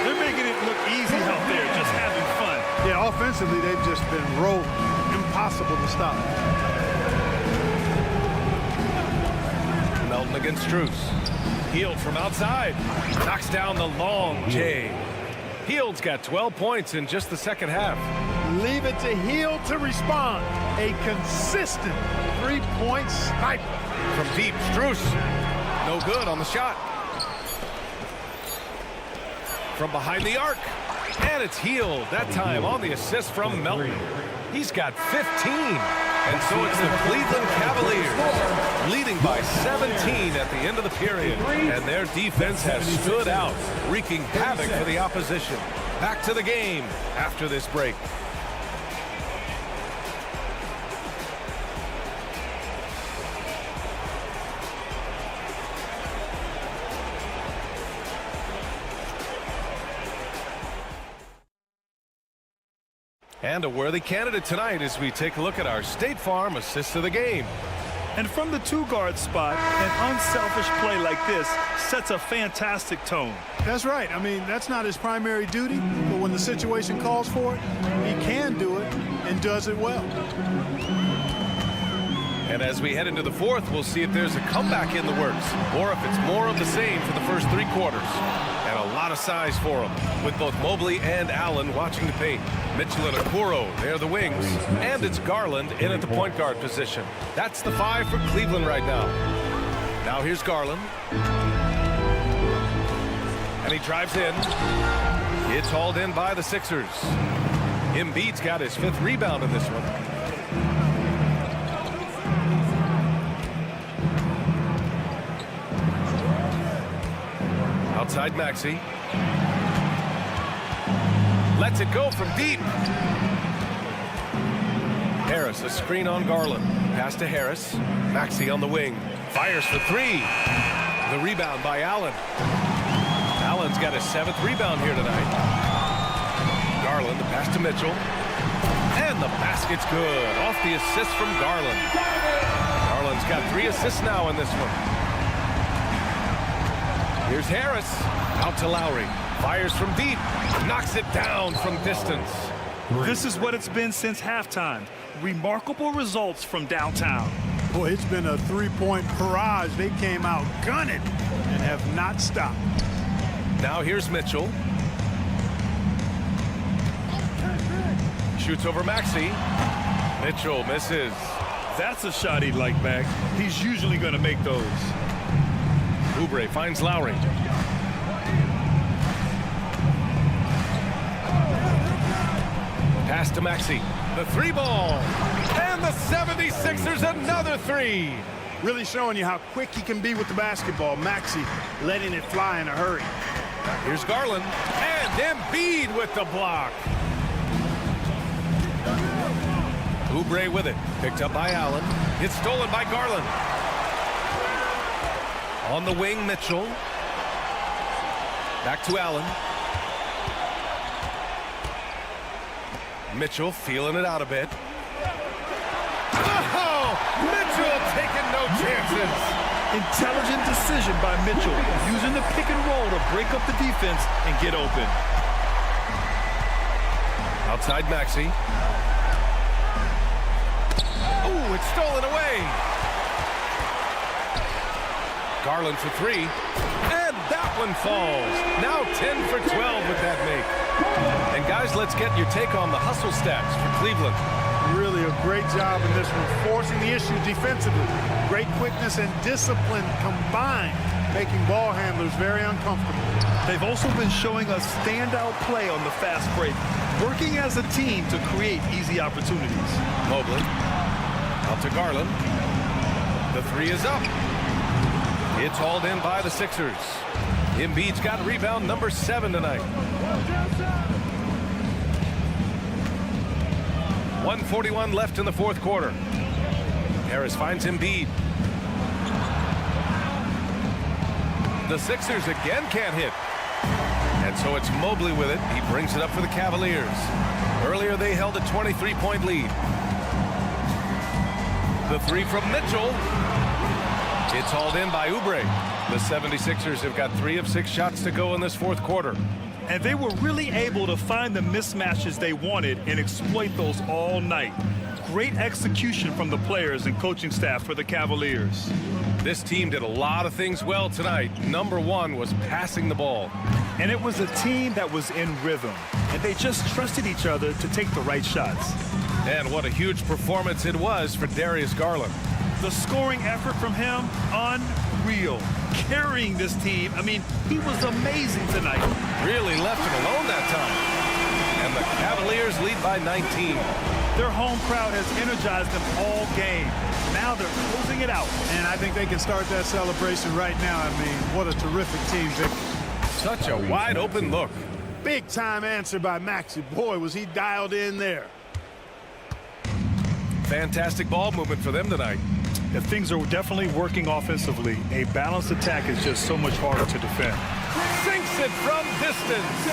They're making it look easy out there, just having fun. Yeah, offensively, they've just been rolling. Impossible to stop. Melton against Strus. Hield from outside. Knocks down the long J. Hield's got 12 points in just the second half. Leave it to Hield to respond. A consistent three-point sniper. From deep, Strus. No good on the shot. From behind the arc. And it's Hield, that time on the assist from Melton. He's got 15. And so it's the Cleveland Cavaliers leading by 17 at the end of the period. And their defense has stood out, wreaking havoc for the opposition. Back to the game after this break. And a worthy candidate tonight as we take a look at our State Farm assist of the game. And from the two-guard spot, an unselfish play like this sets a fantastic tone. That's right. I mean, that's not his primary duty, but when the situation calls for it, he can do it and does it well. And as we head into the fourth, we'll see if there's a comeback in the works or if it's more of the same for the first 3 quarters. And a lot of size for him, with both Mobley and Allen watching the paint. Mitchell and Okoro, they're the wings. And it's Garland in at the point guard position. That's the 5 for Cleveland right now. Now here's Garland. And he drives in. It's hauled in by the Sixers. Embiid's got his 5th rebound in this one. Outside Maxey. Lets it go from deep. Harris, a screen on Garland. Pass to Harris. Maxey on the wing. Fires for 3. The rebound by Allen. Allen's got his 7th rebound here tonight. Garland, the pass to Mitchell. And the basket's good. Off the assist from Garland. Garland's got 3 assists now in this one. Here's Harris. Out to Lowry. Fires from deep. Knocks it down from distance. This is what it's been since halftime. Remarkable results from downtown. Boy, it's been a three-point barrage. They came out gunning and have not stopped. Now here's Mitchell. Shoots over Maxey. Mitchell misses. That's a shot he'd like back. He's usually going to make those. Oubre finds Lowry. Pass to Maxey. The 3-ball. And the 76ers another 3. Really showing you how quick he can be with the basketball. Maxey letting it fly in a hurry. Here's Garland. And Embiid with the block. Oubre with it. Picked up by Allen. It's stolen by Garland. On the wing, Mitchell. Back to Allen. Mitchell feeling it out a bit. Oh! Mitchell taking no chances. Intelligent decision by Mitchell, using the pick and roll to break up the defense and get open. Outside Maxey. Ooh, it's stolen away. Garland for 3. And that one falls. Now 10 for 12 with that make. And guys, let's get your take on the hustle stats for Cleveland. Really a great job in this one, forcing the issue defensively. Great quickness and discipline combined, making ball handlers very uncomfortable. They've also been showing us standout play on the fast break, working as a team to create easy opportunities. Mobley. Out to Garland. The 3 is up. It's hauled in by the Sixers. Embiid's got rebound number 7 tonight. 1:41 left in the 4th quarter. Harris finds Embiid. The Sixers again can't hit. And so it's Mobley with it. He brings it up for the Cavaliers. Earlier they held a 23-point lead. The 3 from Mitchell. It's hauled in by Oubre. The 76ers have got 3 of 6 shots to go in this 4th quarter. And they were really able to find the mismatches they wanted and exploit those all night. Great execution from the players and coaching staff for the Cavaliers. This team did a lot of things well tonight. Number 1 was passing the ball. And it was a team that was in rhythm. And they just trusted each other to take the right shots. And what a huge performance it was for Darius Garland. The scoring effort from him, unreal. Carrying this team, I mean, he was amazing tonight. Really left him alone that time. And the Cavaliers lead by 19. Their home crowd has energized them all game. Now they're closing it out. And I think they can start that celebration right now. I mean, what a terrific team victory. Such a wide open look. Big time answer by Maxey. Boy, was he dialed in there. Fantastic ball movement for them tonight. If things are definitely working offensively, a balanced attack is just so much harder to defend. Sinks it from distance.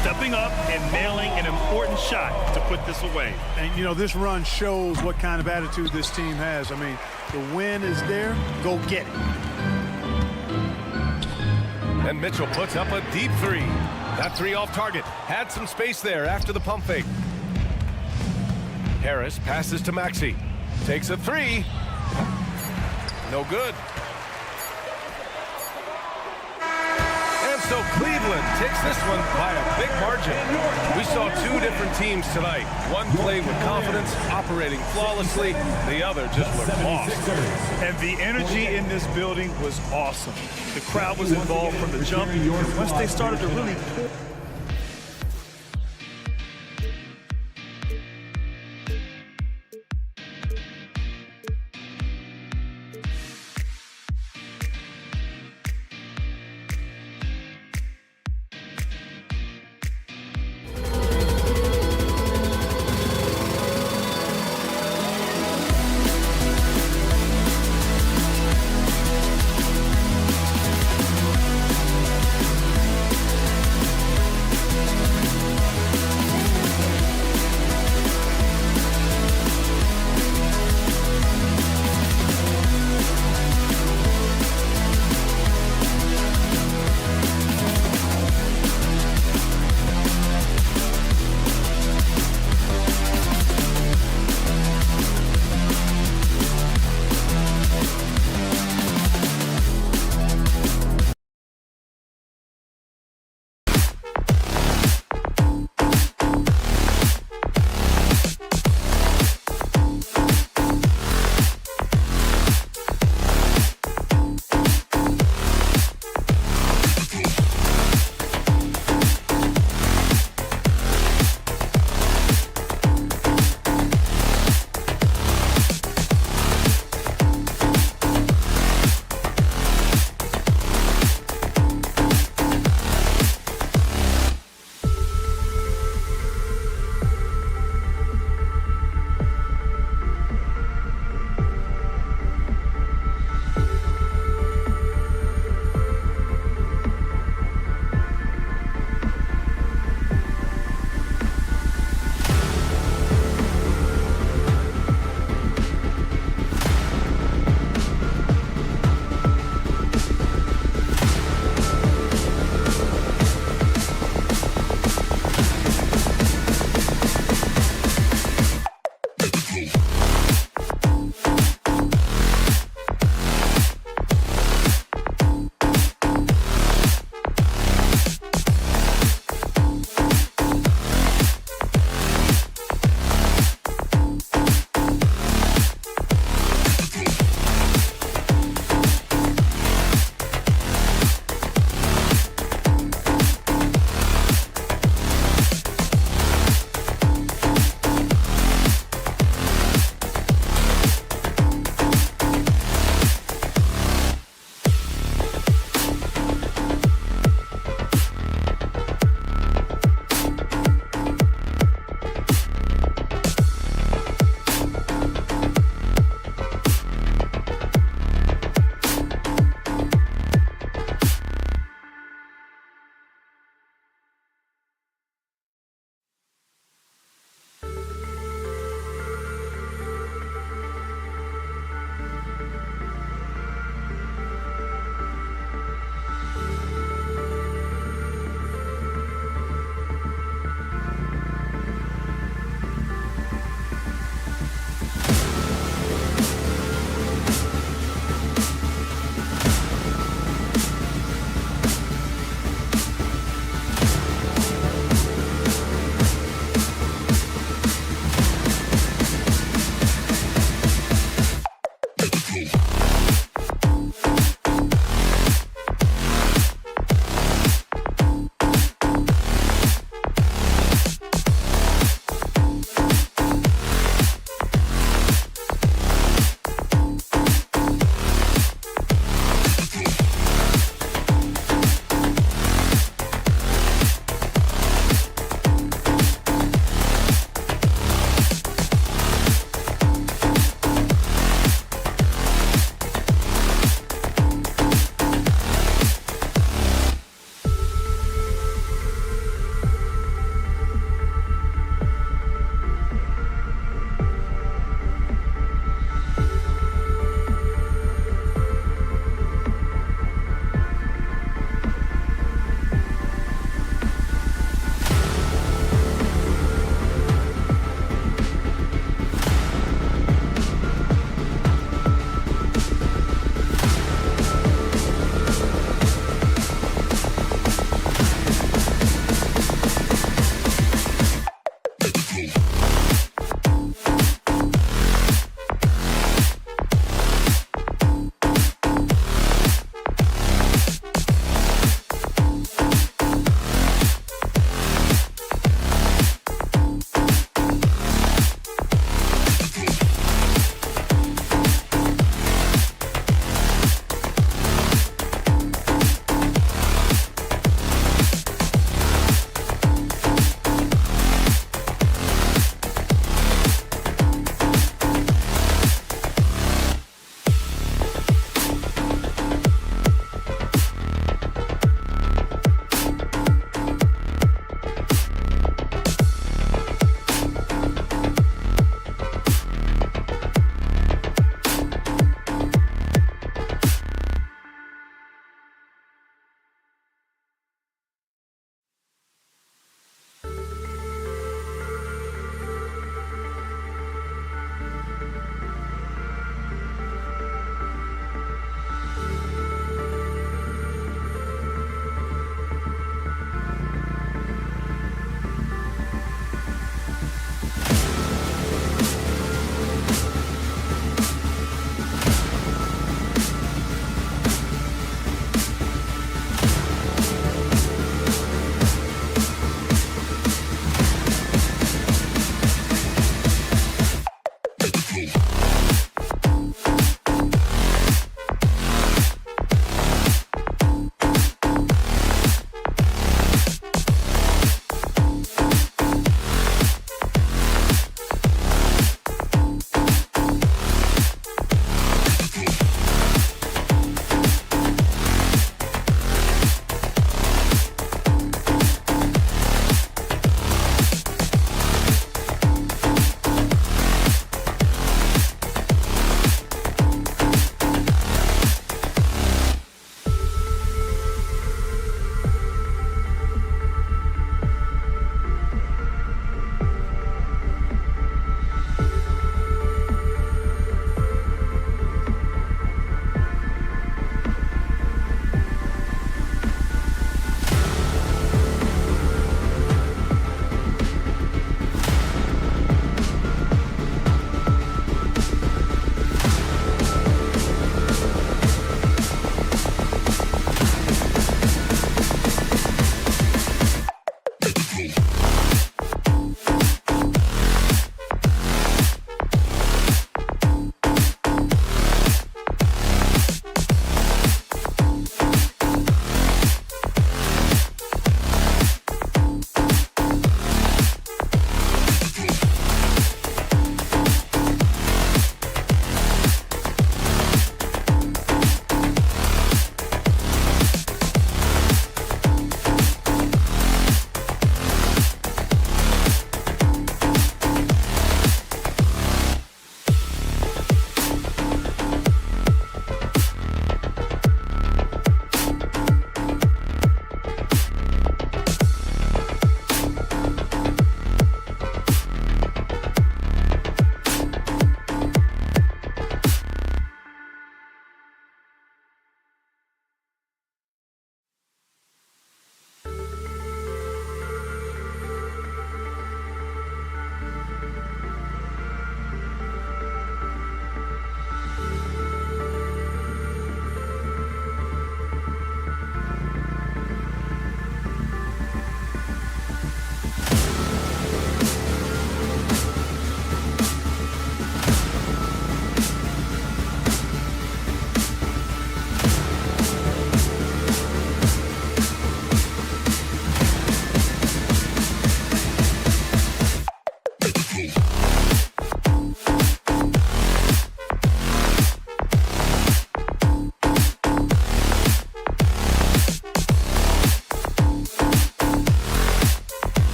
Stepping up and nailing an important shot to put this away. And, you know, this run shows what kind of attitude this team has. I mean, the win is there. Go get it. And Mitchell puts up a deep 3. That 3 off target. Had some space there after the pump fake. Harris passes to Maxey. Takes a 3. No good. And so Cleveland takes this one by a big margin. We saw 2 different teams tonight. One played with confidence, operating flawlessly. The other just looked lost. And the energy in this building was awesome. The crowd was involved from the jump. Once they started to really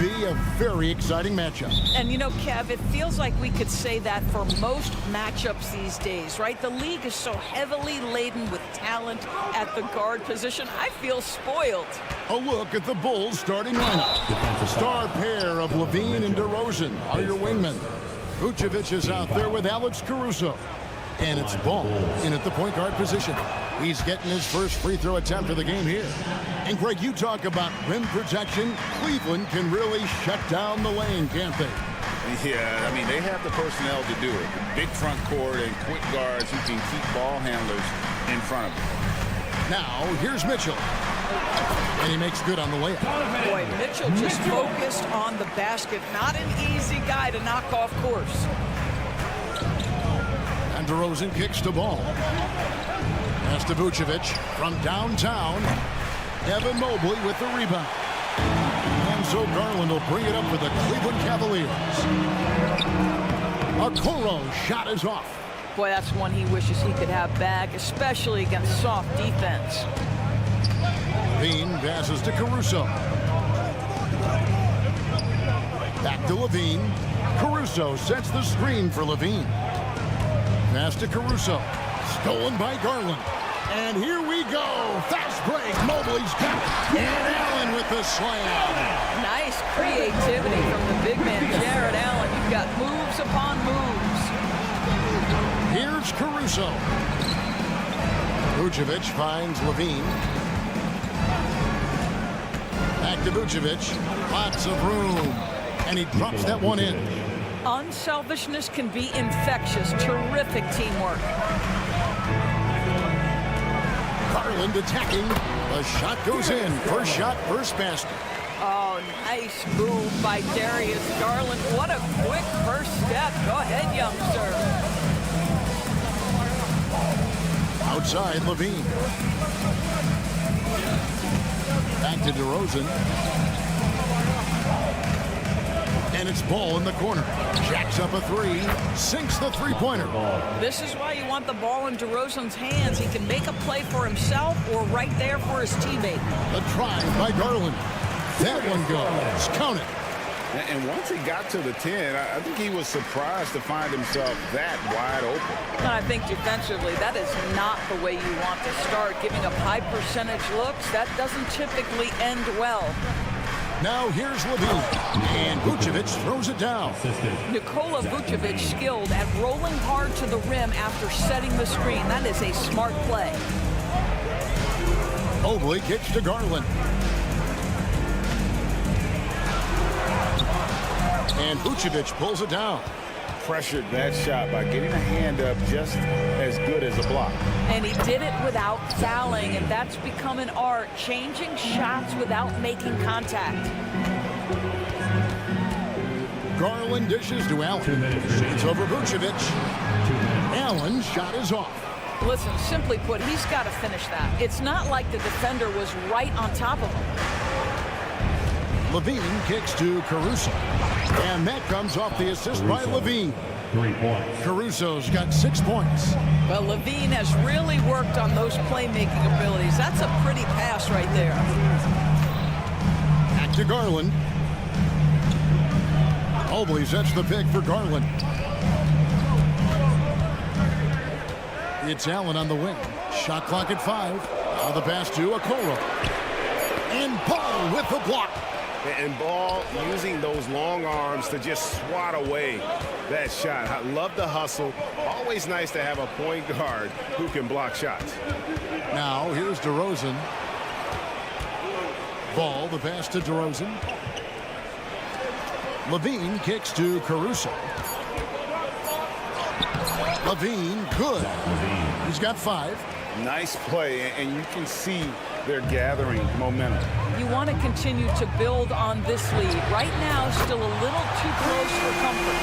be a very exciting matchup. And, you know, Kev, it feels like we could say that for most matchups these days, right? The league is so heavily laden with talent at the guard position. I feel spoiled. A look at the Bulls starting lineup. Star pair of Levine and DeRozan are your wingmen. Vucevic is out there with Alex Caruso. And it's Ball in at the point guard position. He's getting his first free throw attempt of the game here. And Greg, you talk about rim protection. Cleveland can really shut down the lane, can't they? Yeah, I mean, they have the personnel to do it. Big front court and quick guards who can keep ball handlers in front of them. Now, here's Mitchell. And he makes good on the layup. Boy, Mitchell just focused on the basket. Not an easy guy to knock off course. And DeRozan kicks the ball. Pass to Vucevic from downtown. Evan Mobley with the rebound. And so Garland will bring it up for the Cleveland Cavaliers. Okoro's shot is off. Boy, that's one he wishes he could have back, especially against soft defense. Levine passes to Caruso. Back to Levine. Caruso sets the screen for Levine. Pass to Caruso. Stolen by Garland. And here we go. Fast break. Mobley's got it. And Allen with the slam. Nice creativity from the big man, Jared Allen. You've got moves upon moves. Here's Caruso. Vucevic finds Levine. Back to Vucevic. Lots of room. And he drops that one in. Unselfishness can be infectious. Terrific teamwork. Garland attacking. The shot goes in. First shot, first basket. Oh, nice move by Darius Garland. What a quick first step. Go ahead, youngster. Outside, Levine. Back to DeRozan. And it's Ball in the corner. Jacks up a three. Sinks the three-pointer. This is why you want the ball in DeRozan's hands. He can make a play for himself or right there for his teammate. The drive by Garland. That one goes. Count it. And once he got to the 10, I think he was surprised to find himself that wide open. And I think defensively, that is not the way you want to start. Giving up high percentage looks, that doesn't typically end well. Now here's Levine. And Vucevic throws it down. Nikola Vucevic skilled at rolling hard to the rim after setting the screen. That is a smart play. Mobley kicks to Garland. And Vucevic pulls it down. Pressured that shot by getting a hand up just as good as a block. And he did it without fouling, and that's become an art, changing shots without making contact. Garland dishes to Allen. It's over Vucevic. Allen's shot is off. Listen, simply put, he's got to finish that. It's not like the defender was right on top of him. Levine kicks to Caruso. And that comes off the assist by Levine. 3 points. Caruso's got 6 points. Well, Levine has really worked on those playmaking abilities. That's a pretty pass right there. Back to Garland. Mobley sets the pick for Garland. It's Allen on the wing. Shot clock at 5. Now the pass to Okoro. And Ball with the block. And Ball using those long arms to just swat away that shot. I love the hustle. Always nice to have a point guard who can block shots. Now here's DeRozan. Ball, the pass to DeRozan. Levine kicks to Caruso. Levine, good. He's got 5. Nice play, and you can see they're gathering momentum. You want to continue to build on this lead. Right now, still a little too close for comfort.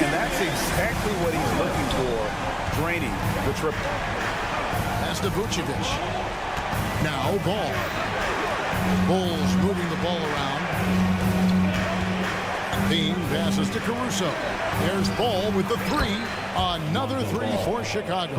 And that's exactly what he's looking for, draining the triple. Pass to Vucevic. Now Ball. Bulls moving the ball around. Bean passes to Caruso. There's Ball with the three. Another three for Chicago.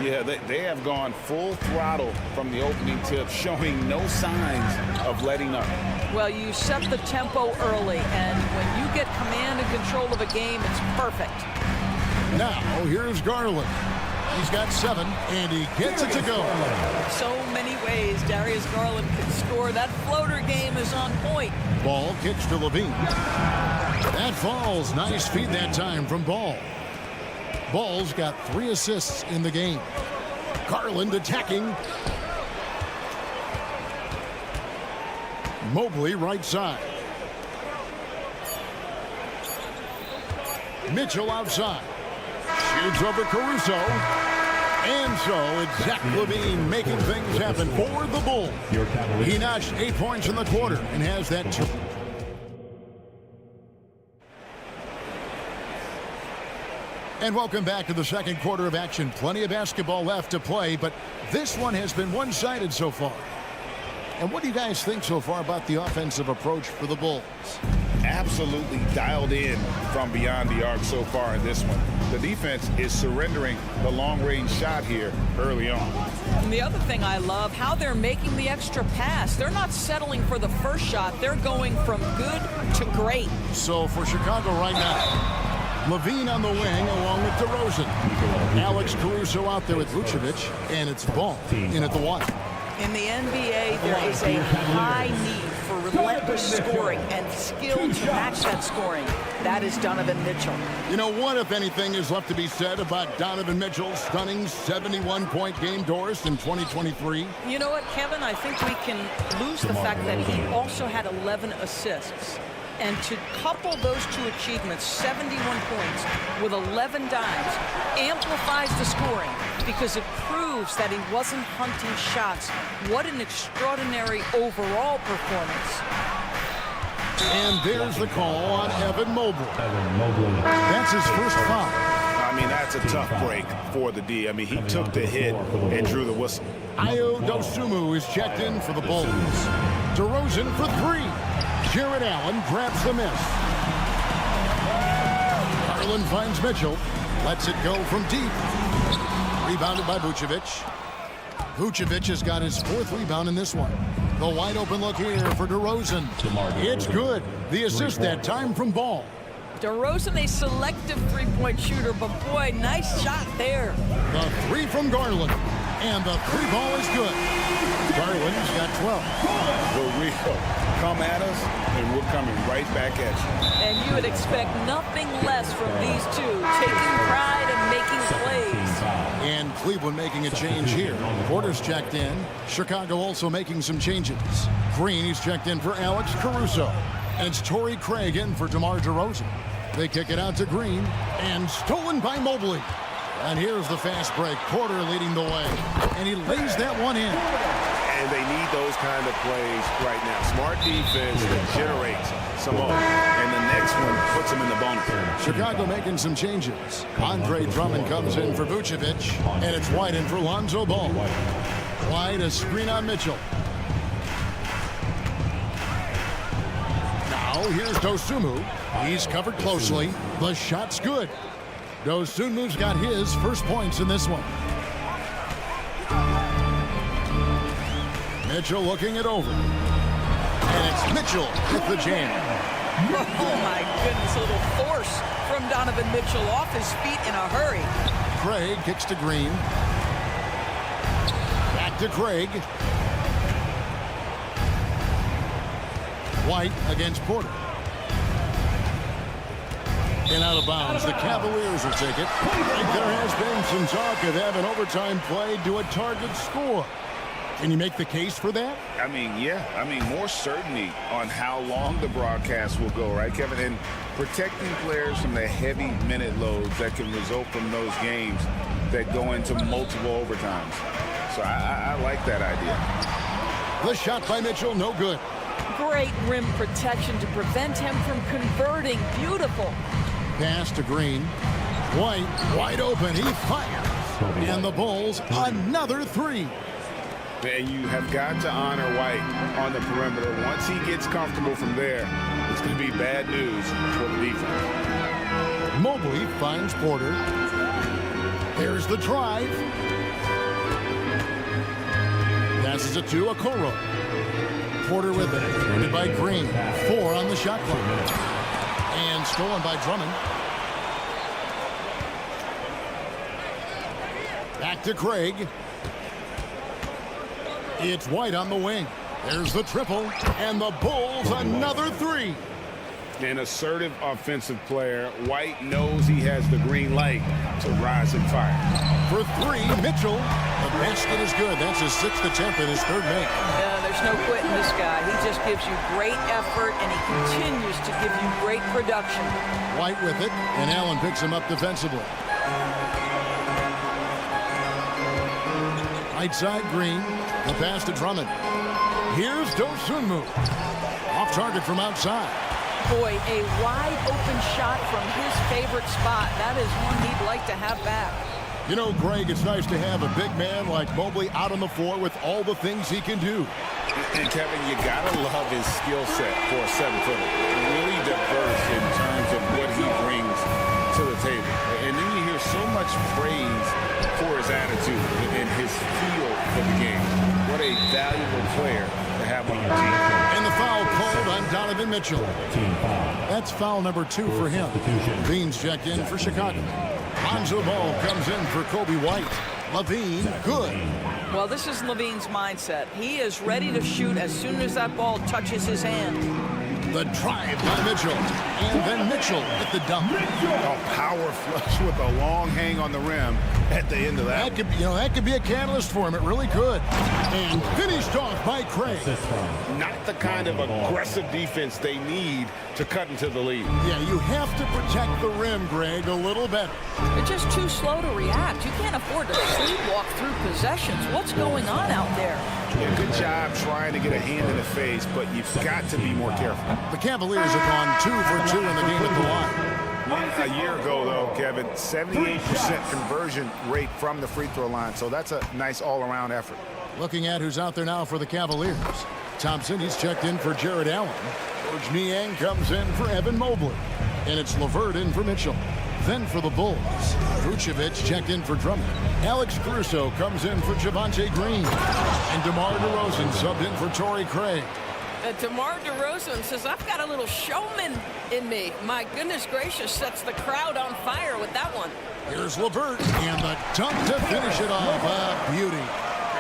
Yeah, they have gone full throttle from the opening tip, showing no signs of letting up. Well, you set the tempo early, and when you get command and control of a game, it's perfect. Now, here's Garland. He's got 7, and he gets it to go. So many ways Darius Garland can score. That floater game is on point. Ball kicks to Levine. That falls. Nice feed that time from Ball. Ball's got 3 assists in the game. Garland attacking. Mobley right side. Mitchell outside. Shoots over Caruso. And so it's Zach LaVine making things happen for the Bulls. He notched 8 points in the quarter and has that 2. And welcome back to the second quarter of action. Plenty of basketball left to play, but this one has been one-sided so far. And what do you guys think so far about the offensive approach for the Bulls? Absolutely dialed in from beyond the arc so far in this one. The defense is surrendering the long-range shot here early on. And the other thing I love, how they're making the extra pass. They're not settling for the first shot. They're going from good to great. So for Chicago right now, Levine on the wing along with DeRozan. Alex Caruso out there with Vucevic, and it's Ball in at the 1. In the NBA, there is a high need for relentless scoring and skill to match that scoring. That is Donovan Mitchell. You know, what, if anything, is left to be said about Donovan Mitchell's stunning 71-point game, Doris, in 2023? You know what, Kevin? I think we can lose the fact that he also had 11 assists. And to couple those 2 achievements, 71 points with 11 dimes, amplifies the scoring because it proves that he wasn't hunting shots. What an extraordinary overall performance. And there's the call on Evan Mobley. That's his first foul. I mean, that's a tough break for the D. I mean, he took the hit and drew the whistle. Ayo Dosunmu is checked in for the Bulls. DeRozan for 3. Jared Allen grabs the miss. Garland finds Mitchell. Lets it go from deep. Rebounded by Vucevic. Vucevic has got his 4th rebound in this one. The wide open look here for DeRozan. It's good. The assist that time from Ball. DeRozan, a selective three-point shooter, but boy, nice shot there. The 3 from Garland. And the 3 ball is good. Garland's got 12. For real. Come at us, and we're coming right back at you. And you would expect nothing less from these two, taking pride and making plays. And Cleveland making a change here. Porter's checked in. Chicago also making some changes. Green, he's checked in for Alex Caruso. And it's Torrey Craig in for DeMar DeRozan. They kick it out to Green, and stolen by Mobley. And here's the fast break. Porter leading the way, and he lays that one in. And they need those kind of plays right now. Smart defense that generates some more. And the next one puts them in the bonus. Chicago making some changes. Andre Drummond comes in for Vucevic, and it's White in for Lonzo Ball. White, a screen on Mitchell. Now here's Dosunmu. He's covered closely. The shot's good. Dosunmu's got his first points in this one. Mitchell looking it over. And it's Mitchell with the jam. Oh, my goodness, a little force from Donovan Mitchell off his feet in a hurry. Craig kicks to Green. Back to Craig. White against Porter. And out of bounds, the Cavaliers will take it. And there has been some talk of having overtime played to a target score. Can you make the case for that? I mean, yeah. I mean, more certainty on how long the broadcast will go, right, Kevin? And protecting players from the heavy minute loads that can result from those games that go into multiple overtimes. So I like that idea. The shot by Mitchell, no good. Great rim protection to prevent him from converting. Beautiful. Pass to Green. White, wide open. He fires. And the Bulls, another 3. And you have got to honor White on the perimeter. Once he gets comfortable from there, it's going to be bad news for the defense. Mobley finds Porter. There's the drive. Passes it to Okoro. Porter with it. Guarded by Green. 4 on the shot clock. And stolen by Drummond. Back to Craig. It's White on the wing. There's the triple. And the Bulls another 3. An assertive offensive player. White knows he has the green light to rise and fire. For 3, Mitchell. The basket is good. That's his 6th attempt and his 3rd make. Yeah, there's no quitting this guy. He just gives you great effort, and he continues to give you great production. White with it, and Allen picks him up defensively. Right side, Green. The pass to Drummond. Here's Dosunmu. Off target from outside. Boy, a wide open shot from his favorite spot. That is one he'd like to have back. You know, Greg, it's nice to have a big man like Mobley out on the floor with all the things he can do. And Kevin, you gotta love his skill set for a 7-footer. Really diverse in terms of what he brings to the table. And then you hear so much praise for his attitude and his feel for the game. What a valuable player to have on your team. And the foul called on Donovan Mitchell. That's foul number 2 for him. Levine's checked in for Chicago. Lonzo Ball comes in for Kobe White. Levine, good. Well, this is Levine's mindset. He is ready to shoot as soon as that ball touches his hand. The drive by Mitchell. And then Mitchell with the dunk. A power flush with a long hang on the rim at the end of that. That could be a catalyst for him. It really could. And finished off by Craig. Not the kind of aggressive defense they need to cut into the lead. Yeah, you have to protect the rim, Greg, a little better. They're just too slow to react. You can't afford to sleepwalk through possessions. What's going on out there? Yeah, good job trying to get a hand in the face, but you've got to be more careful. The Cavaliers have gone 2 for 2 in the game at the line. A year ago, though, Kevin, 78% conversion rate from the free throw line, so that's a nice all-around effort. Looking at who's out there now for the Cavaliers. Thompson, he's checked in for Jared Allen. George Niang comes in for Evan Mobley. And it's LeVert in for Mitchell. Then for the Bulls, Vucevic checked in for Drummond. Alex Caruso comes in for Javonte Green. And DeMar DeRozan subbed in for Torrey Craig. DeMar DeRozan says, I've got a little showman in me. My goodness gracious, sets the crowd on fire with that one. Here's LeVert, and the dunk to finish it off. Beauty.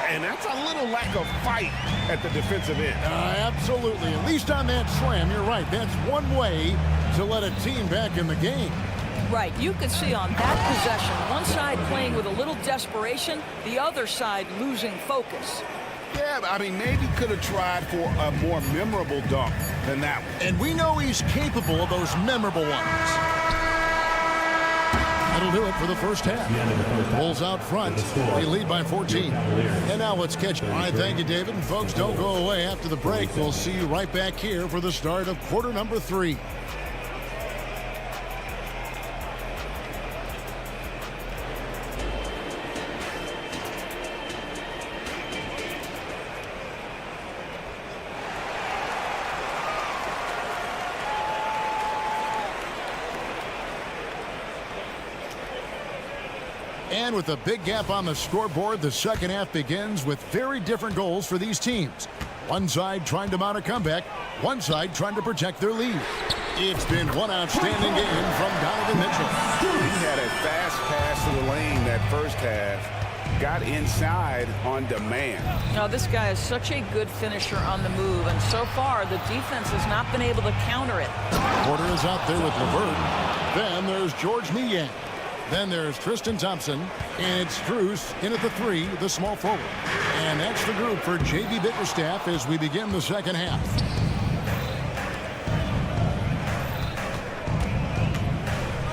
And that's a little lack of fight at the defensive end. Absolutely. At least on that slam, you're right. That's one way to let a team back in the game. Right. You could see on that possession, one side playing with a little desperation, the other side losing focus. Yeah, I mean, maybe could have tried for a more memorable dunk than that one. And we know he's capable of those memorable ones. That'll do it for the first half. Bulls out front. They lead by 14. And now let's catch it. All right, thank you, David. And folks, don't go away after the break. We'll see you right back here for the start of quarter number 3. And with a big gap on the scoreboard, the second half begins with very different goals for these teams. One side trying to mount a comeback, one side trying to protect their lead. It's been one outstanding game from Donovan Mitchell. He had a fast pass to the lane that first half, got inside on demand. Now, this guy is such a good finisher on the move, and so far the defense has not been able to counter it. Porter is out there with LeVert. Then there's George Niang. Then there's Tristan Thompson, and it's Strus in at the 3, the small forward. And that's the group for J.B. Bickerstaff as we begin the second half.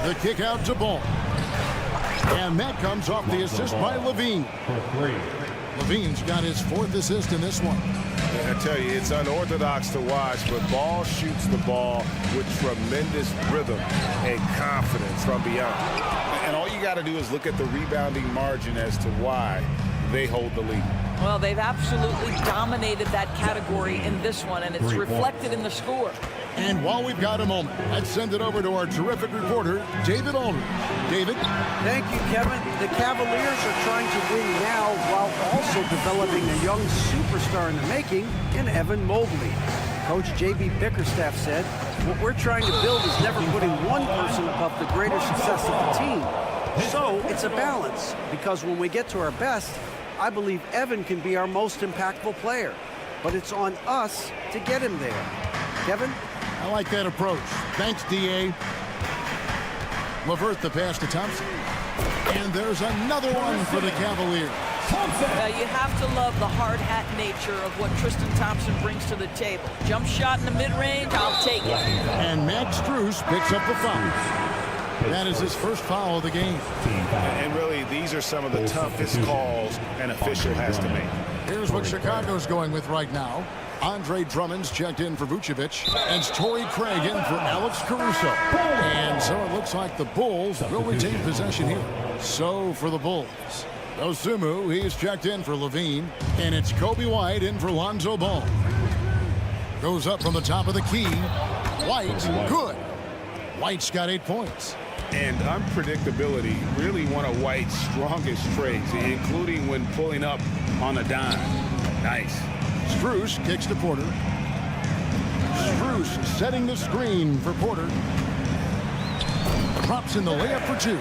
The kick out to Ball. And that comes off the assist by Levine. Levine's got his 4th assist in this one. I tell you, it's unorthodox to watch, but Ball shoots the ball with tremendous rhythm and confidence from beyond. And all you got to do is look at the rebounding margin as to why they hold the lead. Well, they've absolutely dominated that category in this one, and it's reflected in the score. And while we've got a moment, let's send it over to our terrific reporter, David Aldridge. David? Thank you, Kevin. The Cavaliers are trying to win now while also developing a young superstar in the making in Evan Mobley. Coach J.B. Bickerstaff said, what we're trying to build is never putting one person above the greater success of the team. So it's a balance, because when we get to our best, I believe Evan can be our most impactful player. But it's on us to get him there. Kevin? I like that approach. Thanks, D.A. LeVert the pass to Thompson. And there's another one for the Cavaliers. You have to love the hard hat nature of what Tristan Thompson brings to the table. Jump shot in the mid-range, I'll take it. And Max Strus picks up the foul. That is his first foul of the game. And really, these are some of the toughest calls an official has to make. Here's what Chicago's going with right now. Andre Drummond's checked in for Vucevic, and Torrey Craig in for Alex Caruso. And so it looks like the Bulls will retain possession here. So for the Bulls, Dosunmu, he's checked in for Levine, and it's Kobe White in for Lonzo Ball. Goes up from the top of the key. White, good. White's got 8 points. And unpredictability, really one of White's strongest traits, including when pulling up on a dime. Nice. Strus kicks to Porter. Strus setting the screen for Porter. Drops in the layup for 2.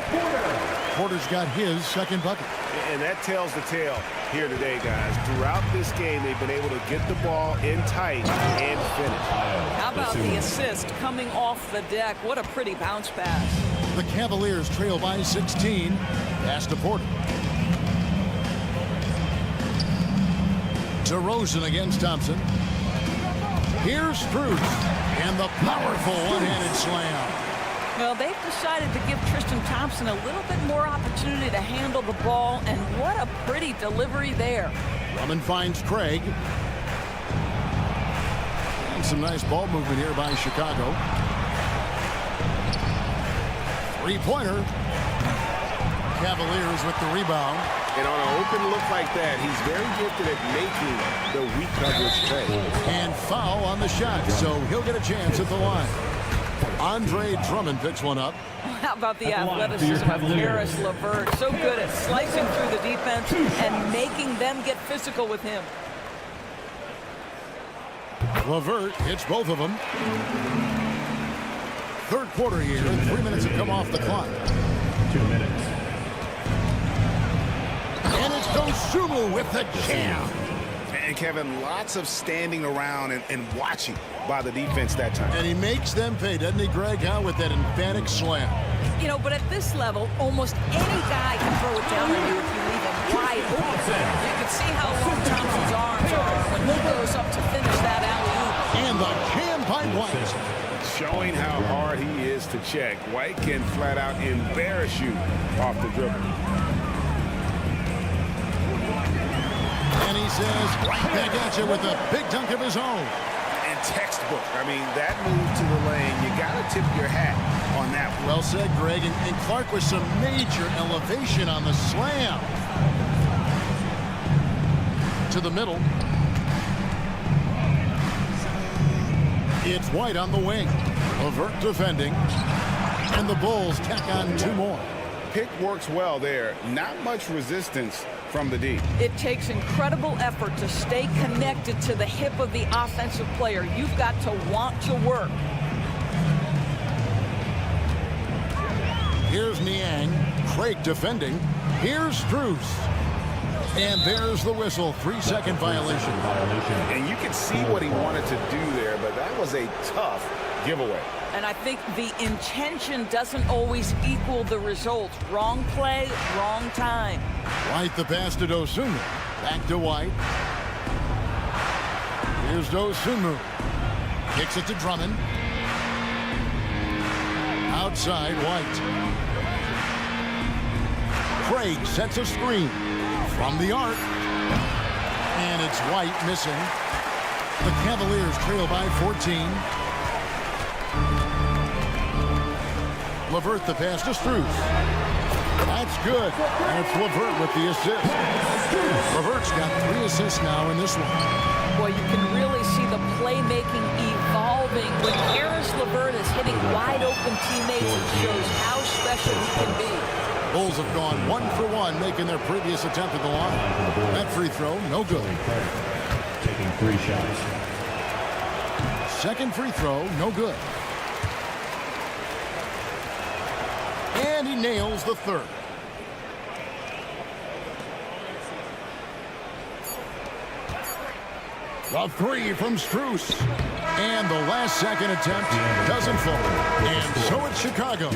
Porter's got his second bucket. And that tells the tale here today, guys. Throughout this game, they've been able to get the ball in tight and finish. How about the assist coming off the deck? What a pretty bounce pass. The Cavaliers trail by 16. Pass to Porter. DeRozan against Thompson. Here's Strus. And the powerful one-handed slam. Well, they've decided to give Tristan Thompson a little bit more opportunity to handle the ball, and what a pretty delivery there. Drummond finds Craig. And some nice ball movement here by Chicago. Three-pointer. Cavaliers with the rebound. And on an open look like that, he's very gifted at making the weak coverage pay. And foul on the shot, so he'll get a chance at the line. Andre Drummond picks one up. How about the athleticism of Karis LeVert? So good at slicing through the defense and making them get physical with him. LeVert hits both of them. Third quarter here. 3 minutes have come off the clock. 2 minutes. And it's Dosunmu with the jam. And Kevin, lots of standing around and watching by the defense that time. And he makes them pay, doesn't he, Greg? With that emphatic slam. You know, but at this level, almost any guy can throw it down on you if you leave him wide open. You can see how long Thompson's arms are when he goes up to finish that alley-oop. And the jam by White. Showing how hard he is to check. White can flat out embarrass you off the dribble. And he says, right back at you with a big dunk of his own. And textbook. I mean, that move to the lane, you got to tip your hat on that one. Well said, Greg. And Clark with some major elevation on the slam. To the middle. It's White on the wing. LeVert defending. And the Bulls tack on 2 more. Pick works well there. Not much resistance from the D. It takes incredible effort to stay connected to the hip of the offensive player. You've got to want to work. Here's Niang. Craig defending. Here's Strus. And there's the whistle. 3-second violation. And you can see what he wanted to do there, but that was a tough giveaway. And I think the intention doesn't always equal the result. Wrong play, wrong time. White the pass to Dosunmu. Back to White. Here's Dosunmu. Kicks it to Drummond. Outside White. Craig sets a screen from the arc. And it's White missing. The Cavaliers trail by 14. LeVert the pass to Strus. That's good. And it's LeVert with the assist. LeVert's got 3 assists now in this one. Well, you can really see the playmaking evolve evolving. When Harris LeVert is hitting wide open teammates, it shows how special he can be. Bulls have gone 1 for 1, making their previous attempt at the line. That free throw, no good. Taking 3 shots. Second free throw, no good. And he nails the third. The three from Strus. And the last second attempt doesn't fall. And so it's Chicago.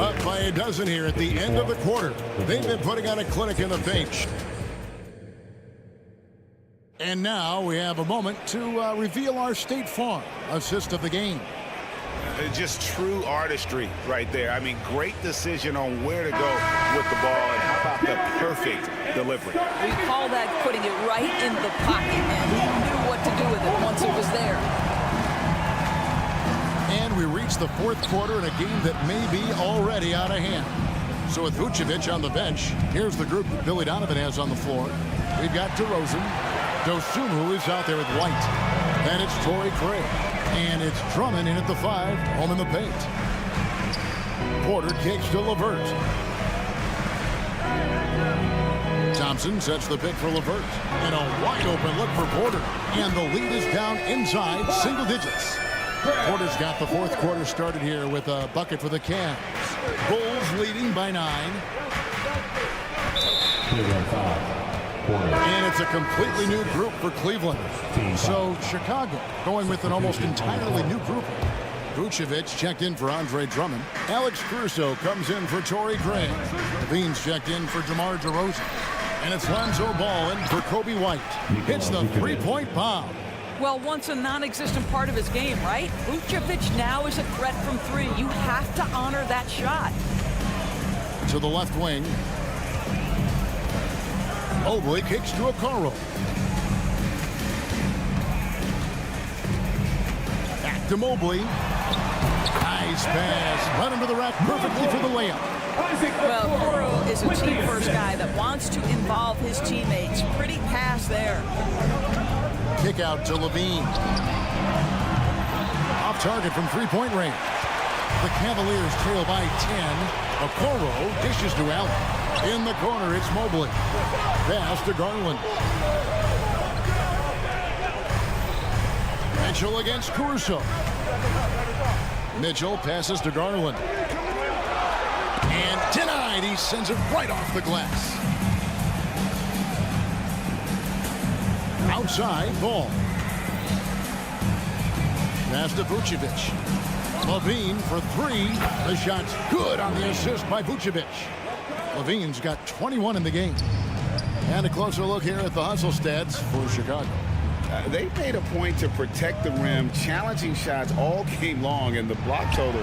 Up by a dozen here at the end of the quarter. They've been putting on a clinic in the paint. And now we have a moment to reveal our State Farm assist of the game. Just true artistry right there. I mean, great decision on where to go with the ball, and how about the perfect delivery. We call that putting it right in the pocket, and he knew what to do with it once it was there. And we reach the fourth quarter in a game that may be already out of hand. So with Vucevic on the bench, here's the group that Billy Donovan has on the floor. We've got DeRozan. Dosunmu is out there with White. Then it's Torrey Craig. And it's Drummond in at the 5, home in the paint. Porter kicks to LeVert. Thompson sets the pick for LeVert. And a wide open look for Porter. And the lead is down inside single digits. Porter's got the fourth quarter started here with a bucket for the Cavs. Bulls leading by 9. And it's a completely new group for Cleveland. So Chicago going with an almost entirely new group. Vucevic checked in for Andre Drummond. Alex Caruso comes in for Torrey Craig. Levine's checked in for DeMar DeRozan. And it's Lonzo Ball in for Kobe White. Hits the three-point bomb. Well, once a non-existent part of his game, right? Vucevic now is a threat from 3. You have to honor that shot. To the left wing. Mobley kicks to Okoro. Back to Mobley. Nice pass. Run into the rack perfectly for the layup. Well, Okoro is a team-first guy that wants to involve his teammates. Pretty pass there. Kick out to Levine. Off target from three-point range. The Cavaliers trail by 10. Okoro dishes to Allen. In the corner, it's Mobley. Pass to Garland. Mitchell against Caruso. Mitchell passes to Garland. And denied. He sends it right off the glass. Outside, Ball. Pass to Vucevic. Levine for 3. The shot's good on the assist by Vucevic. Levine's got 21 in the game. And a closer look here at the hustle stats for Chicago. They made a point to protect the rim, challenging shots all game long, and the block total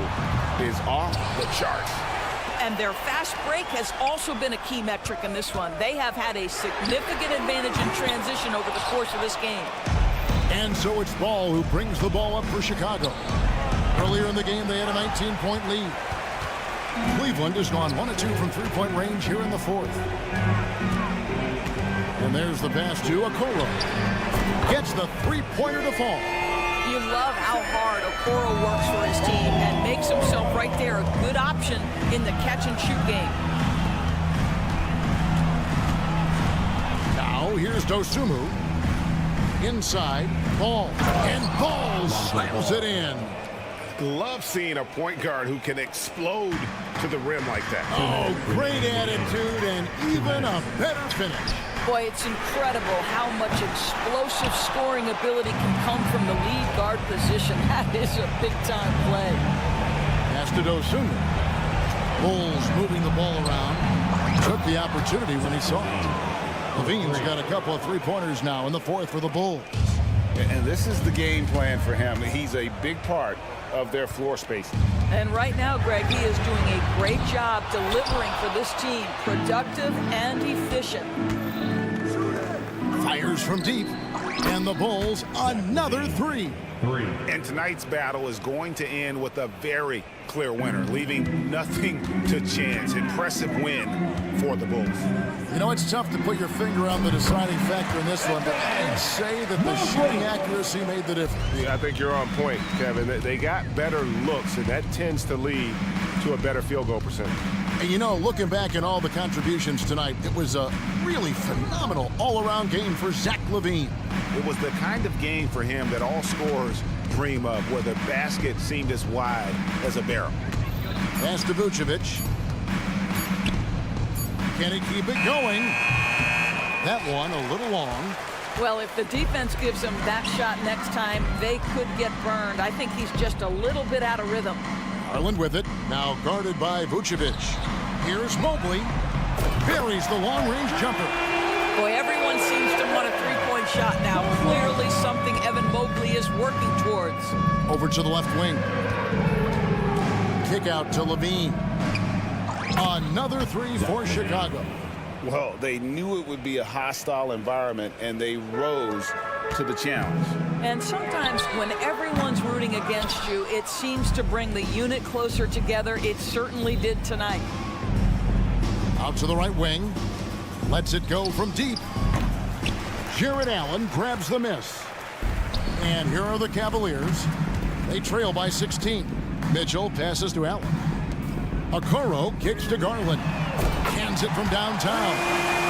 is off the charts. And their fast break has also been a key metric in this one. They have had a significant advantage in transition over the course of this game. And so it's Ball who brings the ball up for Chicago. Earlier in the game, they had a 19-point lead. Cleveland has gone 1 of 2 from three-point range here in the fourth. And there's the pass to Okoro. Gets the three-pointer to fall. You love how hard Okoro works for his team and makes himself right there a good option in the catch-and-shoot game. Now here's Dosunmu. Inside, Ball. And Ball slams it in. Love seeing a point guard who can explode to the rim like that. Oh, great attitude and even a better finish. Boy, it's incredible how much explosive scoring ability can come from the lead guard position. That is a big-time play. Pass to Dosunmu. Bulls moving the ball around. Took the opportunity when he saw it. Levine's got a couple of three-pointers now in the fourth for the Bulls. And this is the game plan for him. He's a big part of their floor spacing. And right now, Greg, he is doing a great job delivering for this team. Productive and efficient. Fires from deep. And the Bulls another 3. And tonight's battle is going to end with a very clear winner, leaving nothing to chance. Impressive win for the Bulls. You know, it's tough to put your finger on the deciding factor in this one, but I'd say that the shooting accuracy made the difference. Yeah, I think you're on point, Kevin. They got better looks, and that tends to lead to a better field goal percentage. And you know, looking back at all the contributions tonight, it was a really phenomenal all-around game for Zach LaVine. It was the kind of game for him that all scorers dream of, where the basket seemed as wide as a barrel. Pass to Vucevic. Can he keep it going? That one a little long. Well, if the defense gives him that shot next time, they could get burned. I think he's just a little bit out of rhythm. Garland with it, now guarded by Vucevic. Here's Mobley. Buries the long-range jumper. Boy, everyone seems to want a three-point shot now. Clearly something Evan Mobley is working towards. Over to the left wing. Kick out to LaVine. Another 3 for Chicago. Well, they knew it would be a hostile environment, and they rose to the challenge. And sometimes when everyone's rooting against you, it seems to bring the unit closer together. It certainly did tonight. Out to the right wing. Lets it go from deep. Jared Allen grabs the miss. And here are the Cavaliers. They trail by 16. Mitchell passes to Allen. Okoro kicks to Garland. Hands it from downtown.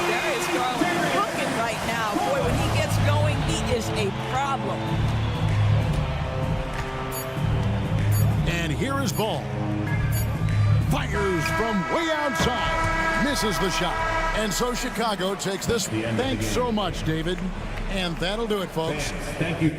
Darius Garland cooking right now. Boy, when he gets going, he is a problem. And here is Ball. Fires from way outside. Misses the shot. And so Chicago takes this. Thanks so much, David. And that'll do it, folks. Thank you.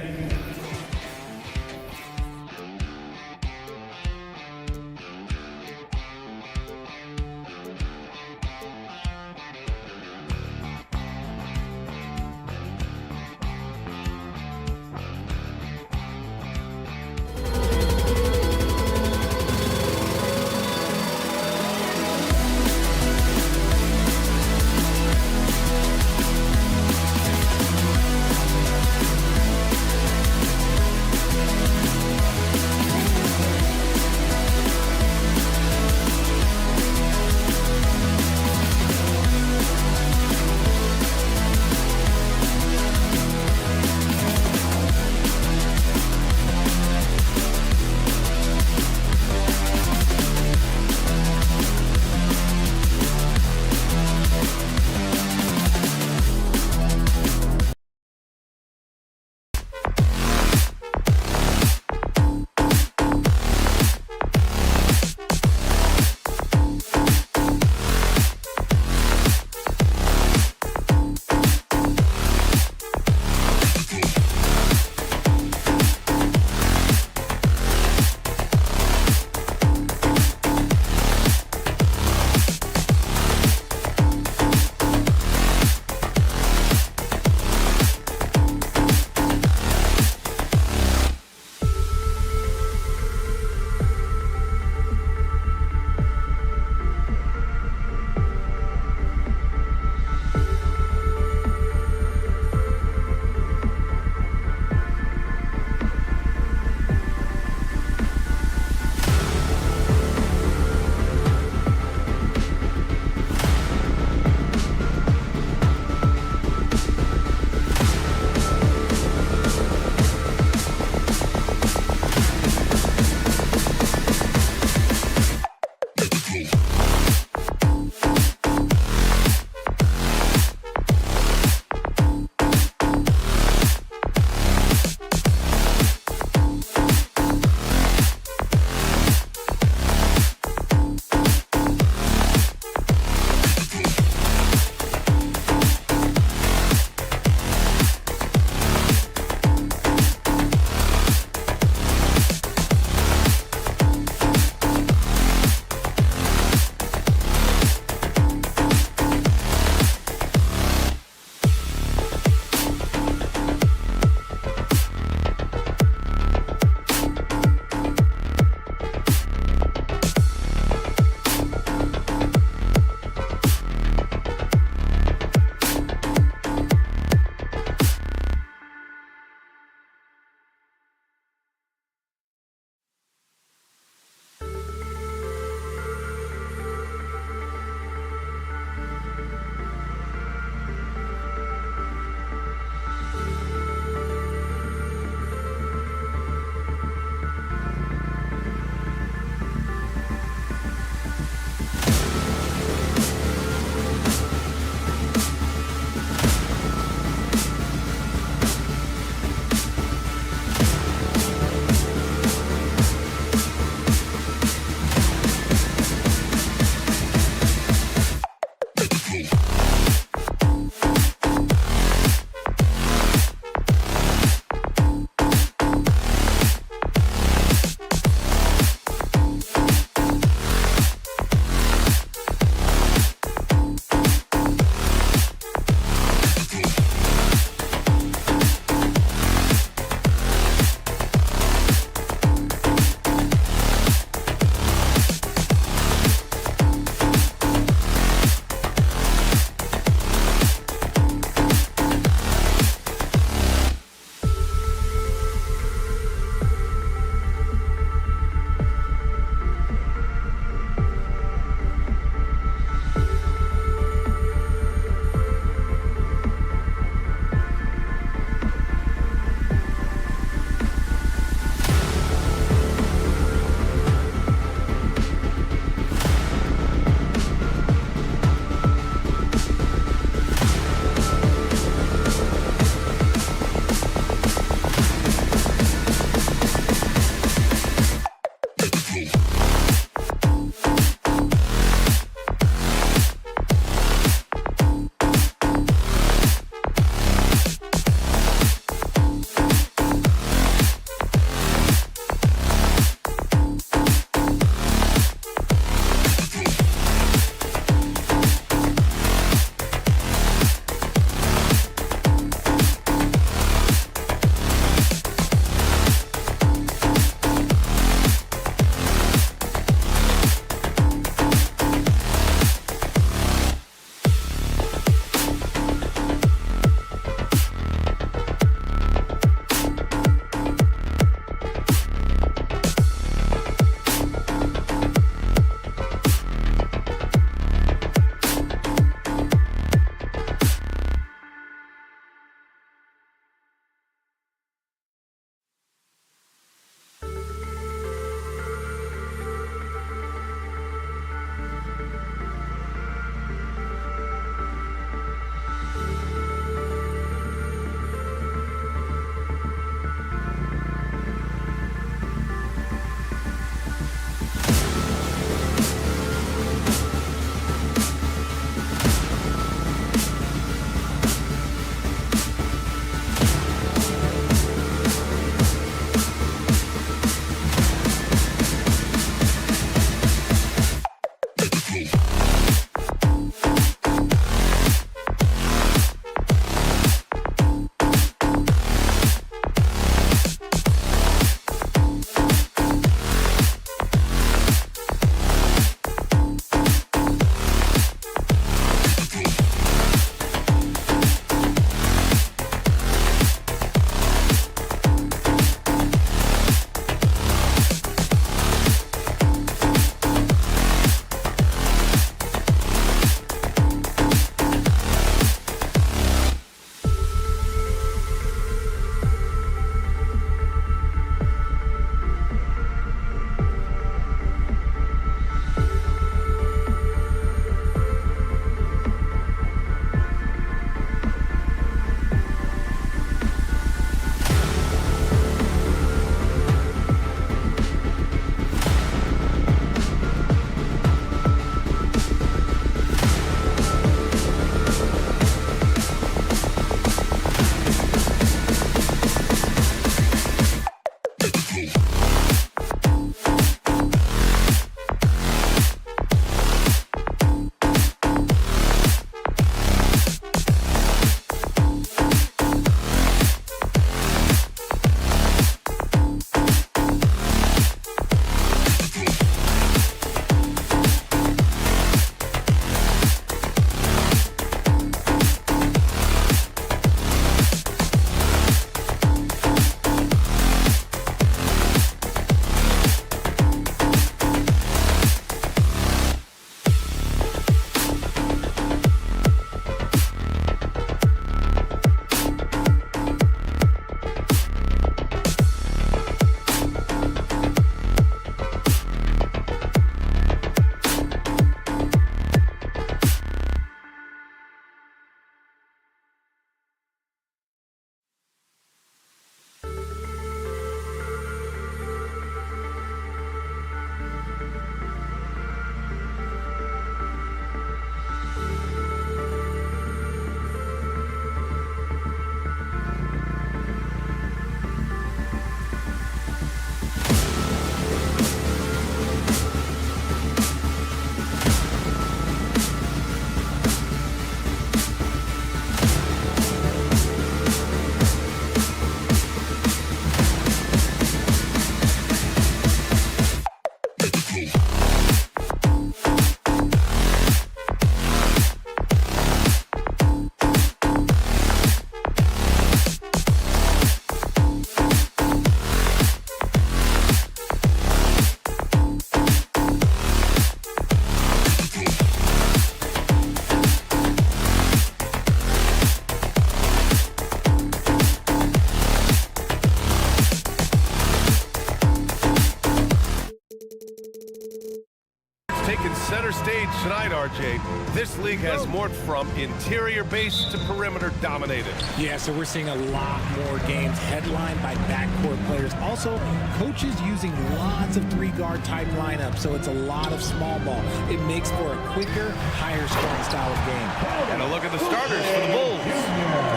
shape, this league has morphed from interior base to perimeter dominated. Yeah, so we're seeing a lot more games headlined by backcourt players. Also, coaches using lots of three-guard type lineups, so it's a lot of small ball. It makes for a quicker, higher scoring style of game. And a look at the starters for the Bulls.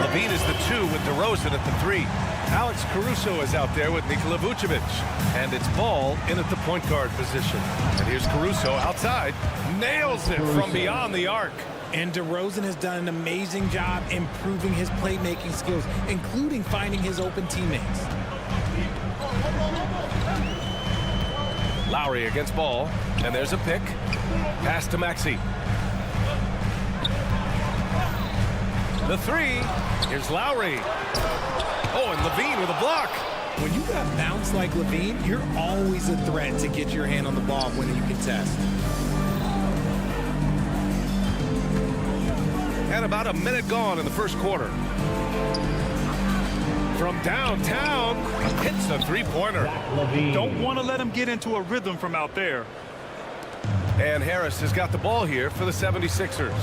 Levine is the 2 with DeRozan at the 3. Alex Caruso is out there with Nikola Vucevic. And it's Ball in at the point guard position. And here's Caruso outside. Nails it from beyond the arc. And DeRozan has done an amazing job improving his playmaking skills, including finding his open teammates. Lowry against Ball. And there's a pick. Pass to Maxey. The 3. Here's Lowry. Oh, and Levine with a block. When you got bounce like Levine, you're always a threat to get your hand on the ball when you contest. And about a minute gone in the first quarter. From downtown, hits the three-pointer. Don't want to let him get into a rhythm from out there. And Harris has got the ball here for the 76ers.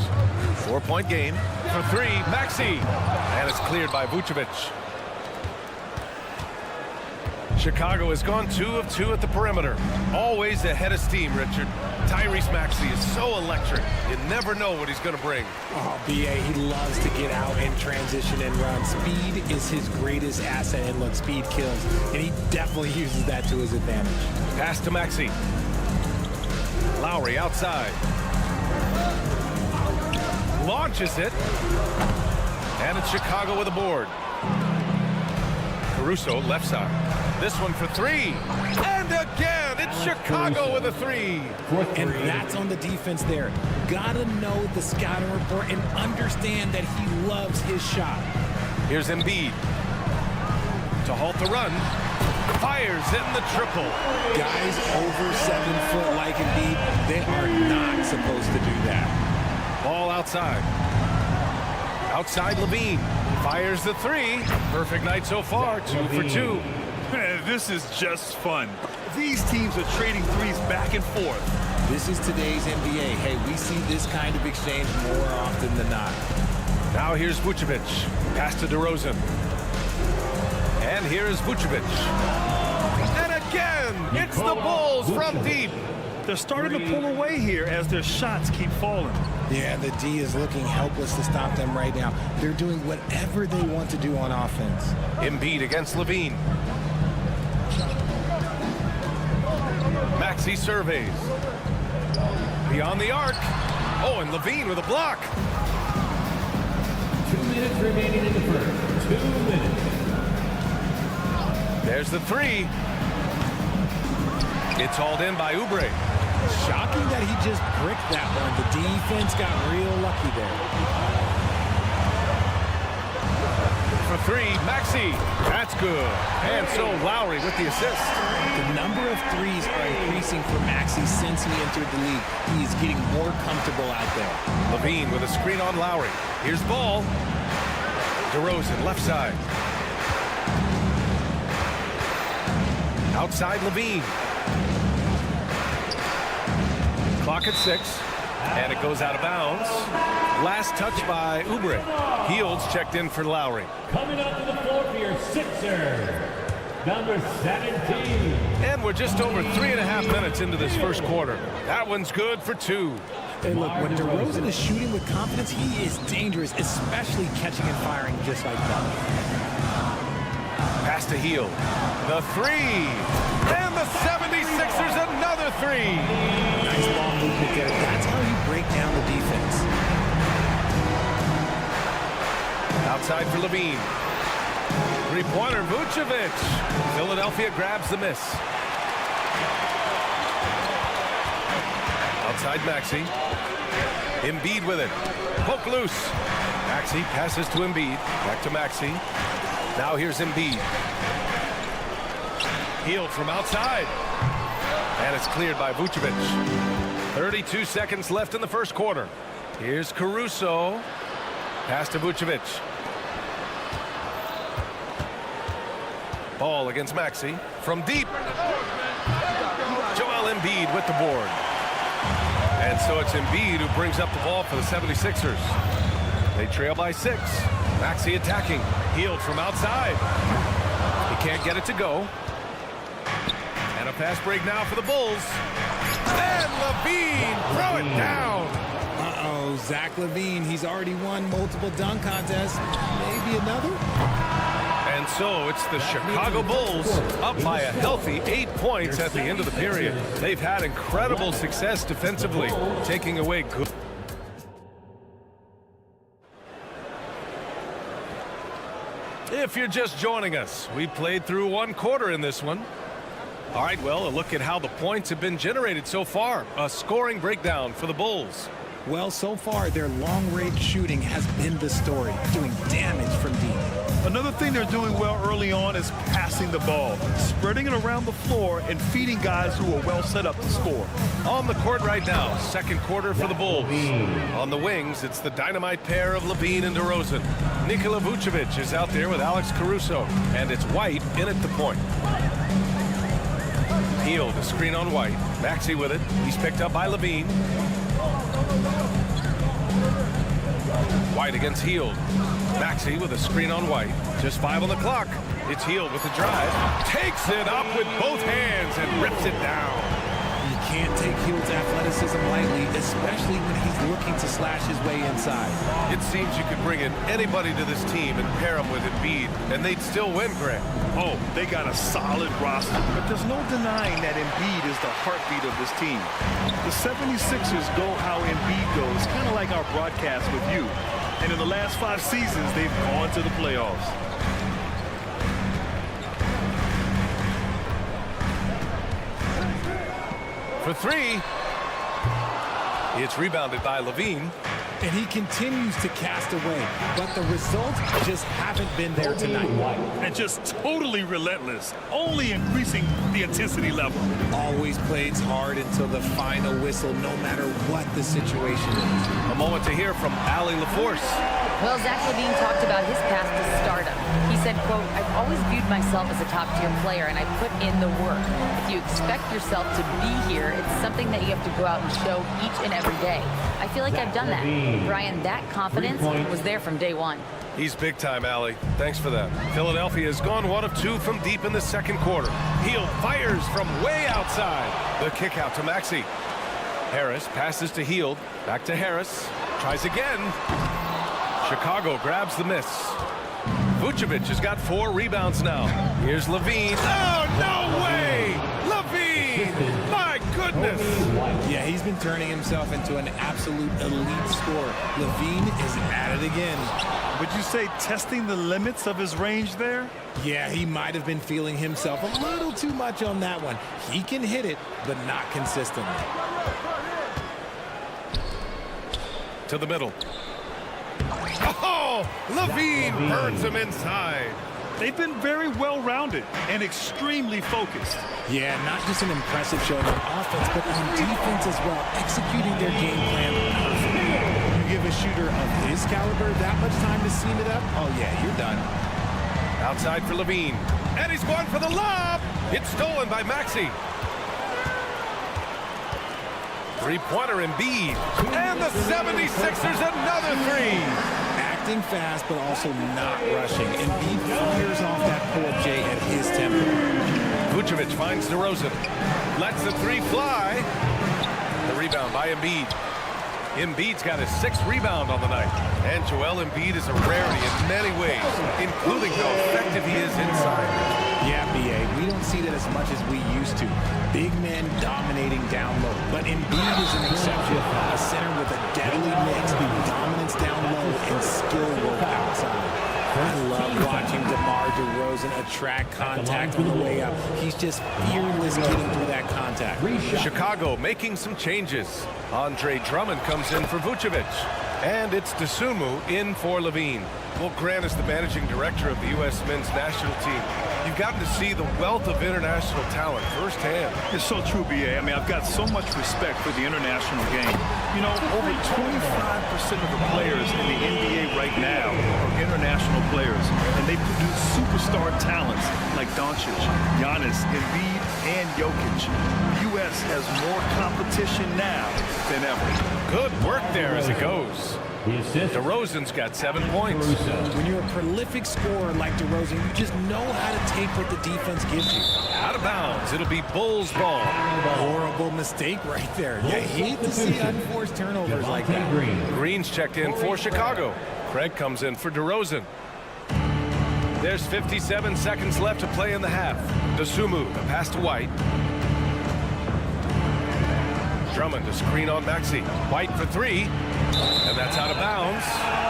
4-point game for 3, Maxey. And it's cleared by Vucevic. Chicago has gone 2 of 2 at the perimeter. Always ahead of steam, Richard. Tyrese Maxey is so electric. You never know what he's going to bring. Oh, B.A., he loves to get out and transition and run. Speed is his greatest asset, and look, speed kills. And he definitely uses that to his advantage. Pass to Maxey. Lowry outside. Launches it. And it's Chicago with a board. Caruso left side. This one for 3. And again, it's Chicago with a 3. And that's on the defense there. Gotta know the scouting report and understand that he loves his shot. Here's Embiid. To halt the run. Fires in the triple. Guys over 7 foot like Embiid, they are not supposed to do that. Ball outside. Outside Levine. Fires the 3. Perfect night so far. 2 for 2. Man, this is just fun. These teams are trading threes back and forth. This is today's NBA. Hey, we see this kind of exchange more often than not. Now here's Vucevic. Pass to DeRozan. And here's Vucevic. And again, it's the Bulls from deep. They're starting to pull away here as their shots keep falling. Yeah, the D is looking helpless to stop them right now. They're doing whatever they want to do on offense. Embiid against Levine. Maxey surveys. Beyond the arc. Oh, and Levine with a block. 2 minutes remaining in the first. 2 minutes. There's the 3. It's hauled in by Oubre. Shocking that he just bricked that one. The defense got real lucky there. For 3, Maxey. That's good. And so Lowry with the assist. The number of threes are increasing for Maxey since he entered the league. He is getting more comfortable out there. Levine with a screen on Lowry. Here's Ball. DeRozan left side. Outside Levine. Clock at 6. And it goes out of bounds. Last touch by Oubre. Fields checked in for Lowry. Coming up to the floor for your Sixers, number 17. And we're just over 3.5 minutes into this first quarter. That one's good for 2. Hey, look, when DeRozan is shooting with confidence, he is dangerous, especially catching and firing just like that. Pass to Hield. The 3. And the 76ers another 3. Nice ball movement there. That's how you break down the defense. Outside for Levine. Three-pointer, Vucevic. Philadelphia grabs the miss. Outside Maxey. Embiid with it. Poke loose. Maxey passes to Embiid. Back to Maxey. Now here's Embiid. Hield from outside. And it's cleared by Vucevic. 32 seconds left in the first quarter. Here's Caruso. Pass to Vucevic. Ball against Maxey. From deep. Joel Embiid with the board. And so it's Embiid who brings up the ball for the 76ers. They trail by 6. Maxey attacking. Hield from outside. He can't get it to go. And a fast break now for the Bulls. And LaVine, throw it down. Uh-oh, Zach LaVine, he's already won multiple dunk contests. Maybe another? And so it's the Chicago Bulls up by a healthy 8 points at the end of the period. They've had incredible success defensively, taking away good. If you're just joining us, we played through 1 quarter in this one. All right, well, a look at how the points have been generated so far. A scoring breakdown for the Bulls. Well, so far, their long-range shooting has been the story, doing damage from deep. Another thing they're doing well early on is passing the ball, spreading it around the floor and feeding guys who are well set up to score. On the court right now, second quarter for the Bulls. On the wings, it's the dynamite pair of LaVine and DeRozan. Nikola Vucevic is out there with Alex Caruso, and it's White in at the point. Hield, a screen on White. Maxey with it. He's picked up by LaVine. White against Hield. Maxey with a screen on White. Just 5 on the clock. It's Hield with the drive. Takes it up with both hands and rips it down. You can't take Hield's athleticism lightly, especially when he's looking to slash his way inside. It seems you could bring in anybody to this team and pair them with Embiid, and they'd still win, Grant. Oh, they got a solid roster, but there's no denying that Embiid is the heartbeat of this team. The 76ers go how Embiid goes, kind of like our broadcast with you. And in the last 5 seasons, they've gone to the playoffs. For 3. It's rebounded by LaVine. And he continues to cast away, but the results just haven't been there tonight. And just totally relentless, only increasing the intensity level. Always plays hard until the final whistle, no matter what the situation is. A moment to hear from Allie LaForce. Well, Zach LaVine talked about his path to stardom. He said, quote, "I've always viewed myself as a top-tier player, and I put in the work. If you expect yourself to be here, it's something that you have to go out and show each and every day. I feel like I've done that." Brian, that confidence was there from day one. He's big time, Allie. Thanks for that. Philadelphia has gone 1 of 2 from deep in the second quarter. Hield fires from way outside. The kick out to Maxey. Harris passes to Hield. Back to Harris. Tries again. Chicago grabs the miss. Vucevic has got 4 rebounds now. Here's LaVine. Oh, no way! LaVine! My goodness! Yeah, he's been turning himself into an absolute elite scorer. LaVine is at it again. Would you say testing the limits of his range there? Yeah, he might have been feeling himself a little too much on that one. He can hit it, but not consistently. To the middle. Oh, LaVine burns him inside. They've been very well-rounded and extremely focused. Yeah, not just an impressive showing on offense, but on defense as well, executing their game plan perfectly. You give a shooter of his caliber that much time to seam it up, oh yeah, you're done. Outside for LaVine. And he's going for the lob. It's stolen by Maxey. Three-pointer Embiid. And the 76ers another 3. Acting fast, but also not rushing. Embiid fires off that pull-up J at his tempo. Vucevic finds DeRozan. Lets the 3 fly. The rebound by Embiid. Embiid's got his 6th rebound on the night. And Joel Embiid is a rarity in many ways, including how effective he is inside. Yeah, B.A., we don't see that as much as we used to. Big men dominating down low. But Embiid is an exception. A center with a deadly mix of dominance down low and skill work outside. I love watching DeMar DeRozan attract contact on the way up. He's just fearless getting through that contact. Chicago making some changes. Andre Drummond comes in for Vucevic. And it's Dosunmu in for LaVine. Well, Grant is the managing director of the U.S. men's national team. You've gotten to see the wealth of international talent firsthand. It's so true, B.A. I mean, I've got so much respect for the international game. You know, over 25% of the players in the NBA right now are international international players, and they produce superstar talents like Doncic, Giannis, Embiid, and Jokic. The U.S. has more competition now than ever. Good work there as it goes. DeRozan's got 7 points. When you're a prolific scorer like DeRozan, you just know how to take what the defense gives you. Out of bounds. It'll be Bulls ball. Horrible mistake right there. You hate to see unforced turnovers like that. Green's checked in for Chicago. Craig comes in for DeRozan. There's 57 seconds left to play in the half. Dosunmu, the pass to White. Drummond to screen on Maxey. White for three. And that's out of bounds.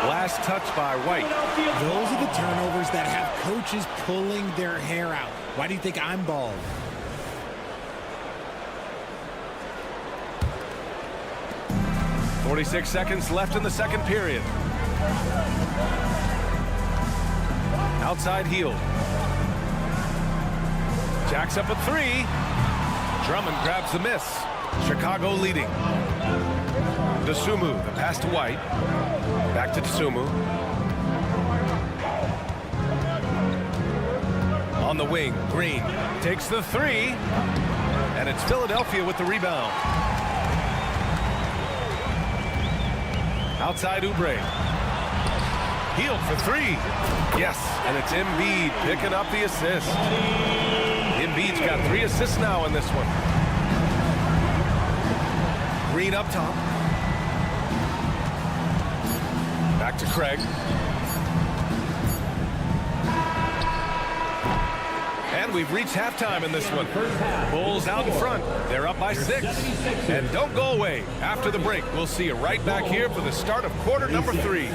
Last touch by White. Those are the turnovers that have coaches pulling their hair out. Why do you think I'm bald? .46 seconds left in the second period. Outside heel. Jacks up a three. Drummond grabs the miss. Chicago leading. Dosunmu, the pass to White. Back to Dosunmu. On the wing, Green takes the three. And it's Philadelphia with the rebound. Outside Oubre. Healed for three. Yes, and it's Embiid picking up the assist. Embiid's got 3 assists now in this one. Green up top. Back to Craig. And we've reached halftime in this one. Bulls out in front. They're up by 6. And don't go away. After the break, we'll see you right back here for the start of quarter number 3.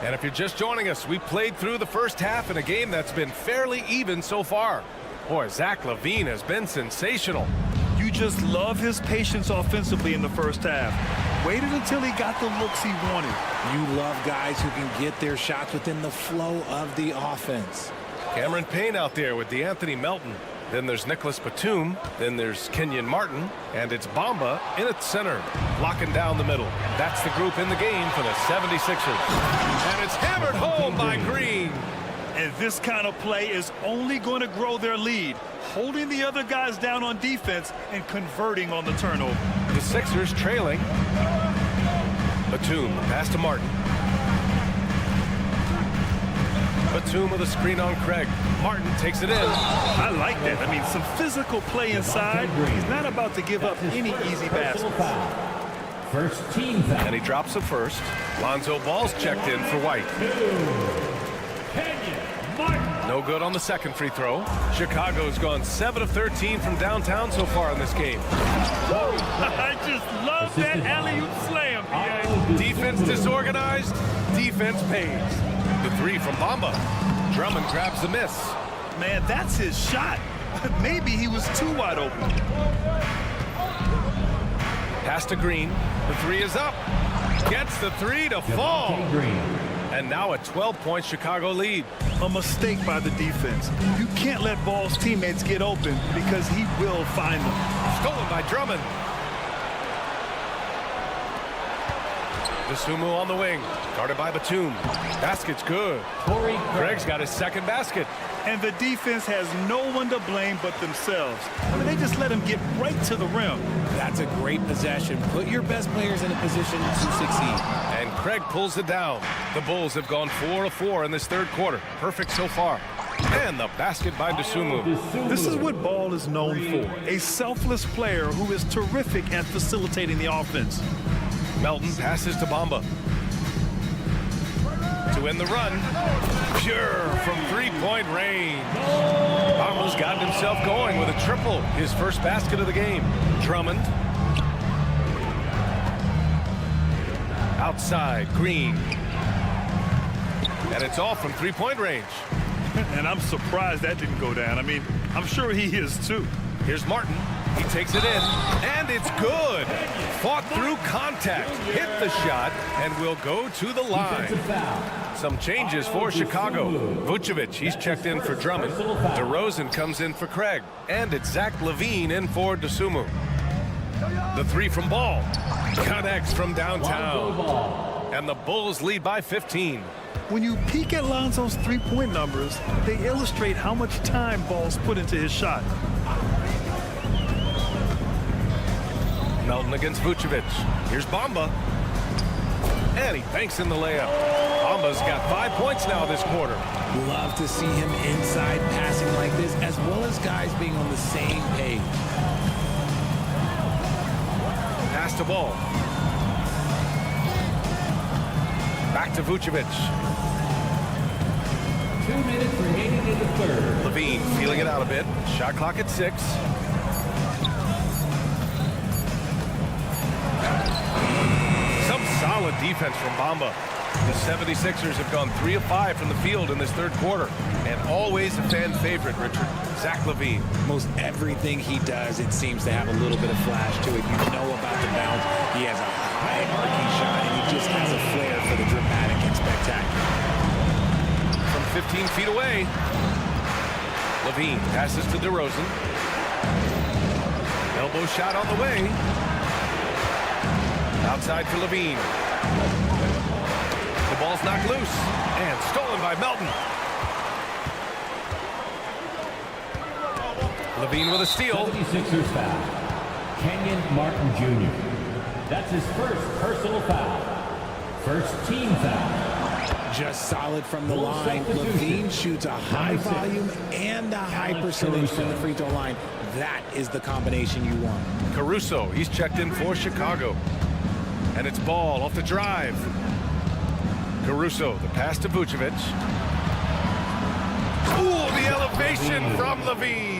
And if you're just joining us, we played through the first half in a game that's been fairly even so far. Boy, Zach LaVine has been sensational. You just love his patience offensively in the first half. Waited until he got the looks he wanted. You love guys who can get their shots within the flow of the offense. Cameron Payne out there with DeAnthony Melton. Then there's Nicholas Batum. Then there's Kenyon Martin. And it's Bamba in its center, blocking down the middle. That's the group in the game for the 76ers. And it's hammered home by Green. And this kind of play is only going to grow their lead, holding the other guys down on defense and converting on the turnover. The Sixers trailing. Batum, pass to Martin. Batum with a screen on Craig. Martin takes it in. I like that. I mean, some physical play inside. He's not about to give up any easy baskets. First team foul. And he drops the first. Lonzo Ball's checked in for White. No good on the second free throw. Chicago's gone 7 of 13 from downtown so far in this game. I just love that alley-oop slam. Defense disorganized. Defense pays. The three from Bamba. Drummond grabs the miss. Man, that's his shot. Maybe he was too wide open. Pass to Green. The three is up. Gets the three to fall. And now a 12-point Chicago lead. A mistake by the defense. You can't let Ball's teammates get open because he will find them. Stolen by Drummond. Dosunmu on the wing. Guarded by Batum. Basket's good. Craig's got his second basket. And the defense has no one to blame but themselves. I mean, they just let him get right to the rim. That's a great possession. Put your best players in a position to succeed. And Craig pulls it down. The Bulls have gone 4 of 4 in this third quarter. Perfect so far. And the basket by Dosunmu. This is what Ball is known for. A selfless player who is terrific at facilitating the offense. Melton passes to Bamba. To win the run. Pure from three-point range. Bamba's gotten himself going with a triple. His first basket of the game. Drummond. Outside, Green. And it's all from three-point range. And I'm surprised that didn't go down. I mean, I'm sure he is too. Here's Martin. He takes it in, and it's good. Fought through contact, hit the shot, and will go to the line. Some changes for Chicago. Vucevic, he's checked in for Drummond. DeRozan comes in for Craig. And it's Zach LaVine in for DeSumo. The three from Ball. Connects from downtown. And the Bulls lead by 15. When you peek at Lonzo's three-point numbers, they illustrate how much time Ball's put into his shot. Melton against Vucevic. Here's Bamba. And he banks in the layup. Bamba's got 5 points now this quarter. Love to see him inside passing like this, as well as guys being on the same page. Pass to Ball. Back to Vucevic. 2 minutes remaining in the third. LaVine feeling it out a bit. Shot clock at 6. Some solid defense from Bamba. The 76ers have gone 3 of 5 from the field in this third quarter. And always a fan favorite, Richard. Zach LaVine. Most everything he does, it seems to have a little bit of flash to it. You know about the bounce. He has a high arcing shot, and he just has a flair for the dramatic and spectacular. From 15 feet away, LaVine passes to DeRozan. Elbow shot on the way. Outside for LaVine. The ball's knocked loose and stolen by Melton. LaVine with a steal. 76ers foul. Kenyon Martin Jr. That's his first personal foul. First team foul. Just solid from the line. LaVine shoots a high volume and a high percentage from the free throw line. That is the combination you want. Caruso, he's checked in for Chicago. And it's Ball off the drive. Caruso, the pass to Vucevic. Ooh, the elevation from LaVine.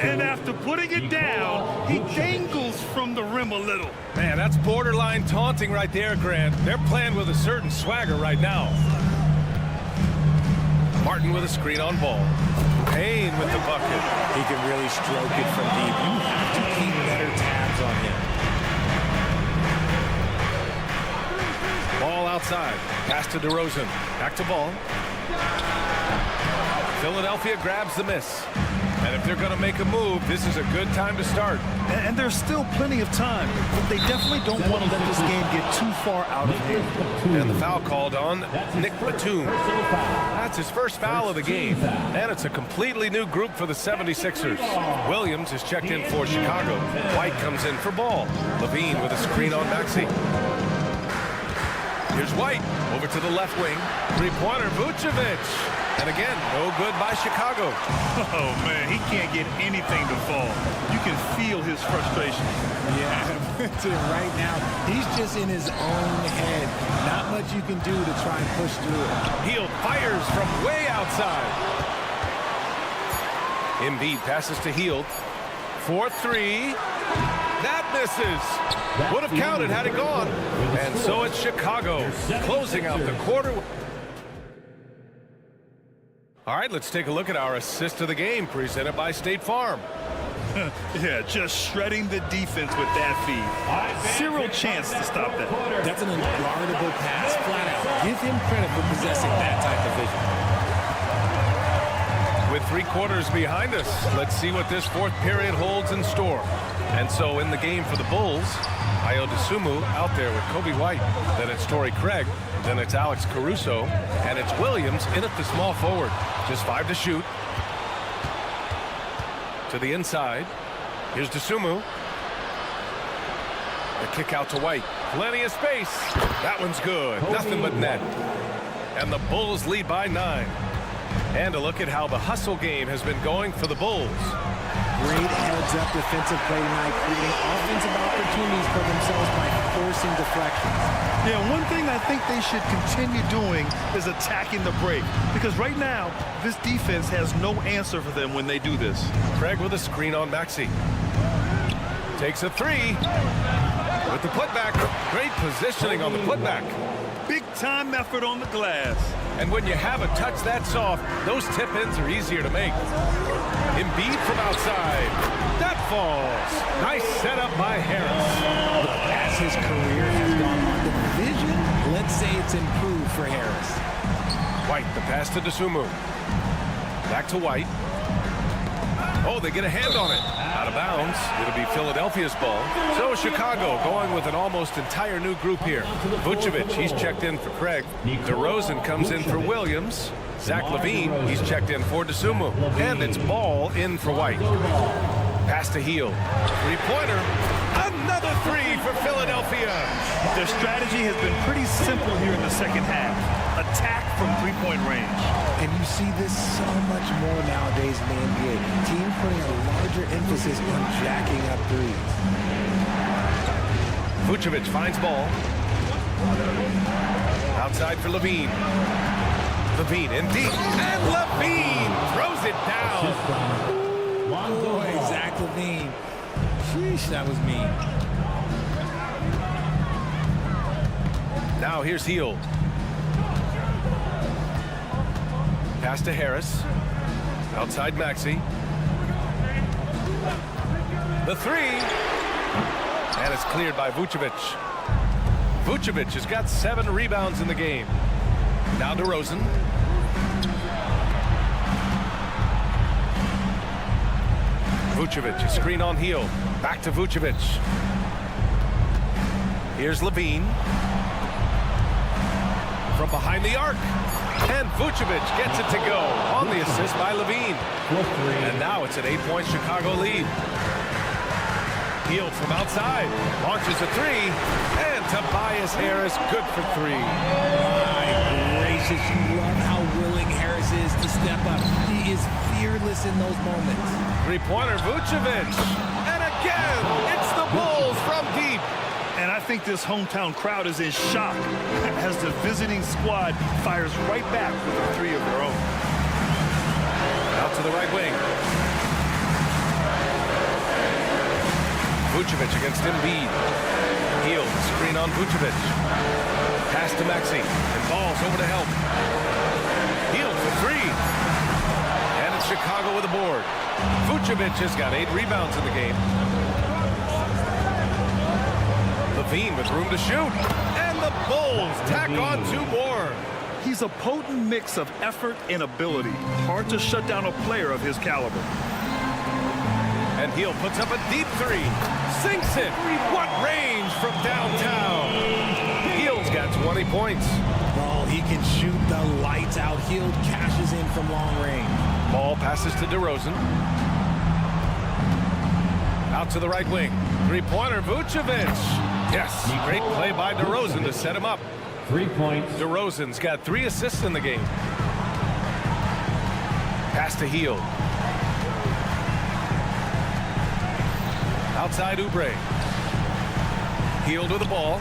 And after putting it down, he dangles from the rim a little. Man, that's borderline taunting right there, Grant. They're playing with a certain swagger right now. Martin with a screen on Ball. Payne with the bucket. He can really stroke it from deep. You have to keep better tabs on him. Ball outside. Pass to DeRozan. Back to Ball. Philadelphia grabs the miss. And if they're going to make a move, this is a good time to start. And there's still plenty of time, but they definitely don't want to let this game get too far out of hand. And the foul called on Nick Batum. That's his first foul of the game. And it's a completely new group for the 76ers. Williams is checked in for Chicago. White comes in for Ball. LaVine with a screen on Maxey. Here's White over to the left wing. Three-pointer, Vucevic. And again, no good by Chicago. Oh, man, he can't get anything to fall. You can feel his frustration. Yeah, right now, he's just in his own head. Not much you can do to try and push through it. Hield fires from way outside. Embiid passes to Hield. 4-3. That misses. Would have counted had it gone. And so it's Chicago closing out the quarter. All right, let's take a look at our assist of the game presented by State Farm. Yeah, just shredding the defense with that feed. Zero chance to stop that. That's an unguardable pass, flat out. Give him credit for possessing that type of vision. With 3 quarters behind us, let's see what this fourth period holds in store. And so in the game for the Bulls, Ayo Dosunmu out there with Kobe White. Then it's Torrey Craig. Then it's Alex Caruso. And it's Williams in at the small forward. Just 5 to shoot. To the inside. Here's Dosunmu. The kick out to White. Plenty of space. That one's good. Nothing but net. And the Bulls lead by 9. And a look at how the hustle game has been going for the Bulls. Great heads-up defensive play tonight, creating offensive opportunities for themselves by forcing deflections. Yeah, one thing I think they should continue doing is attacking the break. Because right now, this defense has no answer for them when they do this. Craig with a screen on Maxey. Takes a 3. With the putback. Great positioning on the putback. Big time effort on the glass. And when you have a touch that soft, those tip-ins are easier to make. Embiid from outside. That falls. Nice setup by Harris. As his career has gone on, the vision, let's say it's improved for Harris. White, the pass to Dosunmu. Back to White. Oh, they get a hand on it. Out of bounds. It'll be Philadelphia's ball. So Chicago going with an almost entire new group here. Vucevic, he's checked in for Craig. DeRozan comes in for Williams. Zach LaVine, he's checked in for Dosunmu. And it's Ball in for White. Pass to Hield. Three-pointer. Another three for Philadelphia. Their strategy has been pretty simple here in the second half. Attack from three-point range. And you see this so much more nowadays in the NBA. Teams putting a larger emphasis on jacking up threes. Vucevic finds Ball. Outside for LaVine. LaVine in deep. And LaVine throws it down. Boy, Zach LaVine. Sheesh, that was mean. Now here's Hield. Pass to Harris. Outside Maxey. The three. And it's cleared by Vucevic. Vucevic has got 7 rebounds in the game. Now DeRozan. Vucevic, a screen on Hield. Back to Vucevic. Here's LaVine. From behind the arc. And Vucevic gets it to go on the assist by LaVine. And now it's an 8-point Chicago lead. Hield from outside. Launches a three. And Tobias Harris good for 3. My gracious, you love how willing Harris is to step up. He is fearless in those moments. Three-pointer Vucevic. And again, it's the Bulls from deep. And I think this hometown crowd is in shock as the visiting squad fires right back with a 3 of their own. Out to the right wing. Vucevic against Embiid. Hield, screen on Vucevic. Pass to Maxey. And Ball's over to help. Hield for 3. And it's Chicago with a board. Vucevic has got 8 rebounds in the game. LaVine with room to shoot. And the Bulls tack on 2 more. He's a potent mix of effort and ability. Hard to shut down a player of his caliber. And Hield puts up a deep 3. Sinks it. What range from downtown. Hield's got 20 points. Ball, he can shoot the lights out. Hield cashes in from long range. Ball passes to DeRozan. Out to the right wing. Three-pointer Vucevic. Yes, great play by DeRozan to set him up. 3 points. DeRozan's got 3 assists in the game. Pass to Hield. Outside Oubre. Hield with the ball.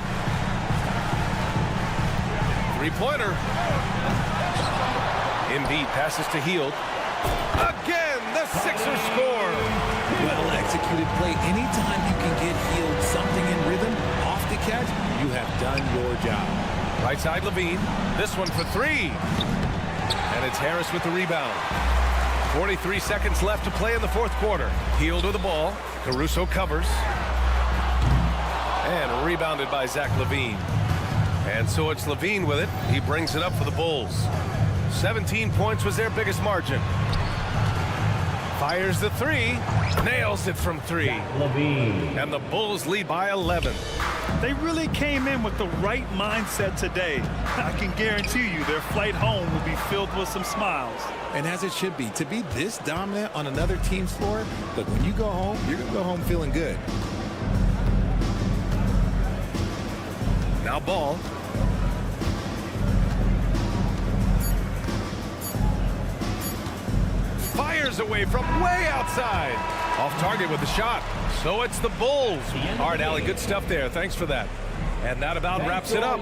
Three-pointer. Embiid passes to Hield. Again, the Sixers score. Well-executed play. Anytime you can get Hield something in rhythm off the catch, you have done your job. Right side LaVine. This one for 3. And it's Harris with the rebound. 43 seconds left to play in the 4th quarter. Hield with the ball. Caruso covers. And rebounded by Zach LaVine. And so it's LaVine with it. He brings it up for the Bulls. 17 points was their biggest margin. Fires the 3. Nails it from 3. LaVine. And the Bulls lead by 11. They really came in with the right mindset today. I can guarantee you their flight home will be filled with some smiles. And as it should be. To be this dominant on another team's floor, look, when you go home, you're going to go home feeling good. Now Ball. Fires away from way outside. Off target with the shot. So it's the Bulls. All right, Allie, good stuff there. Thanks for that. And that about wraps it up.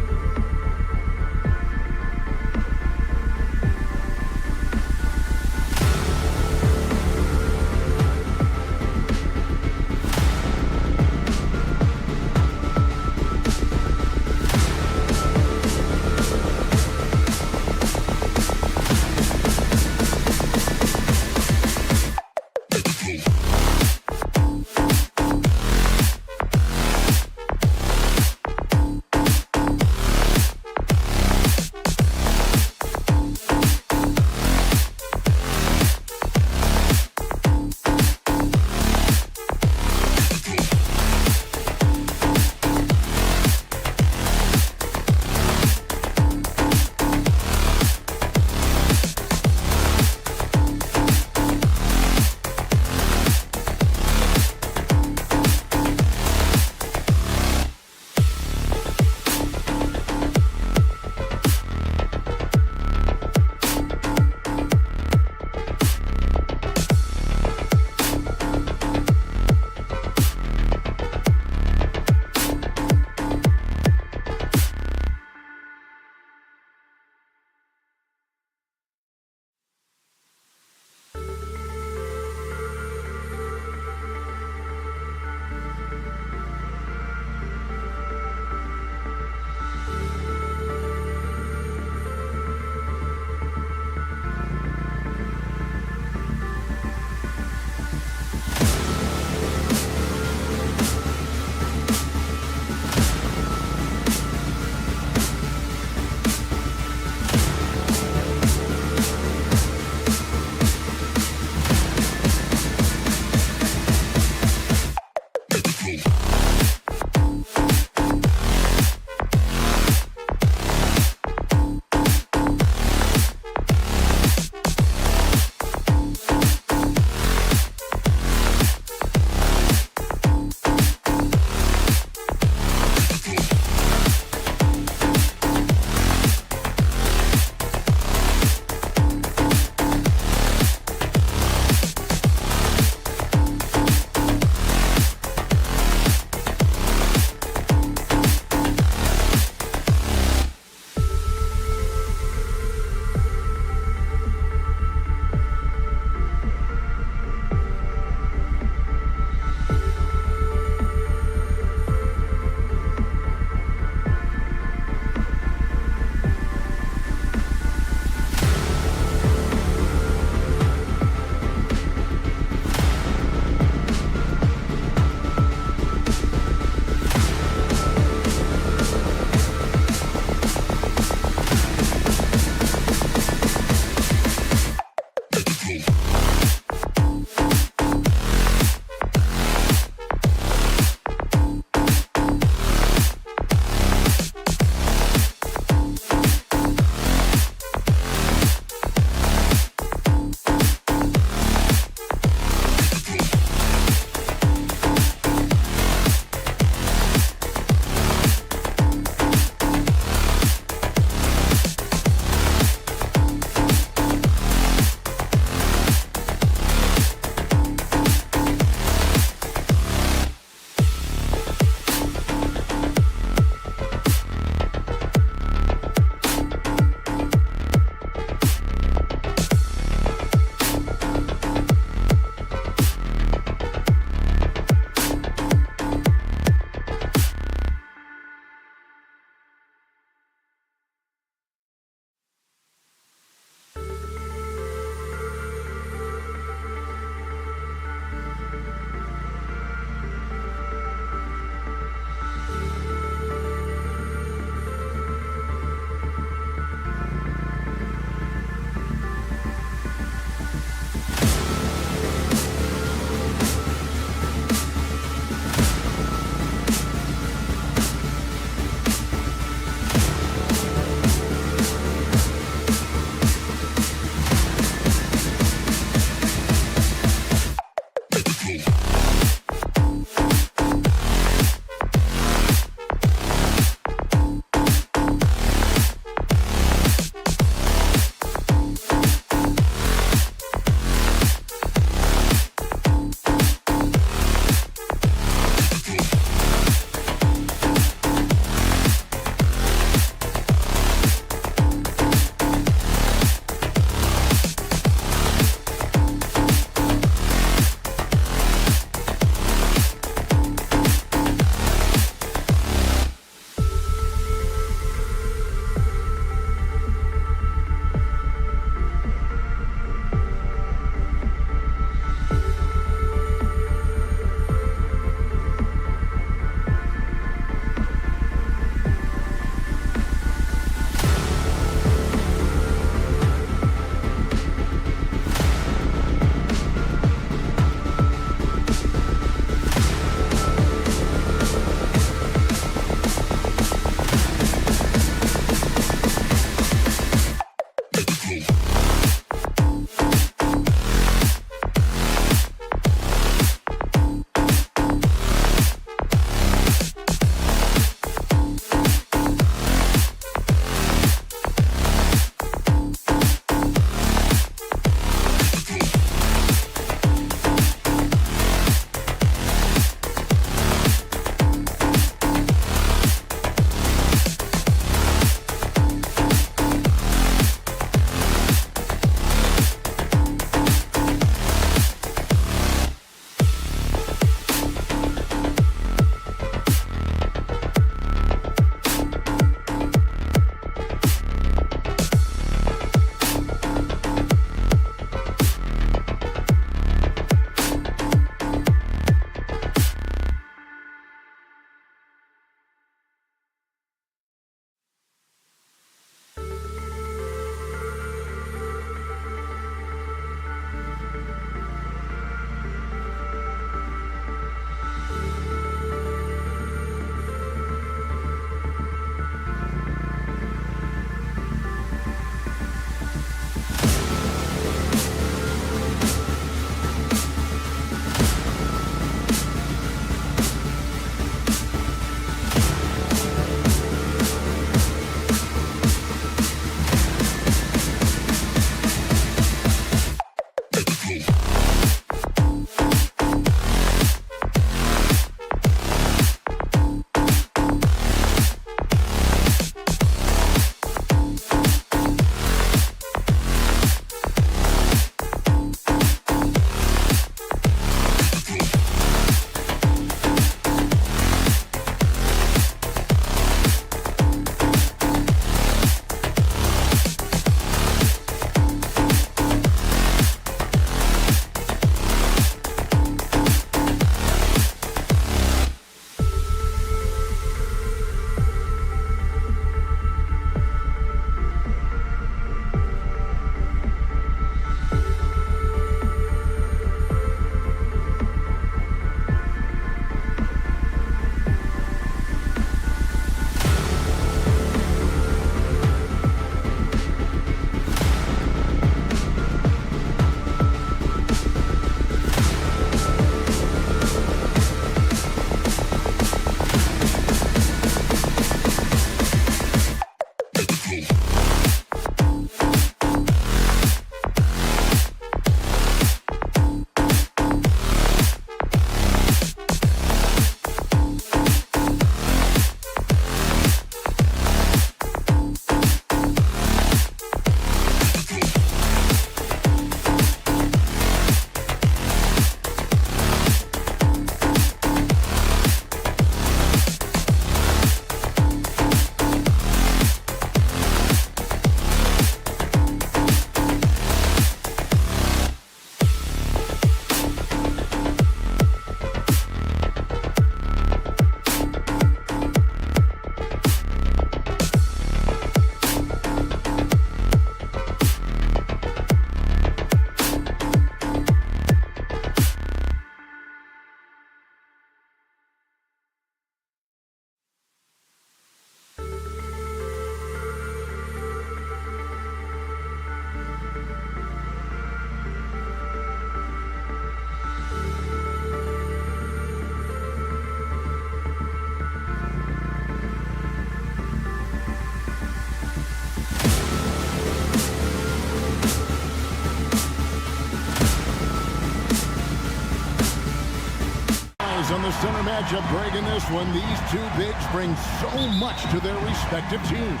Bigs on the center matchup. Greg, in this one, these two bigs bring so much to their respective teams.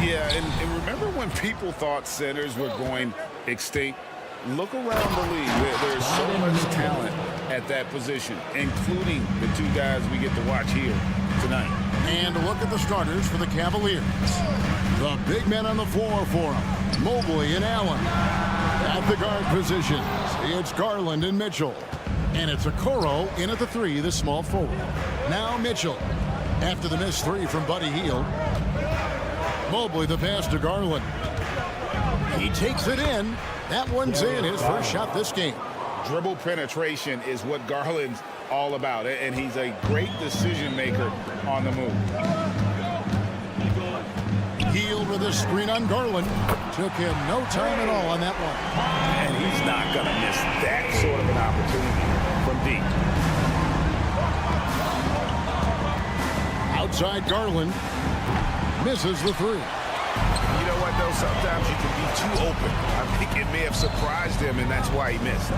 Yeah, and remember when people thought centers were going extinct? Look around the league. There's so much talent at that position, including the two guys we get to watch here tonight. And look at the starters for the Cavaliers. The big men on the floor for them, Mobley and Allen. At the guard positions, it's Garland and Mitchell. And it's Okoro in at the 3, the small forward. Now Mitchell. After the missed 3 from Buddy Hield. Mobley the pass to Garland. He takes it in. That one's in, his first shot this game. Dribble penetration is what Garland's all about, and he's a great decision maker on the move. Hield with a screen on Garland. Took him no time at all on that one. And he's not going to miss that sort of an opportunity from deep. Outside Garland. Misses the 3. You know what, though? Sometimes you can be too open. I think it may have surprised him, and that's why he missed.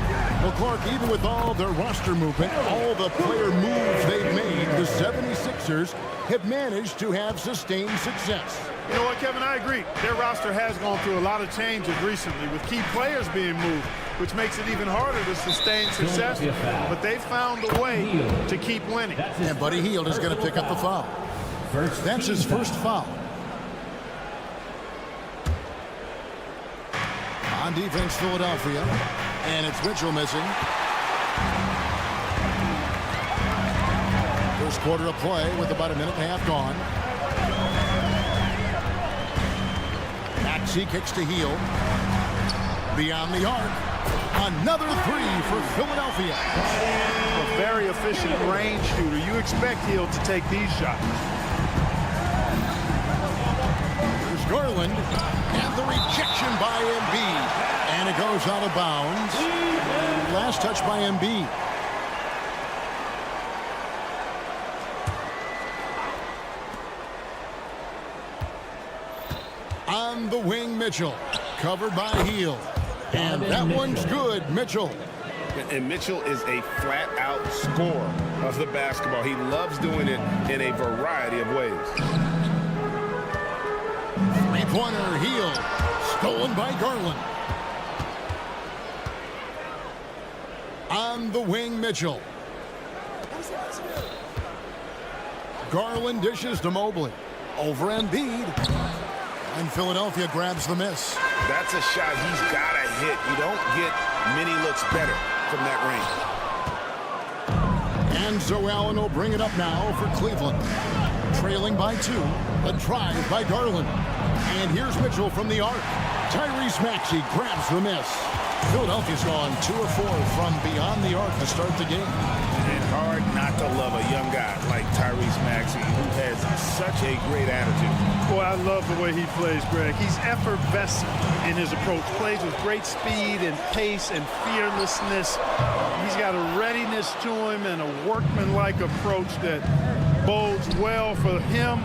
Well, Clark, even with all their roster movement, all the player moves they've made, the 76ers have managed to have sustained success. You know what, Kevin? I agree. Their roster has gone through a lot of changes recently with key players being moved, which makes it even harder to sustain success. But they found a way to keep winning. And Buddy Hield is going to pick up the foul. That's his first foul. On defense, Philadelphia. And it's Mitchell missing. First quarter of play with about a minute and a half gone. Maxey kicks to Hield. Beyond the arc. Another 3 for Philadelphia. A very efficient range shooter. You expect Hield to take these shots. Here's Garland. And the rejection by Embiid. And it goes out of bounds. Last touch by Embiid. On the wing, Mitchell. Covered by Hield. And that one's good, Mitchell. And Mitchell is a flat-out scorer of the basketball. He loves doing it in a variety of ways. Three-pointer, Hield. Stolen by Garland. On the wing, Mitchell. Garland dishes to Mobley. Over Embiid. And Philadelphia grabs the miss. That's a shot he's got to hit. You don't get many looks better from that range. And so Allen will bring it up now for Cleveland. Trailing by 2. A drive by Garland. And here's Mitchell from the arc. Tyrese Maxey grabs the miss. Philadelphia's gone 2 of 4 from beyond the arc to start the game. And hard not to love a young guy like Tyrese Maxey, who has such a great attitude. Boy, I love the way he plays, Greg. He's effervescent in his approach. Plays with great speed and pace and fearlessness. He's got a readiness to him and a workmanlike approach that bodes well for him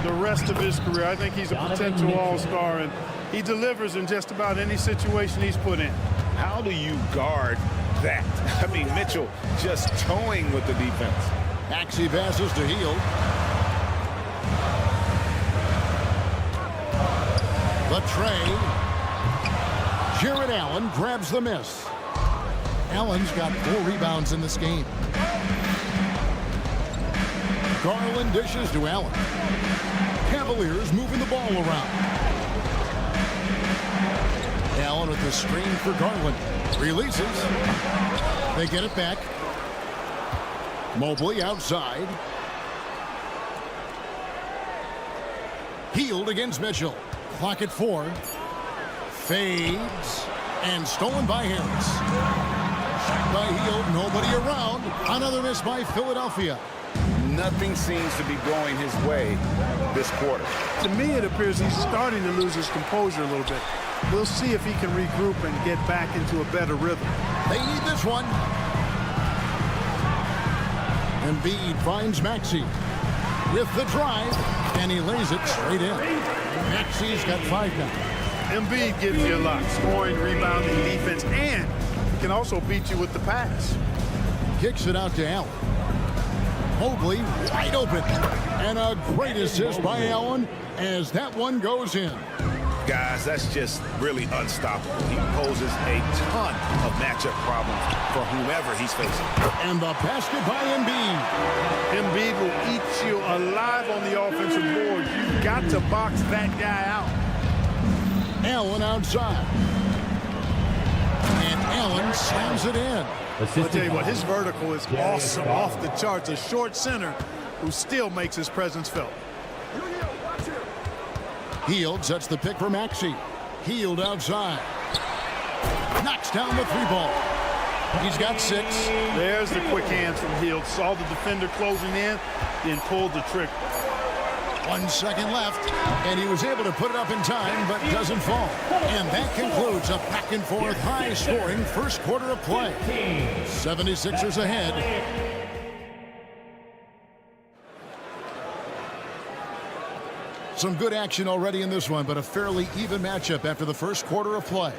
the rest of his career. I think he's a potential all-star, and he delivers in just about any situation he's put in. How do you guard that? I mean, Mitchell just towing with the defense. Maxey passes to Hield. The tray. Jared Allen grabs the miss. Allen's got 4 rebounds in this game. Garland dishes to Allen. Cavaliers moving the ball around. Allen with the screen for Garland. Releases. They get it back. Mobley outside. Hield against Mitchell. Clock at 4. Fades. And stolen by Harris. Shot by Hield. Nobody around. Another miss by Philadelphia. Nothing seems to be going his way this quarter. To me, it appears he's starting to lose his composure a little bit. We'll see if he can regroup and get back into a better rhythm. They need this one. Embiid finds Maxey with the drive, and he lays it straight in. Maxey's got 5 now. Embiid gives you a lot. Scoring, rebounding, defense, and he can also beat you with the pass. Kicks it out to Allen. Mobley wide open. And a great assist by Allen as that one goes in. Guys, that's just really unstoppable. He poses a ton of matchup problems for whomever he's facing. And the basket by Embiid. Embiid will eat you alive on the offensive board. You've got to box that guy out. Allen outside. And Allen slams it in. I'll tell you what, his vertical is awesome, off the charts. A short center who still makes his presence felt. Hield sets the pick for Maxey. Hield outside. Knocks down the three ball. He's got 6. There's the quick hands from Hield. Saw the defender closing in, then pulled the trigger. 1 second left, and he was able to put it up in time, but doesn't fall. And that concludes a back-and-forth, high-scoring first quarter of play. 76ers ahead. Some good action already in this one, but a fairly even matchup after the first quarter of play.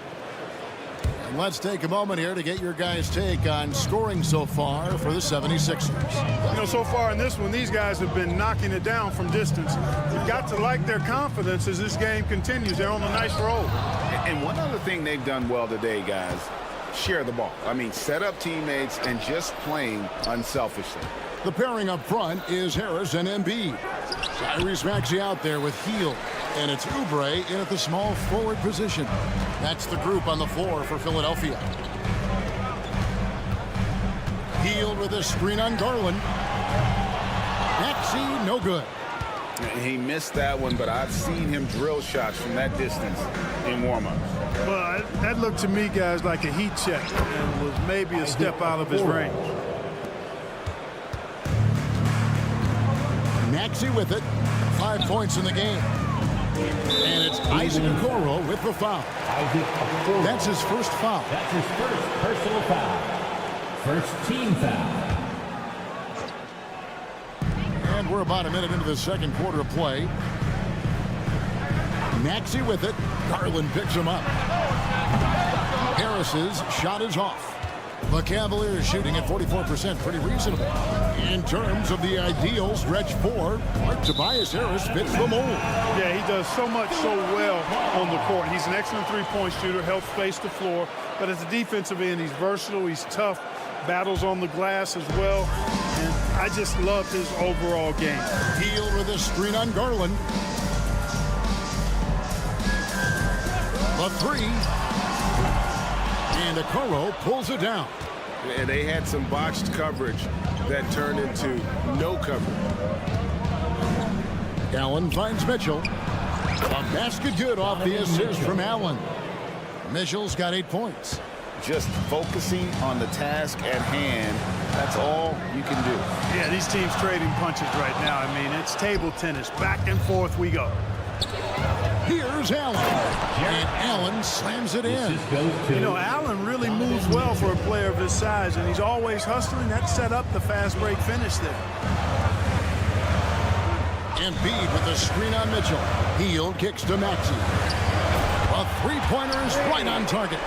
And let's take a moment here to get your guys' take on scoring so far for the 76ers. You know, so far in this one, these guys have been knocking it down from distance. You've got to like their confidence as this game continues. They're on a nice roll. And one other thing they've done well today, guys, share the ball. I mean, set up teammates and just playing unselfishly. The pairing up front is Harris and Embiid. Tyrese Maxey out there with Hield. And it's Oubre in at the small forward position. That's the group on the floor for Philadelphia. Hield with a screen on Garland. Maxey, no good. He missed that one, but I've seen him drill shots from that distance in warm-ups. Well, that looked to me, guys, like a heat check and was maybe a step out of his range. Maxey with it. 5 points in the game. And it's Isaac Okoro with the foul. That's his first foul. That's his first personal foul. First team foul. And we're about a minute into the second quarter of play. Maxey with it. Garland picks him up. Harris's shot is off. The Cavaliers shooting at 44%, pretty reasonable. In terms of the ideal stretch 4, Tobias Harris fits the mold. Yeah, he does so much so well on the court. He's an excellent three-point shooter, helps space the floor. But as a defensive end, he's versatile, he's tough, battles on the glass as well. And I just love his overall game. Hield with a screen on Garland. The 3. And Okoro pulls it down. And they had some botched coverage that turned into no coverage. Allen finds Mitchell. A basket good off the assist from Allen. Mitchell's got 8 points. Just focusing on the task at hand, that's all you can do. Yeah, these teams trading punches right now. I mean, it's table tennis. Back and forth we go. Here's Allen. And Allen slams it in. You know, Allen really moves well for a player of his size, and he's always hustling. That set up the fast break finish there. Embiid with the screen on Mitchell. Hield kicks to Maxey. A three-pointer is right on target.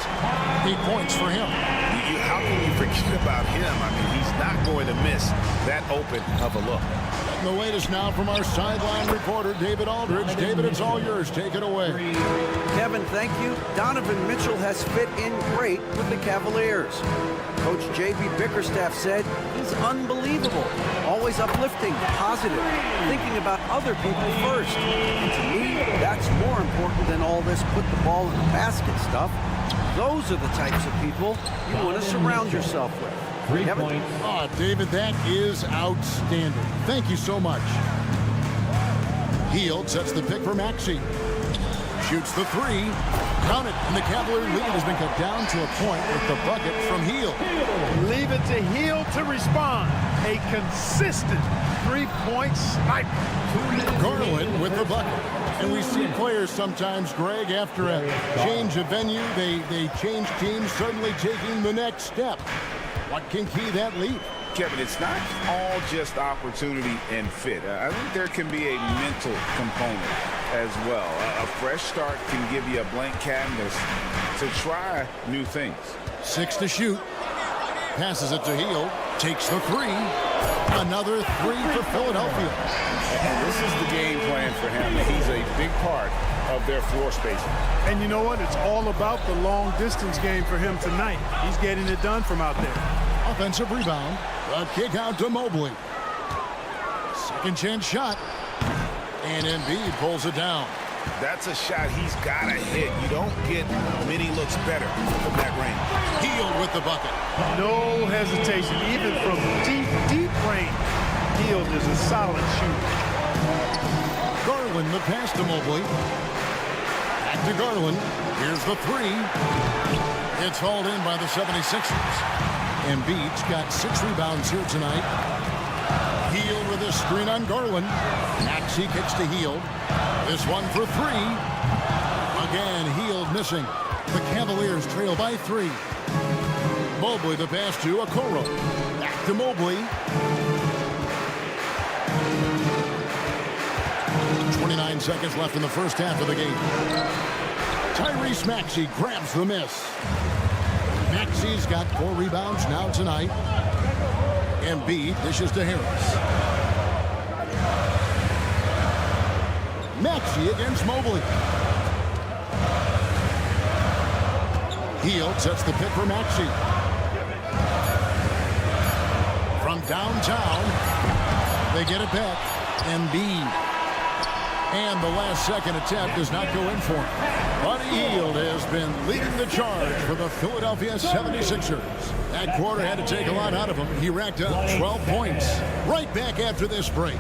8 points for him. How can you forget about him? I mean, he's not going to miss that open of a look. And the latest now from our sideline reporter, David Aldridge. David, it's all yours. Take it away. Kevin, thank you. Donovan Mitchell has fit in great with the Cavaliers. Coach J.B. Bickerstaff said he's unbelievable, always uplifting, positive, thinking about other people first. And to me, that's more important than all this put the ball in the basket stuff. Those are the types of people you want to surround yourself with. 3 Kevin? points. Oh, David, that is outstanding. Thank you so much. Hield sets the pick for Maxey. Shoots the 3. Count it. And the Cavalier lead has been cut down to a point with the bucket from Hield. Leave it to Hield to respond. A consistent three-point sniper. Garland with the bucket. And we see players sometimes, Greg, after a change of venue, they change teams, suddenly taking the next step. What can key that lead? Kevin, it's not all just opportunity and fit. I think there can be a mental component as well. A fresh start can give you a blank canvas to try new things. 6 to shoot. Passes it to Hield. Takes the 3. Another three for Philadelphia. And this is the game plan for him. He's a big part of their floor spacing. And you know what? It's all about the long distance game for him tonight. He's getting it done from out there. Offensive rebound. A kick out to Mobley. Second chance shot. And Embiid pulls it down. That's a shot he's got to hit. You don't get many looks better from that range. Hield with the bucket. No hesitation, even from deep range. Hield is a solid shooter. Garland the pass to Mobley. Back to Garland. Here's the three. It's hauled in by the 76ers. Embiid's got 6 rebounds here tonight. Hield with a screen on Garland. Maxey kicks to Hield. This one for 3. Again, Hield missing. The Cavaliers trail by 3. Mobley the pass to Okoro. Back to Mobley. 29 seconds left in the first half of the game. Tyrese Maxey grabs the miss. Maxey's got 4 rebounds now tonight. Embiid dishes to Harris. Maxey against Mobley. Hield sets the pick for Maxey. From downtown, they get it back. Embiid. And the last second attempt does not go in for him. Buddy Hield has been leading the charge for the Philadelphia 76ers. That quarter had to take a lot out of him. He racked up 12 points. Right back after this break.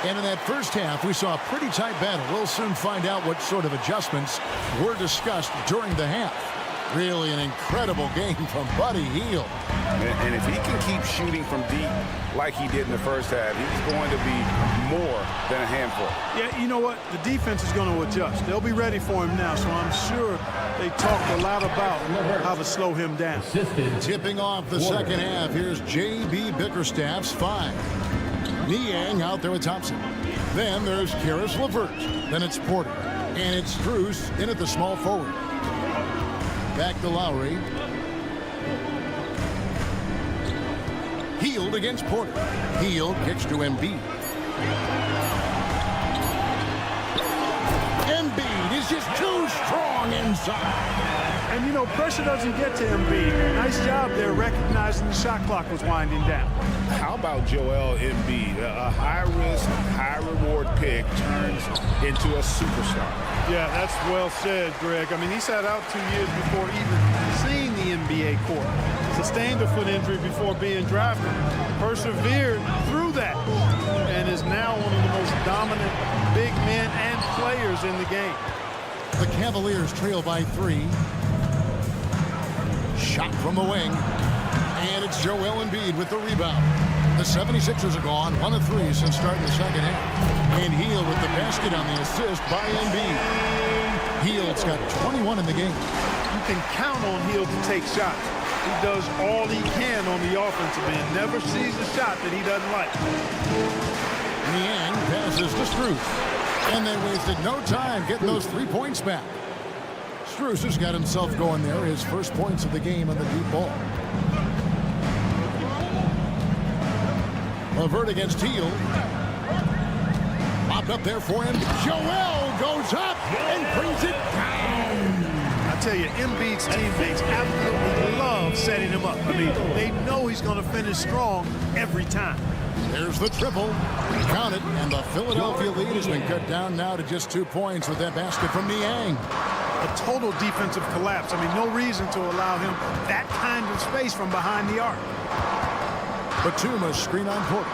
And in that first half, we saw a pretty tight battle. We'll soon find out what sort of adjustments were discussed during the half. Really an incredible game from Buddy Hield. And if he can keep shooting from deep like he did in the first half, he's going to be more than a handful. Yeah, you know what? The defense is going to adjust. They'll be ready for him now, so I'm sure they talked a lot about how to slow him down. Tipping off the second half, here's J.B. Bickerstaff's 5. Niang out there with Thompson. Then there's Karis LeVert. Then it's Porter. And it's Strus in at the small forward. Back to Lowry. Hield against Porter. Hield kicks to Embiid. Embiid is just too strong inside. And, you know, pressure doesn't get to Embiid. Nice job there recognizing the shot clock was winding down. How about Joel Embiid? A high-risk, high-reward pick turns into a superstar. Yeah, that's well said, Greg. I mean, he sat out 2 years before even seeing the NBA court. Sustained a foot injury before being drafted. Persevered through that and is now one of the most dominant big men and players in the game. The Cavaliers trail by 3. Shot from the wing. And it's Joel Embiid with the rebound. The 76ers are gone 1 of 3 since starting the second half. And Hield with the basket on the assist by Embiid. Hield's got 21 in the game. You can count on Hield to take shots. He does all he can on the offensive end. Never sees a shot that he doesn't like. Niang passes to Strus. And they wasted no time getting those 3 points back. Strus has got himself going there. His first points of the game on the deep ball. LeVert against Hield. Popped up there for him. Joel goes up and brings it down. I tell you, Embiid's teammates absolutely love setting him up. I mean, they know he's going to finish strong every time. There's the triple. Count it. And the Philadelphia lead has been cut down now to just 2 points with that basket from Niang. A total defensive collapse. I mean, no reason to allow him that kind of space from behind the arc. Batum a screen on Porter.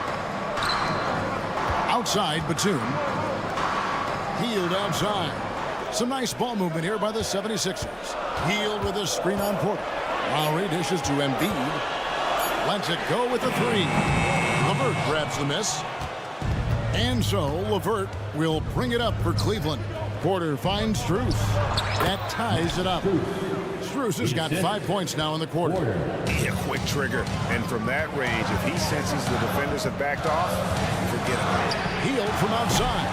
Outside, Batum. Hield outside. Some nice ball movement here by the 76ers. Hield with a screen on Porter. Lowry dishes to Embiid. Lets it go with the 3. LeVert grabs the miss. And so LeVert will bring it up for Cleveland. Porter finds Strus. That ties it up. Strus has got 5 points now in the quarter. Yeah, quick trigger. And from that range, if he senses the defenders have backed off, forget it. Healed from outside.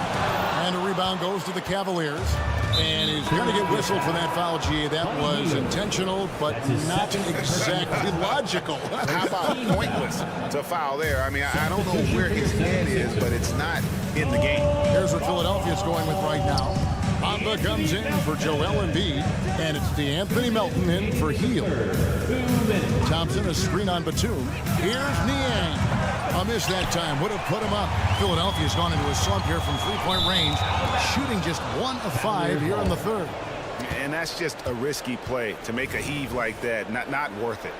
And a rebound goes to the Cavaliers. And he's going to get whistled for that foul, G. That was intentional, but not exactly logical. How about pointless to foul there? I mean, I don't know where his head is, but it's not in the game. Here's what Philadelphia's going with right now. Bamba comes in for Joel Embiid, and it's Anthony Melton in for Heel. Thompson, a screen on Batum. Here's Niang. A miss that time. Would have put him up. Philadelphia's gone into a slump here from three-point range, shooting just 1 of 5 here in the third. And that's just a risky play to make a heave like that. Not worth it.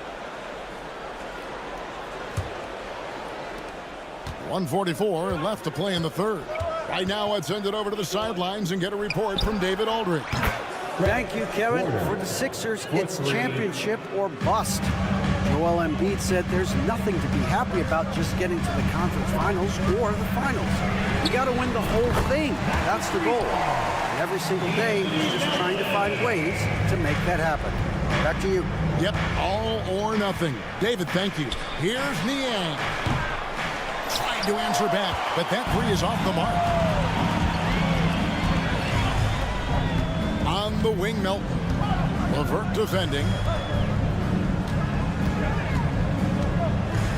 1:44 left to play in the third. Right now, let's send it over to the sidelines and get a report from David Aldridge. Thank you, Kevin. For the Sixers, it's championship or bust. Joel Embiid said there's nothing to be happy about just getting to the conference finals or the finals. You got to win the whole thing. That's the goal. And every single day, he's just trying to find ways to make that happen. Back to you. Yep, all or nothing. David, thank you. Here's Niang. Trying to answer back, but that three is off the mark. On the wing, Melton. LeVert defending.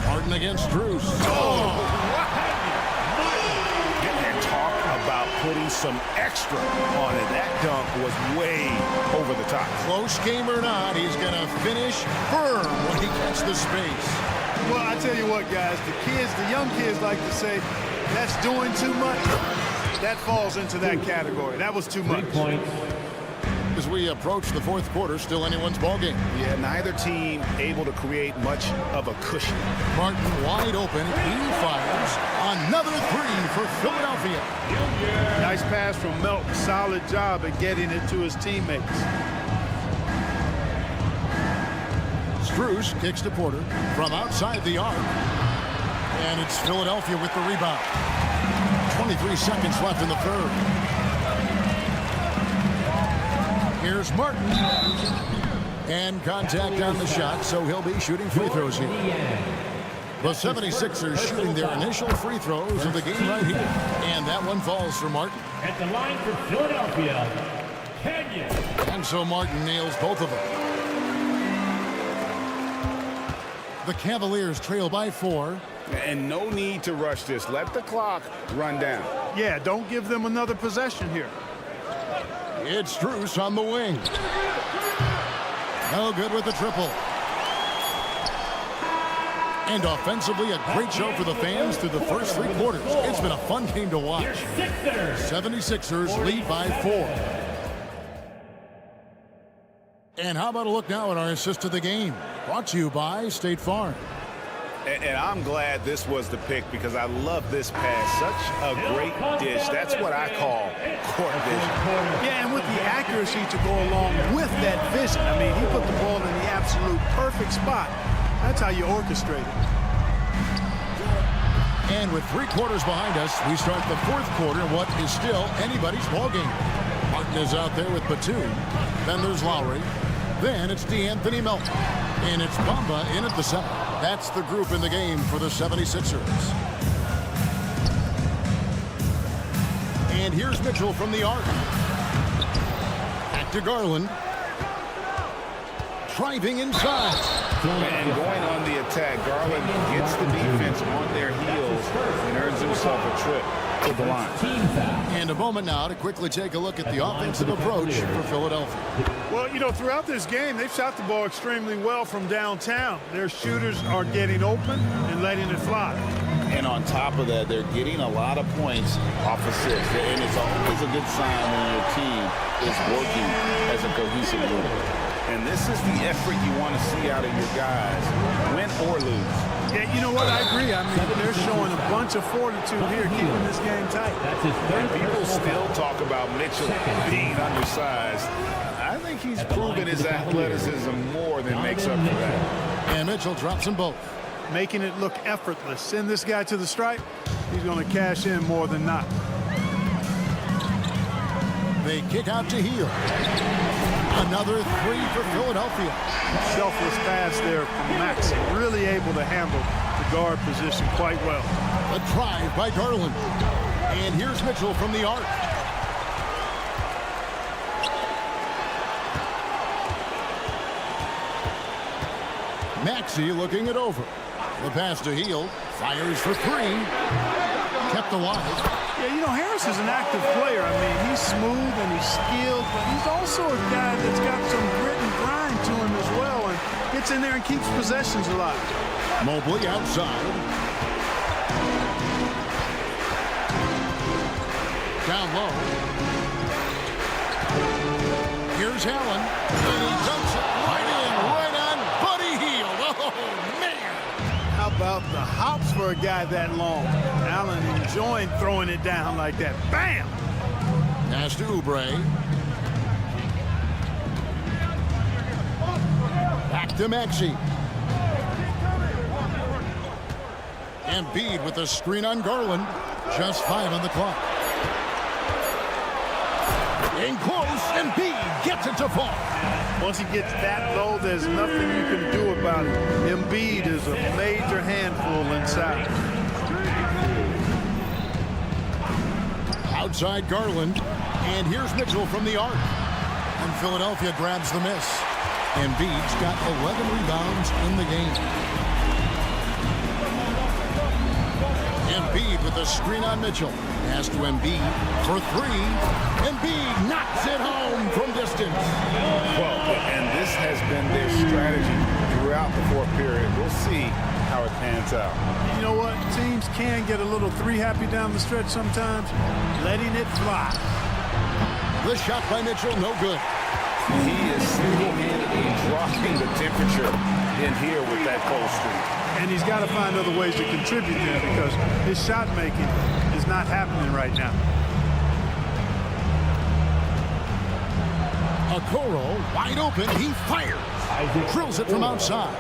Harden against Strus. And talk about putting some extra on it. That dunk was way over the top. Close game or not, he's going to finish firm when he gets the space. Well, I tell you what, guys, the young kids like to say, that's doing too much. That falls into that category. That was too much. As we approach the fourth quarter, still anyone's ballgame. Yeah, neither team able to create much of a cushion. Martin wide open. He fires another three for Philadelphia. Nice pass from Melton. Solid job at getting it to his teammates. Strus kicks to Porter from outside the arc. And it's Philadelphia with the rebound. 23 seconds left in the third. Here's Martin. And contact on the shot, so he'll be shooting free throws here. The 76ers shooting their initial free throws of the game right here. And that one falls for Martin. At the line for Philadelphia, Kenyon. And so Martin nails both of them. The Cavaliers trail by 4. And no need to rush this. Let the clock run down. Yeah, don't give them another possession here. It's Strus on the wing. No good with the triple. And offensively, a great show for the fans through the first three quarters. It's been a fun game to watch. 76ers lead by 4. And how about a look now at our assist to the game? Brought to you by State Farm. And I'm glad this was the pick because I love this pass. Such a great dish. That's what I call court vision. Yeah, and with the accuracy to go along with that vision. I mean, he put the ball in the absolute perfect spot. That's how you orchestrate it. And with 3 quarters behind us, we start the fourth quarter in what is still anybody's ballgame. Martin is out there with Batum. Then there's Lowry. Then it's DeAnthony Melton. And it's Bamba in at the center. That's the group in the game for the 76ers. And here's Mitchell from the arc. Back to Garland. Driving inside. And going on the attack, Garland gets the defense on their heels and earns himself a trip to the line. And a moment now to quickly take a look at the offensive approach for Philadelphia. Well, you know, throughout this game, they've shot the ball extremely well from downtown. Their shooters are getting open and letting it fly. And on top of that, they're getting a lot of points off assists. And it's always a good sign when your team is working as a cohesive unit. And this is the effort you want to see out of your guys, win or lose. Yeah, you know what? I agree. I mean, they're showing a bunch of fortitude here, keeping this game tight. And people still talk about Mitchell being undersized. I think he's proven his athleticism more than makes up for that. And Mitchell drops them both. making it look effortless. Send this guy to the stripe, he's going to cash in more than not. They kick out to Hield. Another three for Philadelphia. Selfless pass there from Max. Really able to handle the guard position quite well. A drive by Garland. And here's Mitchell from the arc. Maxey looking it over. The pass to Hield. Fires for three. Kept alive. Yeah, you know, Harris is an active player. I mean, he's smooth and he's skilled, but he's also a guy that's got some grit and grind to him as well, and gets in there and keeps possessions alive. Mobley outside. Down low. Here's Allen. And he dumps it right in, right on Buddy Hield. Oh, man. How about the hops for a guy that long? Allen enjoying throwing it down like that. Bam! Pass to Oubre. Back to Maxey. Embiid with a screen on Garland. Just 5 on the clock. In close, Embiid gets it to fall. Once he gets that low, there's nothing you can do about it. Embiid is a major handful inside. Outside Garland. And here's Mitchell from the arc. And Philadelphia grabs the miss. Embiid's got 11 rebounds in the game. Embiid with a screen on Mitchell. Pass to Embiid for three. Embiid knocks it home from distance. Well, and this has been their strategy throughout the fourth period. We'll see how it pans out. You know what? Teams can get a little three happy down the stretch sometimes. Letting it fly. The shot by Mitchell, no good. He is single-handedly dropping the temperature in here with that cold streak. And he's got to find other ways to contribute there because his shot making is not happening right now. Okoro wide open. He fires. Drills it from outside.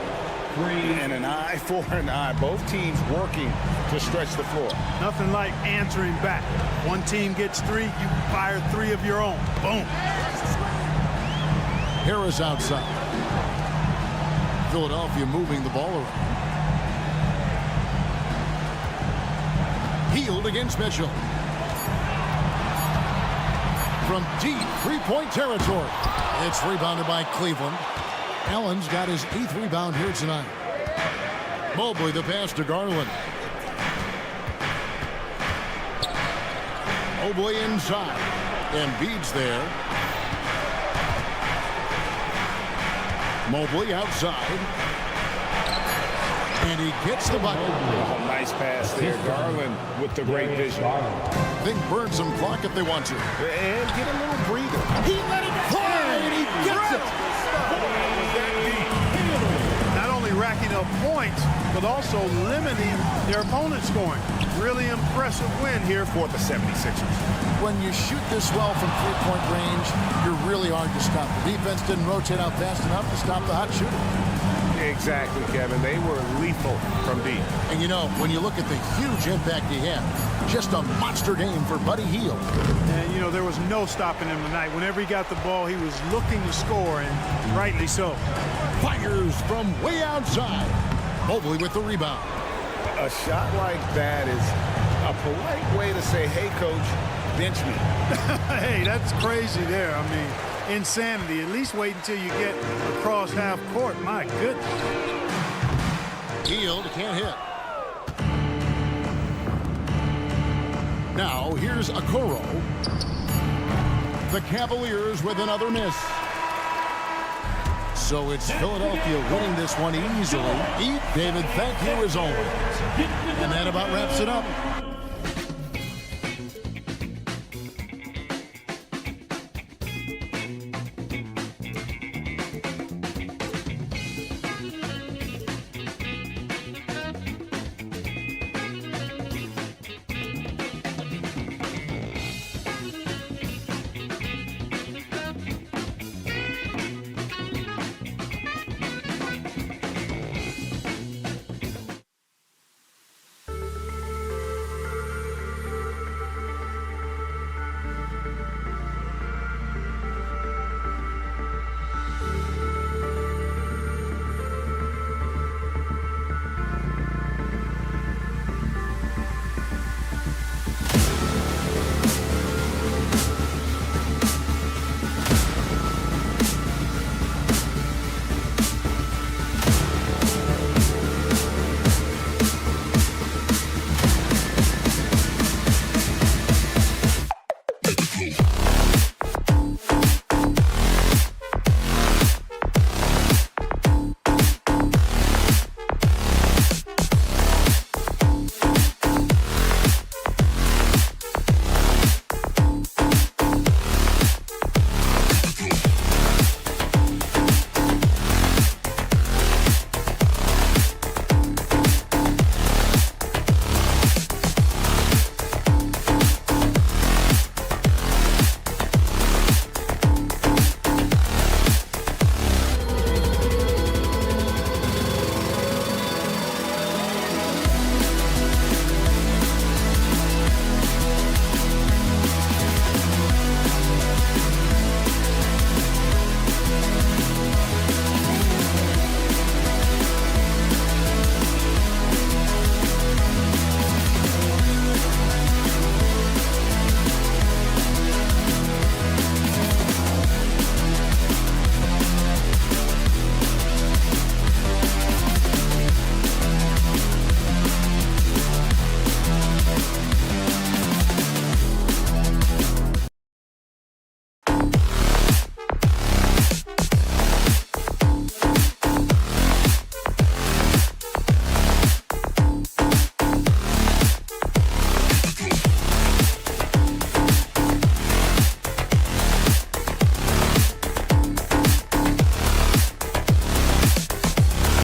And an eye for an eye. Both teams working to stretch the floor. Nothing like answering back. One team gets three, you fire three of your own. Boom. Harris outside. Philadelphia moving the ball around. Hield against Mitchell. From deep three-point territory. It's rebounded by Cleveland. Allen's got his 8th rebound here tonight. Mobley the pass to Garland. Mobley inside. Embiid's there. Mobley outside. And he gets the bucket. Oh, nice pass there. Garland with the great vision. They can burn some clock if they want to. And get a little breather. He let it fly, and he gets it. Not only racking up points, but also limiting their opponent's scoring. Really impressive win here for the 76ers. When you shoot this well from three-point range, you're really hard to stop. The defense didn't rotate out fast enough to stop the hot shooter. Exactly, Kevin. They were lethal from deep. And you know, when you look at the huge impact he had, just a monster game for Buddy Hield. And you know, there was no stopping him tonight. Whenever he got the ball, he was looking to score, and rightly so. Fires from way outside. Mobley with the rebound. A shot like that is a polite way to say, hey, coach, bench me. Hey, that's crazy there. I mean, insanity. At least wait until you get across half court. My goodness. Hield can't hit. Now here's Okoro. The Cavaliers with another miss. So it's Philadelphia winning this one easily. David, thank you as always. And that about wraps it up.